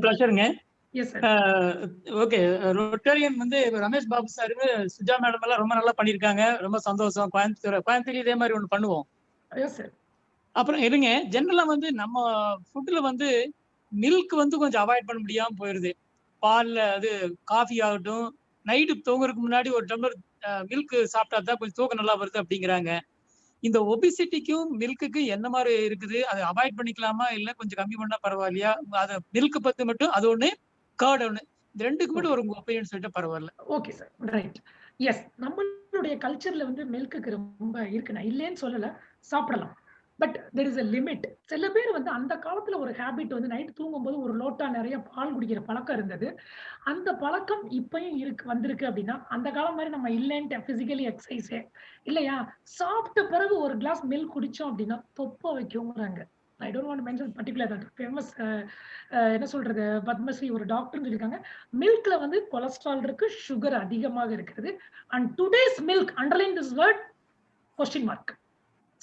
ப்ளஷருங்க. Yes sir. ஓகே, ரொட்டேரியன் வந்து ரமேஷ் பாபு சார், சுஜா மேடம் எல்லாம் ரொம்ப நல்லா பண்ணிருக்காங்க. ரொம்ப சந்தோஷம். கோயம்புத்தூர் இதே மாதிரி ஒண்ணு பண்ணுவோம். Yes sir. அப்புறம் இருங்க, ஜென்ரலா வந்து நம்ம ஃபுட்ல வந்து மில்க் வந்து கொஞ்சம் அவாய்ட் பண்ண முடியாம போயிருது. பால்ல அது காஃபி ஆகட்டும், நைட்டு தூங்குறதுக்கு முன்னாடி ஒரு டம்ளர் மில்க் சாப்பிட்டா தான் கொஞ்சம் தூக்கம் நல்லா வருது அப்படிங்கிறாங்க. இந்த ஒபிசிட்டிக்கும் மில்க்குக்கு என்ன மாதிரி இருக்குது? அதை அவாய்ட் பண்ணிக்கலாமா இல்ல கொஞ்சம் கம்மி பண்ணா பரவாயில்லையா? அது மில்க் பத்தி மட்டும் அது ஒண்ணு, கர்ட் ஒண்ணு. இந்த 2க்கு மட்டும் ஒரு ஒப்பீனியன் சொல்லிட்டு பரவாயில்ல. Okay sir. ரைட். எஸ். நம்மளுடைய கல்ச்சர்ல வந்து மில்க்குக்கு ரொம்ப இருக்கு. நான் இல்லைன்னு சொல்லல. சாப்பிடலாம். But there is a limit. சில பேர் வந்து அந்த காலத்துல ஒரு ஹேபிட் வந்து நைட் தூங்கும்போது ஒரு லோட்டா நெறைய பால் குடிக்கிற பழக்கம் இருந்தது. அந்த பழக்கம் இப்பயும் வந்திருக்கு அப்படின்னா, அந்த காலம் மாரி நம்ம இல்லன்ட்டு பிசிக்கலி எக்சர்சைஸ் இல்லையா? சாப்பிட்ட பிறகு ஒரு கிளாஸ் மில்க் குடிச்சோம் அப்படின்னா, தொப்பை வைக்கும்ங்கறாங்க. I don't want to mention particular that famous என்ன சொல்றது? பத்மஸ்ரீ ஒரு டாக்டர்ன்னு சொல்லிருக்காங்க. மில்க்ல வந்து கொலஸ்ட்ரால் இருக்கு, சுகர் அதிகமாக இருக்கிறது. And today's milk underline this word question mark.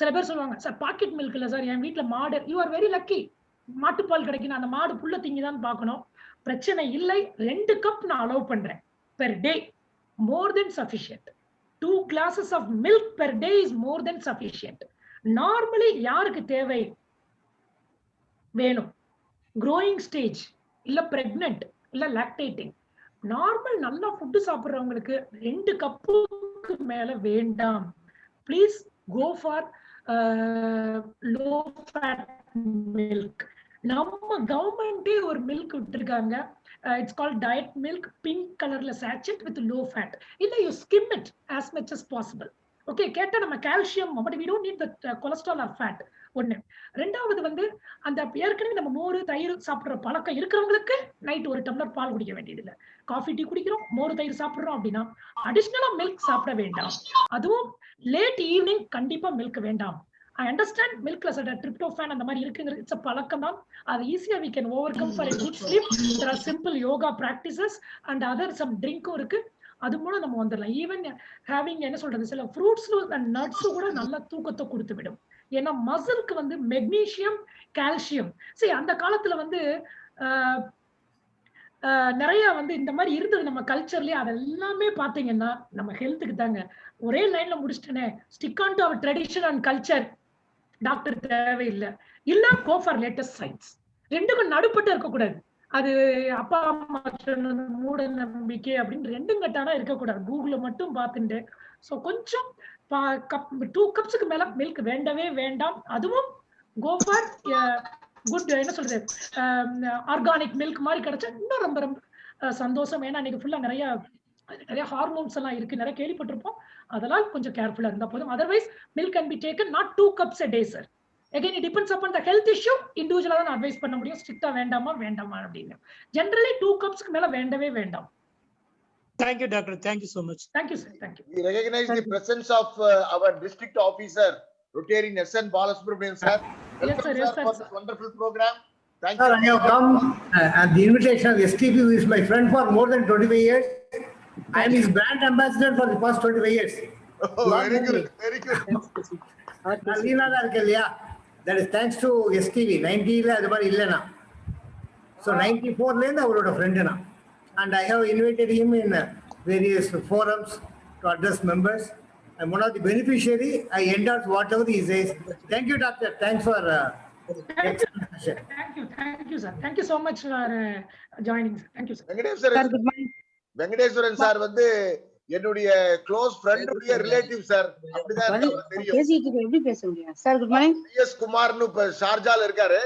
சில பேர் சொல்லுவாங்க, சார் பாக்கெட் மில்க் இல்ல சார், என் வீட்ல மாடு. You are very lucky. மாட்டுப்பால் கிடைக்குது. அந்த மாடு புல்ல திங்குதான்னு பார்க்கணும். பிரச்சனை இல்லை. 2 கப் நான் அலோவ் பண்றேன். Per day. More then sufficient. 2 glasses of milk per day is more than sufficient. Normally யாருக்கு தேவை வேணும்? growing ஸ்டேஜ், இல்ல பிரெக்னன்ட், இல்ல லாக்டேட்டிங். நார்மல் நல்லா ஃபுட் சாப்பிடுறவங்களுக்கு 2 கப்புக்கு மேல வேண்டாம். Please go for low fat milk. நம்ம கவர்மெண்டே ஒரு மில்க் விட்டுருக்காங்க. It's called diet milk, pink கலர்ல சாச்செட் வித் லோ ஃபேட். இல்ல you skim it as much as possible. Okay, கேட்டா நம்ம calcium, but we don't need the cholesterol or fat. ஒண்ணு. ரெண்டாவது வந்து அந்த ஏற்கனவே நம்ம மோர் தயிர் சாப்பிடுற பழக்கம் இருக்கிறவங்களுக்கு நைட் ஒரு டம்ளர் பால் குடிக்க வேண்டியது இல்ல. காஃபி டீ குடிக்கிறோம், மோர் தயிர் சாப்பிடுறோம் அப்படின்னா அடிஷனலா மில்க் சாப்பிட வேண்டாம். அதுவும் லேட் ஈவினிங் கண்டிப்பா மில்க் வேண்டாம். I understand milkல சில tryptophan அந்த மாதிரி இருக்குங்கிறது இட்ஸ் பழக்கம் தான். அது ஈஸியா we can overcome for a good sleep. There are simple yoga practices and other some ட்ரிங்க்கும் இருக்கு. அது மூலம் நம்ம வந்துடலாம். ஈவன் ஹேவிங் என்ன சொல்றது, சில ஃப்ரூட்ஸ் அண்ட் நட்ஸ் கூட நல்ல தூக்கத்தை கொடுத்து விடும். ஏன்னா மசிலுக்கு வந்து மெக்னீசியம், கால்சியம். சரி, அந்த காலத்துல வந்து நிறைய வந்து இந்த மாதிரி இருந்தது நம்ம கல்ச்சர்லயே. அதெல்லாமே பாத்தீங்கன்னா நம்ம ஹெல்த்துக்கு தாங்க. ஒரே லைன்ல முடிச்சிட்டேனே, stick on to our tradition and culture. Doctor தேவையில்லை. இல்ல கோ ஃபார் லேட்டஸ்ட் சயின்ஸ். 2க்கும் நடுப்பட்டு இருக்கக்கூடாது. அது அப்பா அம்மா சொன்னது மூட நம்பிக்கை அப்படின்னு 2ம் கட்டானா இருக்கக்கூடாது. கூகுள மட்டும் பார்த்துட்டு ஸோ கொஞ்சம் 2 கப்ஸுக்கு மேல மில்க் வேண்டவே வேண்டாம். அதுவும் கோ ஃபார் குட் என்ன சொல்றது, ஆர்கானிக் மில்க் மாதிரி கிடைச்சா இன்னும் ரொம்ப ரொம்ப சந்தோஷம். ஏன்னா இன்னைக்கு ஃபுல்லா நிறைய ஹார்மோன்ஸ் எல்லாம் இருக்கு, நிறைய கேள்விப்பட்டிருப்போம். அதெல்லாம் கொஞ்சம் கேர்ஃபுல்லா இருந்தா போதும். Otherwise milk can be taken not 2 cups a day sir. Again it depends upon the health issue. இண்டிவிஜுவலா தான் அட்வைஸ் பண்ண முடியும், ஸ்ட்ரிக்ட்டா வேண்டாமா அப்படின்னு. ஜெனரலி 2 cupsக்கு மேல வேண்டவே வேண்டாம். Thank you doctor, thank you so much. Thank you sir, thank you. We recognize the presence of our district officer Rotarian S.N. Balasubramanian sir. Yes sir, yes sir. For this wonderful program. Thank Sir, you. I have come at the invitation of STP, who is my friend for more than 25 years. I am his brand ambassador for the past 25 years. Oh, very good, very good. Leena irukku illaya, that is thanks to STV. 90 la adu mari illa na, so 94 la irundha avaroda friend na, and I have invited him in various forums to address members. I am one of the beneficiary. I endorse whatever he says. Thank you doctor, thanks for Thank you sir, thank you so much for joining sir. Thank you sir. Venkateswaran sir வந்து என்னுடைய close friend உடைய relative sir. அப்படிதான் தெரியும். பேசிட்டு எப்படி பேச முடியும் sir? Good morning. S குமார்னு இப்ப ஷார்ஜால இருக்காரு,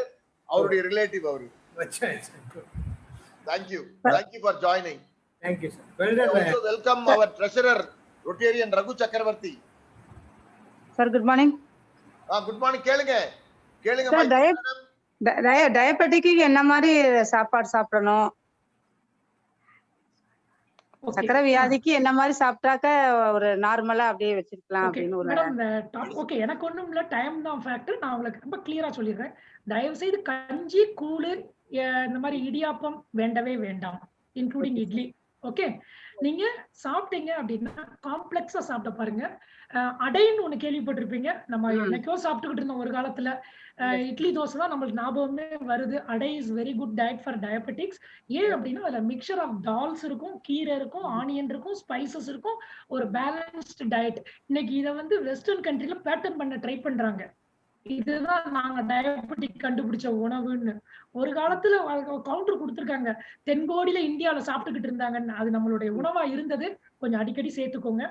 அவருடைய ரிலேட்டிவ் அவரு. Thank you for joining. Thank you sir. Well done. Also welcome our treasurer Rotarian Raghu Chakravarti. Sir good morning. Good morning. கேளுங்க டயபெட்டிக்கு என்ன மாதிரி சாப்பாடு சாப்பிடணும்? சக்கரை வியாதிக்கு என்ன மாதிரி சாப்பிட்டாக்க ஒரு நார்மலா அப்படியே வச்சிருக்கலாம் அப்படின்னு ஒரு மேடம். ஓகே, எனக்கு ஒண்ணும் இல்ல, டைம் தான் ஃபேக்டர். நான் உங்களுக்கு ரொம்ப கிளியரா சொல்லிடுறேன். தயவு செய்து கஞ்சி, கூழு, இந்த மாதிரி இடியாப்பம் வேண்டவே வேண்டாம், இன்க்ளூடிங் இட்லி. ஓகே, நீங்க சாப்பிட்டீங்க அப்படின்னா காம்ப்ளெக்ஸா சாப்பிட பாருங்க. அடைன்னு ஒண்ணு கேள்விப்பட்டிருப்பீங்க. நம்ம என்னைக்கோ சாப்பிட்டுக்கிட்டு இருந்தோம் ஒரு காலத்துல. இட்லி தோசை தான் நம்மளுக்கு ஞாபகமே வருது. அடை is very good diet for diabetics. ஏன் அப்படின்னா அதுல மிக்சர் ஆஃப் டால்ஸ் இருக்கும், கீரை இருக்கும், ஆனியன் இருக்கும், ஸ்பைசஸ் இருக்கும், ஒரு பேலன்ஸ்டு டயட். இன்னைக்கு இதை வந்து வெஸ்டர்ன் கண்ட்ரில பேட்டர்ன் பண்ண ட்ரை பண்றாங்க. இதுதான் நாங்க டயபெட்டிக் கண்டுபிடிச்ச உணவுன்னு. ஒரு காலத்துல கவுண்டர் கொடுத்திருக்காங்க, தென்கோடியில இந்தியால சாப்பிட்டுக்கிட்டு இருந்தாங்கன்னு. அது நம்மளுடைய உணவா இருந்தது. கொஞ்சம் அடிக்கடி சேர்த்துக்கோங்க.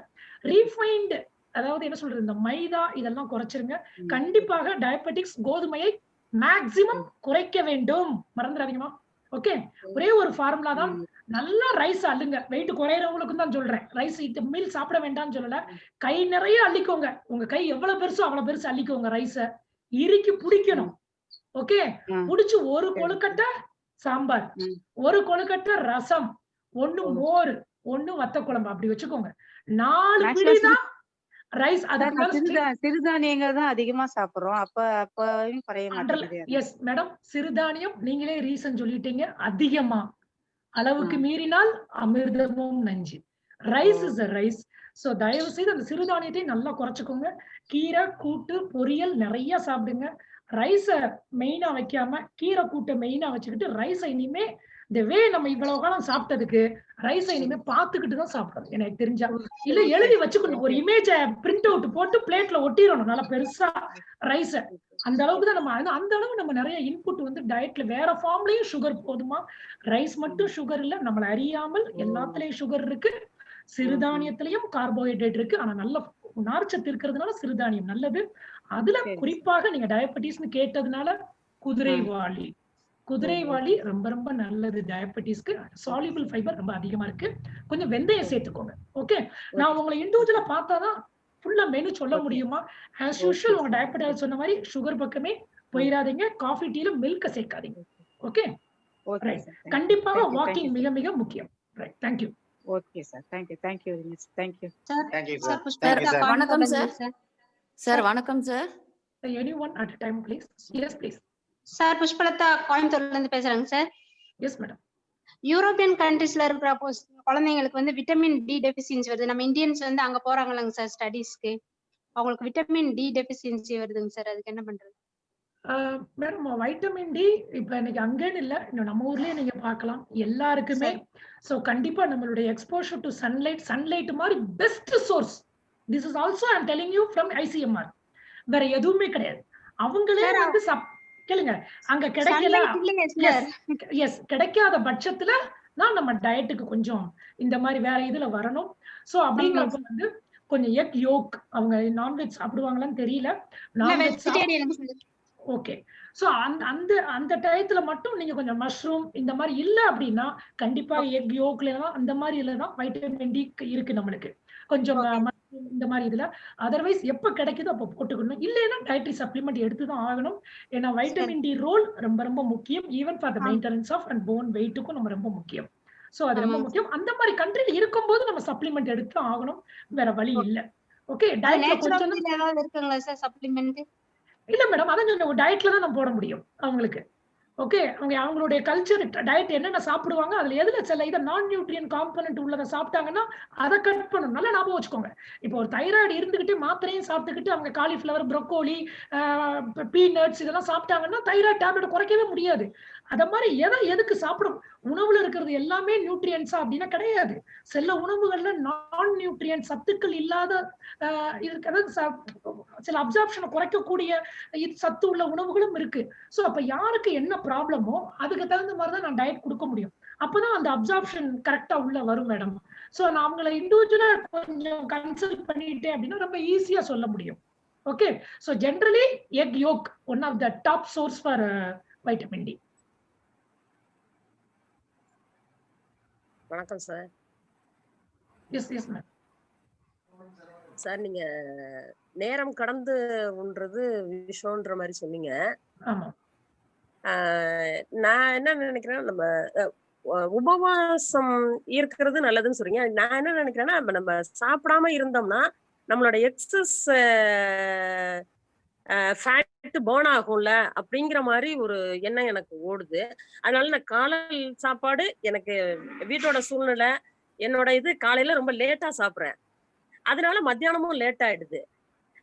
ரீஃபைன்டு, அதாவது என்ன சொல்றது, இந்த மைதா இதெல்லாம் குறைச்சிருங்க. கண்டிப்பாக டயபெட்டிக்ஸ் கோதுமையை மேக்சிமம் குறைக்க வேண்டும், மறந்துடாதீங்கம்மா. ஓகே, ஒரே ஒரு ஃபார்முலா தான். நல்லா ரைஸ் அள்ளுங்க. வெயிட் குறையறவங்களுக்கும் தான் சொல்றேன். ரைஸ் மீல் சாப்பிட வேண்டாம்னு சொல்லல. கை நிறைய அள்ளிக்கோங்க. உங்க கை எவ்வளவு பெருசோ அவ்வளவு பெருசு அள்ளிக்கோங்க. ரைஸ இறுக்கி பிடிக்கணும். ஓகே, புடிச்சு ஒரு கொழுக்கட்டை சாம்பார், ஒரு கொழுக்கட்டை ரசம், ஒண்ணு மோர், ஒண்ணு வத்த குழம்பு, அப்படி வச்சுக்கோங்க. 4 பிடிதான் ரைஸ். சிறுதானியங்கள் தான் அதிகமா சாப்பிடுறோம். அப்பயும் குறைய மாட்டேங்குது. எஸ் மேடம், சிறுதானியம் நீங்களே ரீசன் சொல்லிட்டீங்க. அதிகமா அளவுக்கு மீறினால் அமிர்தமும் நஞ்சு. Rice is rice. சோ தயவு செய்து அந்த சிறுதானியத்தை நல்லா குறைச்சுக்கோங்க. கீரை கூட்டு பொரியல் நிறைய சாப்பிடுங்க. ரைஸ மெயினா வைக்காம கீரை கூட்டை மெயினா வச்சுக்கிட்டு ரைஸை இனிமே இந்த வே நம்ம இவ்வளவு காலம் சாப்பிட்டதுக்கு ரைஸை இனிமே பாத்துக்கிட்டு தான் சாப்பிடணும் எனக்கு தெரிஞ்சா. இல்ல எழுதி வச்சுக்கணும். ஒரு இமேஜ பிரிண்ட் அவுட் போட்டு பிளேட்ல ஒட்டிடணும் நல்லா பெருசா ரைஸ. அந்த அளவுக்கு தான் நம்ம அந்த அளவு நம்ம நிறைய இன்புட் வந்து டயட்ல வேற ஃபார்ம்லயும் சுகர் போதுமா. ரைஸ் மட்டும் சுகர் இல்ல, நம்மள அறியாமல் எல்லாத்துலயும் சுகர் இருக்கு. சிறுதானியத்திலயும் கார்போஹைட்ரேட் இருக்கு. ஆனா நல்ல நார்ச்சத்து இருக்கிறதுனால சிறுதானியம் நல்லது. அதுல குறிப்பாக நீங்க டயபெட்டிஸ்னு கேட்டதுனால குதிரைவாளி, குதிரைவாளி ரொம்ப ரொம்ப நல்லது டயபெட்டிஸ்க்கு. சால்யூபிள் ஃபைபர் ரொம்ப அதிகமா இருக்கு. கொஞ்சம் வெந்தயம் சேர்த்துக்கோங்க. ஓகே, நான் உங்களை இண்டிவிஜுவலா பார்த்தாதான் ஃபுல்லா மெனு சொல்ல முடியுமா. ஆஸ் யூஷுவல் உங்க டயபெட்டிஸ் சொன்ன மாதிரி சுகர் பக்கமே போயிடாதீங்க. காஃபி டீல மில்க சேர்க்காதீங்க. ஓகே, கண்டிப்பாக வாக்கிங் மிக மிக முக்கியம். Right, thank you. Okay sir, thank you, thank you very much, thank you. வணக்கம் சார். சார் வணக்கம் sir. Anyone at a time please. Yes please. Sir Pushpalatha கோயம்புத்தூர்ல இருந்து பேசுறேங்க சார். Yes madam. யூரோப்பியன் கண்ட்ரீஸ்ல இருக்கிற குழந்தைங்களுக்கு வந்து விட்டமின் டி டெஃபிஷியன்சி வருது. நம்ம இந்தியன்ஸ் வந்து அங்க போறாங்களாங்க சார் ஸ்டடீஸ்க்கு. அவங்களுக்கு விட்டமின் டி டெஃபிஷியன்சி வருதுங்க சார். அதுக்கு என்ன பண்றது? மேடம், வைட்டமின் டி இப்ப இன்னைக்கு அங்கேன்னு இல்ல, இன்னும் நம்ம ஊர்லயே நீங்க பார்க்கலாம் எல்லாருக்குமே. சோ கண்டிப்பா நம்மளுடைய எக்ஸ்போஷர் டு சன்லைட் மாதிரி best source. This is also I am telling you from ICMR. வேற எதுவுமே கிடையாது. அவங்களே வந்து கேளுங்க, அங்க கிடைக்கல, எஸ் கிடைக்காத பட்சத்துல தான் நம்ம டயட்டுக்கு கொஞ்சம் இந்த மாதிரி வேற இதுல வரணும். சோ அப்படிங்கிறப்ப வந்து கொஞ்சம் எக் யோக், அவங்க நான்வெஜ் சாப்பிடுவாங்களான்னு தெரியல. ஓகே, சோ அந்த டயத்துல மட்டும் நீங்க கொஞ்சம் மஷ்ரூம் இந்த மாதிரி இல்ல அப்படின்னா கண்டிப்பா எக் யோக்ல அந்த மாதிரி இல்லதான் வைட்டமின் டி இருக்கு நம்மளுக்கு கொஞ்சம் இந்த மாதிரி இதுல. அதர்வைஸ் எப்ப கிடைக்குதோ அப்ப போட்டுக்கணும். இல்லைன்னா டயட்ரி சப்ளிமெண்ட் எடுத்துதான் ஆகணும். ஏன்னா வைட்டமின் டி ரோல் ரொம்ப ரொம்ப முக்கியம். Even for the maintenance of and bone வெயிட்டுக்கும் நம்ம ரொம்ப முக்கியம். சோ அது ரொம்ப முக்கியம். அந்த மாதிரி கண்ட்ரில இருக்கும்போது நம்ம சப்ளிமெண்ட் எடுத்து ஆகணும். வேற வழி இல்ல. ஓகே, டயட்ல கொஞ்சம் இருக்குங்களா சார் சப்ளிமெண்ட்? இல்ல மேடம், அதான் சொன்ன டயட்ல தான் நம்ம போட முடியும் அவங்களுக்கு. ஓகே, அவங்களுடைய கல்ச்சர் டயட் என்னென்ன சாப்பிடுவாங்க, அதுல எதுல சில இதை நான் நியூட்ரியன் காம்பனன்ட் உள்ளதை சாப்பிட்டாங்கன்னா அதை கட் பண்ணணும். நல்லா ஞாபகம் வச்சுக்கோங்க. இப்போ ஒரு தைராய்டு இருந்துகிட்டு மாத்திரையும் சாப்பிட்டுக்கிட்டு அவங்க காலிஃபிளவர், ப்ரோக்கோலி, பீனட்ஸ் இதெல்லாம் சாப்பிட்டாங்கன்னா தைராய்டு டேப்லெட் குறைக்கவே முடியாது. அத மாதிரி எதுக்கு சாப்பிடும், உணவுல இருக்கிறது எல்லாமே நியூட்ரியன்ஸா அப்படின்னா கிடையாது. சில உணவுகள்ல நான் நியூட்ரியன் சத்துக்கள் இல்லாத சில அப்சார்ப்ஷனை குறைக்கக்கூடிய சத்து உள்ள உணவுகளும் இருக்கு. சோ அப்ப யாருக்கு என்ன ப்ராப்ளமோ அதுக்கு தகுந்த மாதிரிதான் நான் டயட் கொடுக்க முடியும். அப்பதான் அந்த அப்சார்ப்ஷன் கரெக்டா உள்ள வரும் மேடம். சோ நான் அவங்களை இண்டிவிஜுவலா கொஞ்சம் கன்சல்ட் பண்ணிட்டேன் அப்படின்னா ரொம்ப ஈஸியா சொல்ல முடியும். Okay, so generally egg yolk one of the top source for vitamin D. வணக்கம் சார். Yes ma'am. சார், நீங்க நேரம் கடந்து உண்றது விஷம்ன்ற மாதிரி சொன்னீங்க. ஆமா. நான் என்ன நினைக்கிறேன், நம்ம உபவாசம் இருக்கிறது நல்லதுன்னு சொல்றீங்க. நான் என்ன நினைக்கிறேன்னா, நம்ம சாப்பிடாம இருந்தோம்னா நம்மளோட எக்ஸஸ் ஃபேட் பர்ன் ஆகும்ல அப்படிங்கிற மாதிரி ஒரு எண்ணம் எனக்கு ஓடுது. அதனால நான் காலையில் சாப்பாடு, எனக்கு வீட்டோட சூழ்நிலை, என்னோட இது காலையில ரொம்ப லேட்டா சாப்பிட்றேன். அதனால மத்தியானமும் லேட் ஆயிடுது.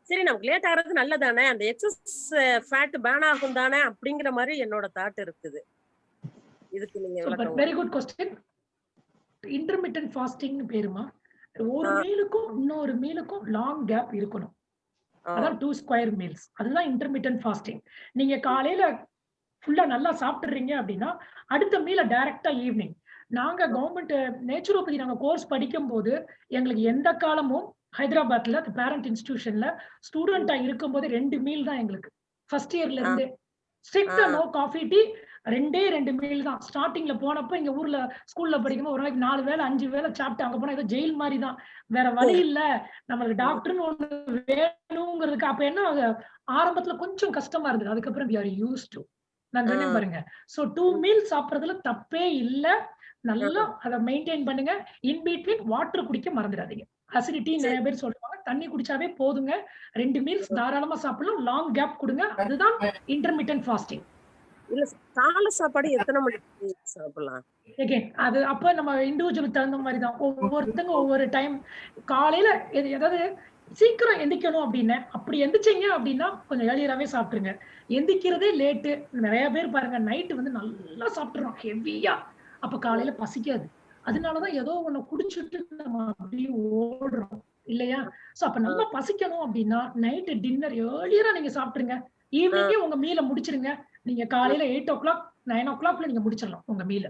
சரி, நமக்கு லேட் ஆகிறது நல்லதானே, அந்த எக்ஸஸ் ஃபேட் பேன் ஆகும் தானே அப்படிங்கிற மாதிரி என்னோட தாட் இருக்குது. இதுக்கு நீங்க வெரி குட் क्वेश्चन. இன்டர்மிட்டன்ட் ஃபாஸ்டிங்னு பேருமா. ஒரு மீலுக்கும் இன்னொரு மீலுக்கும் லாங் கேப் இருக்கணும். அதான் 2 ஸ்கொயர் மீல்ஸ். அதுதான் இன்டர்மிட்டன்ட் ஃபாஸ்டிங். நீங்க காலையில ஃபுல்லா நல்லா சாப்பிட்டுறீங்க அப்படின்னா அடுத்த மீல டைரக்டா ஈவினிங். நாங்க கவர்மெண்ட் நேச்சுரோபதி நாங்க கோர்ஸ் படிக்கும்போது எங்களுக்கு எந்த காலமும் ஹைதராபாத்ல பேரண்ட் இன்ஸ்டிடியூஷன்ல ஸ்டூடெண்டா இருக்கும்போது 2 மீல் தான் எங்களுக்கு ஃபர்ஸ்ட் இயர்ல இருந்தே. ஸ்ட்ரிக்ட்டா நோ காஃபி டீ, 2 மீல் தான். ஸ்டார்டிங்ல போனப்ப இங்க ஊர்ல ஸ்கூல்ல படிக்கும்போது ஒரு நாளைக்கு 4 வேளை 5 வேளை சாப்பிட்டு அங்க போனா ஏதோ ஜெயில் மாதிரி தான். வேற வழி இல்ல, நம்மளுக்கு டாக்டர்னு ஒண்ணு வேணுங்கிறதுக்கு. அப்ப என்ன ஆரம்பத்துல கொஞ்சம் கஷ்டமா இருந்தது. அதுக்கப்புறம் we are used to. நான் சொன்னேன் பாருங்க. சோ 2 மீல் சாப்பிடுறதுல தப்பே இல்ல. நல்லா அதை மெயின்டைன் பண்ணுங்க. இன் பிட்வீன் வாட்டர் குடிக்க மறந்துடாதீங்க. அசிடிட்டி நிறைய பேர் சொல்லுவாங்க, தண்ணி குடிச்சாவே போதுங்க. 2 மீல்ஸ் தாராளமா சாப்பிடலாம். லாங் கேப் கொடுங்க. அதுதான் இன்டர்மிட்டன்ட் ஃபாஸ்டிங். இல்ல காலை சாப்பாடு எத்தனை மணிக்கு சாப்பிடலாம்? அது அப்ப நம்ம இண்டிவிஜுவலுக்கு தகுந்த மாதிரி தான். ஒவ்வொருத்தங்க ஒவ்வொரு டைம் காலையில ஏதாவது சீக்கிரம் எந்திக்கணும் அப்படின்னு அப்படி எந்திரிச்சீங்க அப்படின்னா கொஞ்சம் ஏர்லியராவே சாப்பிட்டுருங்க. எந்திக்கிறதே லேட்டு. நிறைய பேர் பாருங்க நைட்டு வந்து நல்லா சாப்பிட்டுறோம் ஹெவியா. அப்ப காலையில பசிக்காது. அதனாலதான் ஏதோ ஒண்ணு குடிச்சிட்டு நம்ம அப்படியே ஓடுறோம் இல்லையா? சோ அப்ப நல்லா பசிக்கணும் அப்படின்னா நைட்டு டின்னர் ஏர்லியரா நீங்க சாப்பிட்டுருங்க. ஈவினிங்கே உங்க மீல முடிச்சிருங்க. நீங்க காலையில 8 o'clock 9 o'clockல நீங்க முடிச்சிடலாம் உங்க மீல.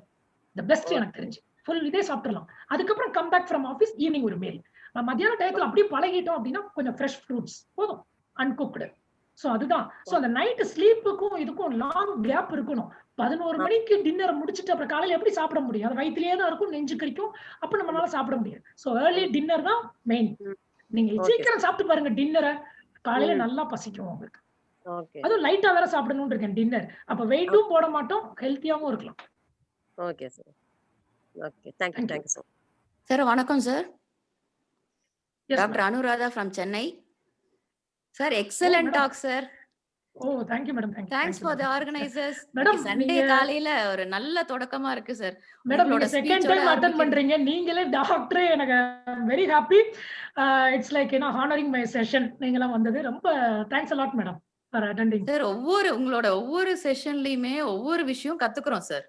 த பெஸ்ட் எனக்கு தெரிஞ்சு. ஃபுல் இதே சாப்பிட்டுறலாம். அதுக்கப்புறம் come back from office evening ஒரு மீல். மத்தியான டயத்துல அப்படியே பழகிட்டோம் அப்படின்னா கொஞ்சம் ஃப்ரெஷ் ஃப்ரூட்ஸ் போதும், அன்குக்டு. சோ அதுதான். சோ அந்த நைட் ஸ்லீப்புக்கும் இதுக்கும் லாங் கேப் இருக்கணும். 11 மணிக்கு டின்னர் முடிச்சுட்டு அப்புறம் காலையில எப்படி சாப்பிட முடியும்? அது வயிற்றுலயே தான் இருக்கும், நெஞ்சு கறிக்கும். அப்ப நம்மளால சாப்பிட முடியாது. சோ ஏர்லி டின்னர் தான் மெயின். நீங்க சீக்கிரம் சாப்பிட்டு பாருங்க டின்னரை, காலையில நல்லா பசிக்கும் உங்களுக்கு. அதுவும் லைட்டா வேற சாப்பிடணும்னு இருக்கேன் டின்னர். அப்ப வெயிட்டும் போட மாட்டோம், ஹெல்த்தியாவும் இருக்கலாம். Okay sir. Okay, thank you sir. Sir வணக்கம் sir. Doctor Anuradha from Chennai. Sir excellent talk sir. thank you madam. Thanks for the organizers. Sunday காலையில ஒரு நல்ல தொடக்கமா இருக்கு சார். மேடம் நீங்க செகண்ட் டைம் அட்டெண்ட் பண்றீங்க. நீங்களே டாக்டர், எனக்கு very happy. It's like honouring my session. நீங்கலாம் வந்தது ரொம்ப thanks a lot madam for attending. Sir உங்களோட ஒவ்வொரு செஷன்லயுமே ஒவ்வொரு விஷயம் கத்துக்கிறோம் சார்.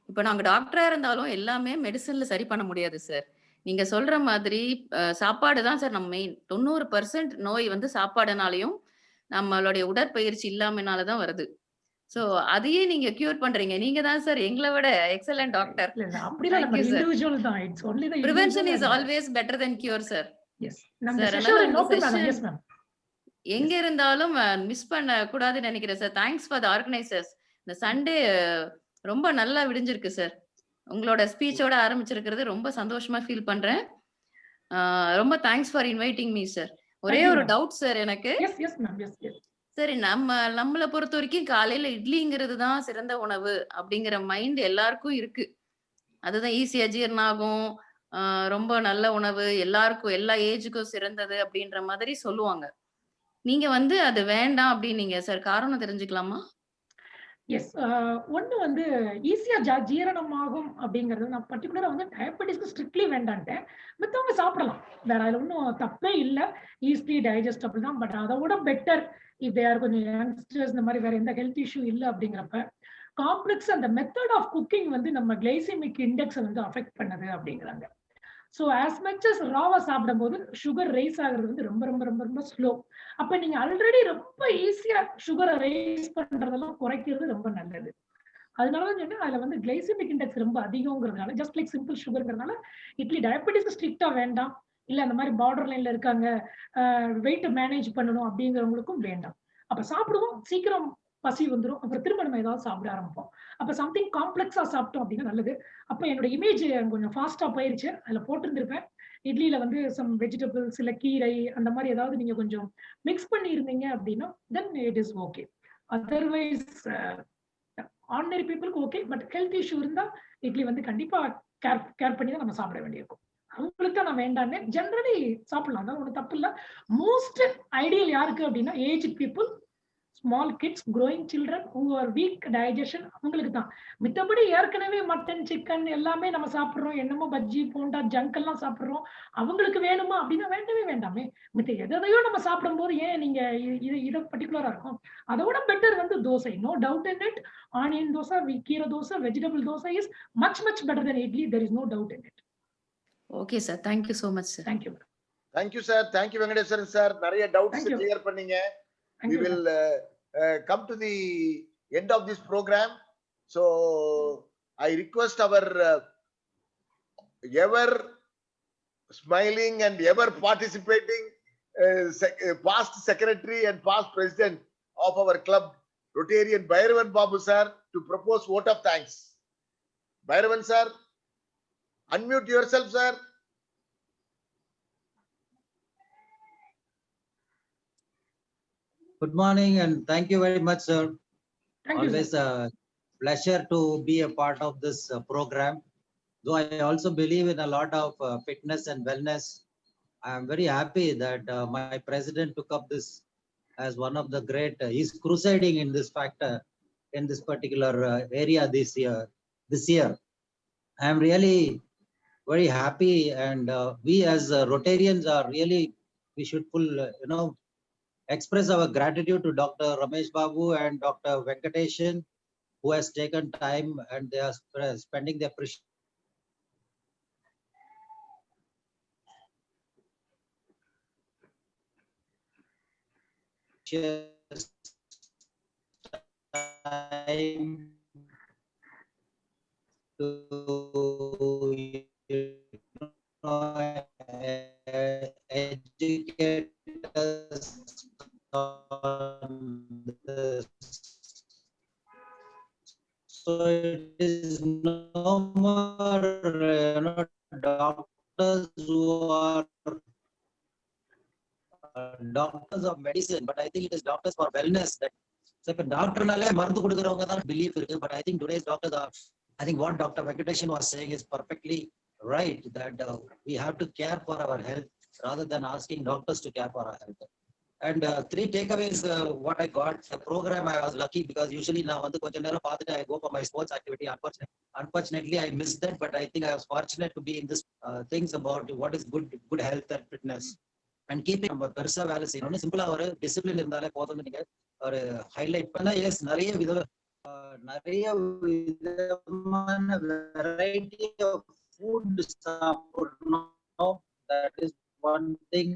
இப்ப நாங்க டாக்டரா இருந்தாலும் எல்லாமே மெடிசன்ல சரி பண்ண முடியாது சார். நீங்க சொல்ற மாதிரி சாப்பாடு தான் சார் நம்ம மெயின். 90% நோய் வந்து சாப்பாடுனாலையும் நம்மளுடைய உடற்பயிற்சி இல்லாமனாலதான் வருது. சோ அதையே நீங்க கியூர் பண்றீங்க. நீங்க தான் சார் எங்களை விட எக்ஸலென்ட் டாக்டர். அப்படிலாம் நம்ம இண்டிவிஜுவல் தான். It's only the prevention is always better than cure sir. Yes. நம்ம செஷன் நோக்கம் தான். Yes ma'am. எங்க இருந்தாலும் மிஸ் பண்ண கூடாதுன்னு நினைக்கிறேன் sir. Thanks for the organisers. இந்த சண்டே ரொம்ப நல்லா விடிஞ்சிருக்கு சார். உங்களோட ஸ்பீச்சோட ஆரம்பிச்சிருக்கிறது ரொம்ப சந்தோஷமா ஃபீல் பண்றேன். ரொம்ப thanks for inviting me sir. ஒரே ஒரு டவுட் சார் எனக்கு. சரி, நம்மளை பொறுத்த வரைக்கும் காலையில இட்லிங்கிறது தான் சிறந்த உணவு அப்படிங்கிற மைண்ட் எல்லாருக்கும் இருக்கு. அதுதான் ஈஸியா ஜீரணாகும், ரொம்ப நல்ல உணவு, எல்லாருக்கும் எல்லா ஏஜுக்கும் சிறந்தது அப்படின்ற மாதிரி சொல்லுவாங்க. நீங்க வந்து அது வேண்டாம் அப்படின்னீங்க சார். காரணம் தெரிஞ்சுக்கலாமா? எஸ். ஒண்ணு வந்து ஈஸியா ஜீரணமாகும் அப்படிங்கிறது நான் பர்டிகுலரா வந்து டயபெட்டிஸ்க்கு ஸ்ட்ரிக்ட்லி வேண்டான்ட்டேன். மத்தவங்க சாப்பிடலாம், வேற அதுல ஒன்றும் தப்பே இல்லை. ஈஸிலி டைஜஸ்டபிள் தான். பட் அதை விட பெட்டர் இஃப் தே ஆர் கொஞ்சம் யங்ஸ்டர்ஸ், இந்த மாதிரி வேற எந்த ஹெல்த் இஷ்யூ இல்லை அப்படிங்கிறப்ப காம்ப்ளெக்ஸ் அந்த மெத்தட் ஆஃப் குக்கிங் வந்து நம்ம கிளைசிமிக் இண்டெக்ஸை வந்து அஃபெக்ட் பண்ணுது அப்படிங்கிறாங்க. ஸோ ஆஸ் மச் அஸ் ராவா சாப்பிடும் போது சுகர் ரைஸ் ஆகுறது வந்து ரொம்ப ரொம்ப ரொம்ப ரொம்ப ஸ்லோ. அப்ப நீங்க ஆல்ரெடி ரொம்ப ஈஸியா சுகரை ரைஸ் பண்றதெல்லாம் குறைக்கிறது ரொம்ப நல்லது. அதனாலதான் சொன்னேன் அதுல வந்து கிளைசிமிக் இண்டெக்ஸ் ரொம்ப அதிகங்கிறதுனால, ஜஸ்ட் லைக் சிம்பிள் சுகர்ங்கிறதுனால இட்லி டயபெட்டிஸ் ஸ்ட்ரிக்டா வேண்டாம். இல்ல அந்த மாதிரி பார்டர் லைன்ல இருக்காங்க, வெயிட் மேனேஜ் பண்ணணும் அப்படிங்கிறவங்களுக்கும் வேண்டாம். அப்ப சாப்பிடுவோம், சீக்கிரம் பசி வந்துடும், அப்புறம் திரும்ப நம்ம ஏதாவது சாப்பிட ஆரம்பிப்போம். அப்ப சம்திங் காம்ப்ளெக்ஸா சாப்பிட்டோம் அப்படின்னா நல்லது. அப்ப என்னோட இமேஜ் கொஞ்சம் ஃபாஸ்டா போயிருச்சு. அதுல போட்டிருந்திருப்பேன் இட்லியில வந்து சம் வெஜிடபிள்ஸ் இல்ல கீரை அந்த மாதிரி ஏதாவது நீங்க கொஞ்சம் மிக்ஸ் பண்ணி இருந்தீங்க அப்படின்னா then it is okay. Otherwise ordinary பீப்புளுக்கு ஓகே. பட் ஹெல்த் இஷ்யூ இருந்தா இட்லி வந்து கண்டிப்பா கேர் பண்ணி தான் நம்ம சாப்பிட வேண்டியிருக்கும். அவங்களுக்கு தான் நான் வேண்டான்னு ஜென்ரலி சாப்பிடலாம், அதான் ஒன்றும் தப்பு இல்லை. மோஸ்ட் ஐடியல் யாருக்கு அப்படின்னா age people, small kids, growing children, who are week digestion, அவங்களுக்கு தான். மித்தபடி ஏற்கனவே மட்டன் சிக்கன் எல்லாமே நம்ம சாப்பிட்றோம், என்னமோ பஜ்ஜி போண்டா ஜங்க் எல்லாம் சாப்பிட்றோம், அவங்களுக்கு வேணுமா அப்படின்னா வேண்டவே வேண்டாமே. மித்த எதையோ நம்ம சாப்பிடும் போது ஏன் நீங்க இதை பர்டிகுலரா இருக்கும். அதோட பெட்டர் வந்து dosa, no doubt in it. Onion dosa, கீரை dosa, vegetable dosa is much much better then idli. There is no doubt in it. Okay sir, thank you so much sir. Thank you. Thank you, sir. Thank you, Venkateswaran sir. நிறைய doubts Thank you. clear பண்ணீங்க. Thank We you, sir. will come to the end of this program. So I request our ever smiling and ever participating past secretary and past president of our club, Rotarian Bhairavan Babu sir, to propose vote of thanks. Bhairavan sir, unmute yourself, sir. Good morning and thank you very much, sir. Thank you, Always sir. a pleasure to be a part of this program. Though I also believe in a lot of fitness and wellness, I am very happy that my president took up this as one of the great, he's crusading in this factor, in this particular area this year. I am really very happy, and we as Rotarians are really, we should express our gratitude to Dr. Ramesh Babu and Dr. Venkateshan, who has taken time and they are spending their precious time to educate us on this. So it is no more doctors who are doctors of medicine, but I think it is doctors for wellness. That so if a doctor belief, but I think today's doctors are, I think what Dr. Venkateshan was saying is perfectly right, that we have to care for our health rather than asking doctors to care for our health. And three takeaways, what I got, the program, I was lucky because usually now I go for my sports activity. Unfortunately, I missed that, but I think I was fortunate to be in this things about what is good health and fitness. And keeping பெருசா வேலை செய்யணும், சிம்பிளா ஒரு discipline இருந்தாலே போதும்னு நீங்க ஒரு highlight பண்ண. எஸ், நிறைய விதமான வெரைட்டி ஆஃப் ஃபுட் சாப்பிடணும். That is one thing.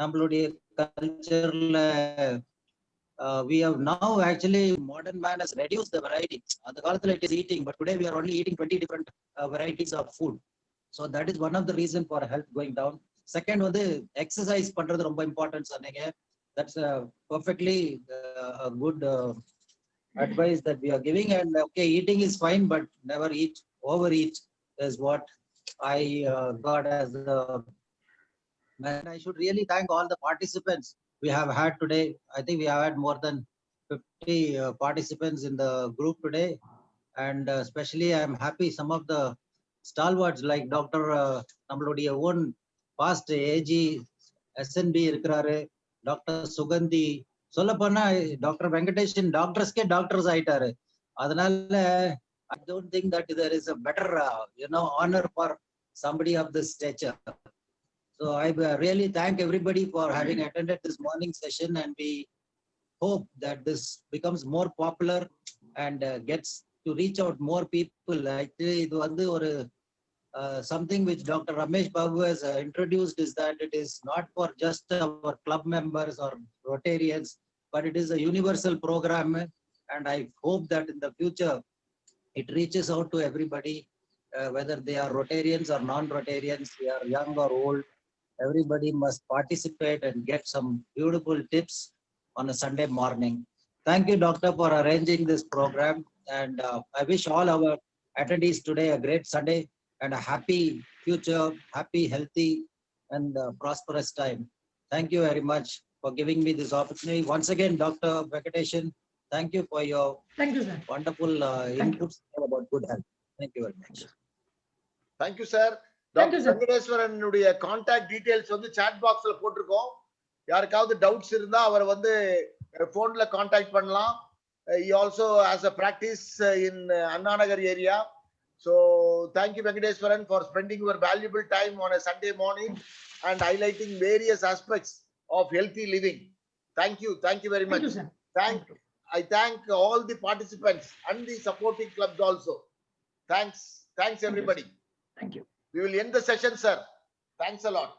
நம்மளுடைய கல்ச்சர்ல we have now actually, modern man has reduced the variety. அந்த காலத்துல it is eating, but today we are only eating 20 different varieties of food. So that is one of the reason for health going down. Second வந்து exercise பண்றது ரொம்ப important சொன்னீங்க. That's perfectly a good advice that we are giving. And okay, eating is fine, but never overeat is what I got as and I should really thank all the participants we have had today. I think we have had more than 50 participants in the group today. And especially I am happy some of the stalwarts like Dr. Namludia own past AG SNB இருக்கிறாரு, doctor Suganthi, சொல்ல போனா doctor Venkatesan doctors ஆயிட்டாரு. அதனால I don't think that there is a better honor for somebody of this stature. So I really thank everybody for having attended this morning session, and we hope that this becomes more popular and gets to reach out more people. Actually, இது வந்து ஒரு something which Dr. Ramesh Babu has introduced is that it is not for just our club members or Rotarians, but it is a universal program. And I hope that in the future it reaches out to everybody, whether they are Rotarians or non-Rotarians, they are young or old. Everybody must participate and get some beautiful tips on a Sunday morning. Thank you, Doctor, for arranging this program. And I wish all our attendees today a great Sunday and a happy future, happy, healthy, and prosperous time. Thank you very much for giving me this opportunity. Once again, Dr. Venkateshan, thank you for your wonderful inputs about good health. Thank you very much. Thank you, sir. Doctor வெங்கடேஸ்வரனுடைய contact details வந்து chat பாக்ஸ்ல போட்டிருக்கோம். யாருக்காவது doubts இருந்தா அவரை வந்து போன்ல contact பண்ணலாம். He also has a practice in Anna Nagar area. So thank you, Venkateswaran, for spending your valuable time on a Sunday morning and highlighting various aspects of healthy living. Thank you very much. I thank all the participants and the supporting clubs also. Thanks everybody. Thank you. We will end the session, sir. Thanks a lot.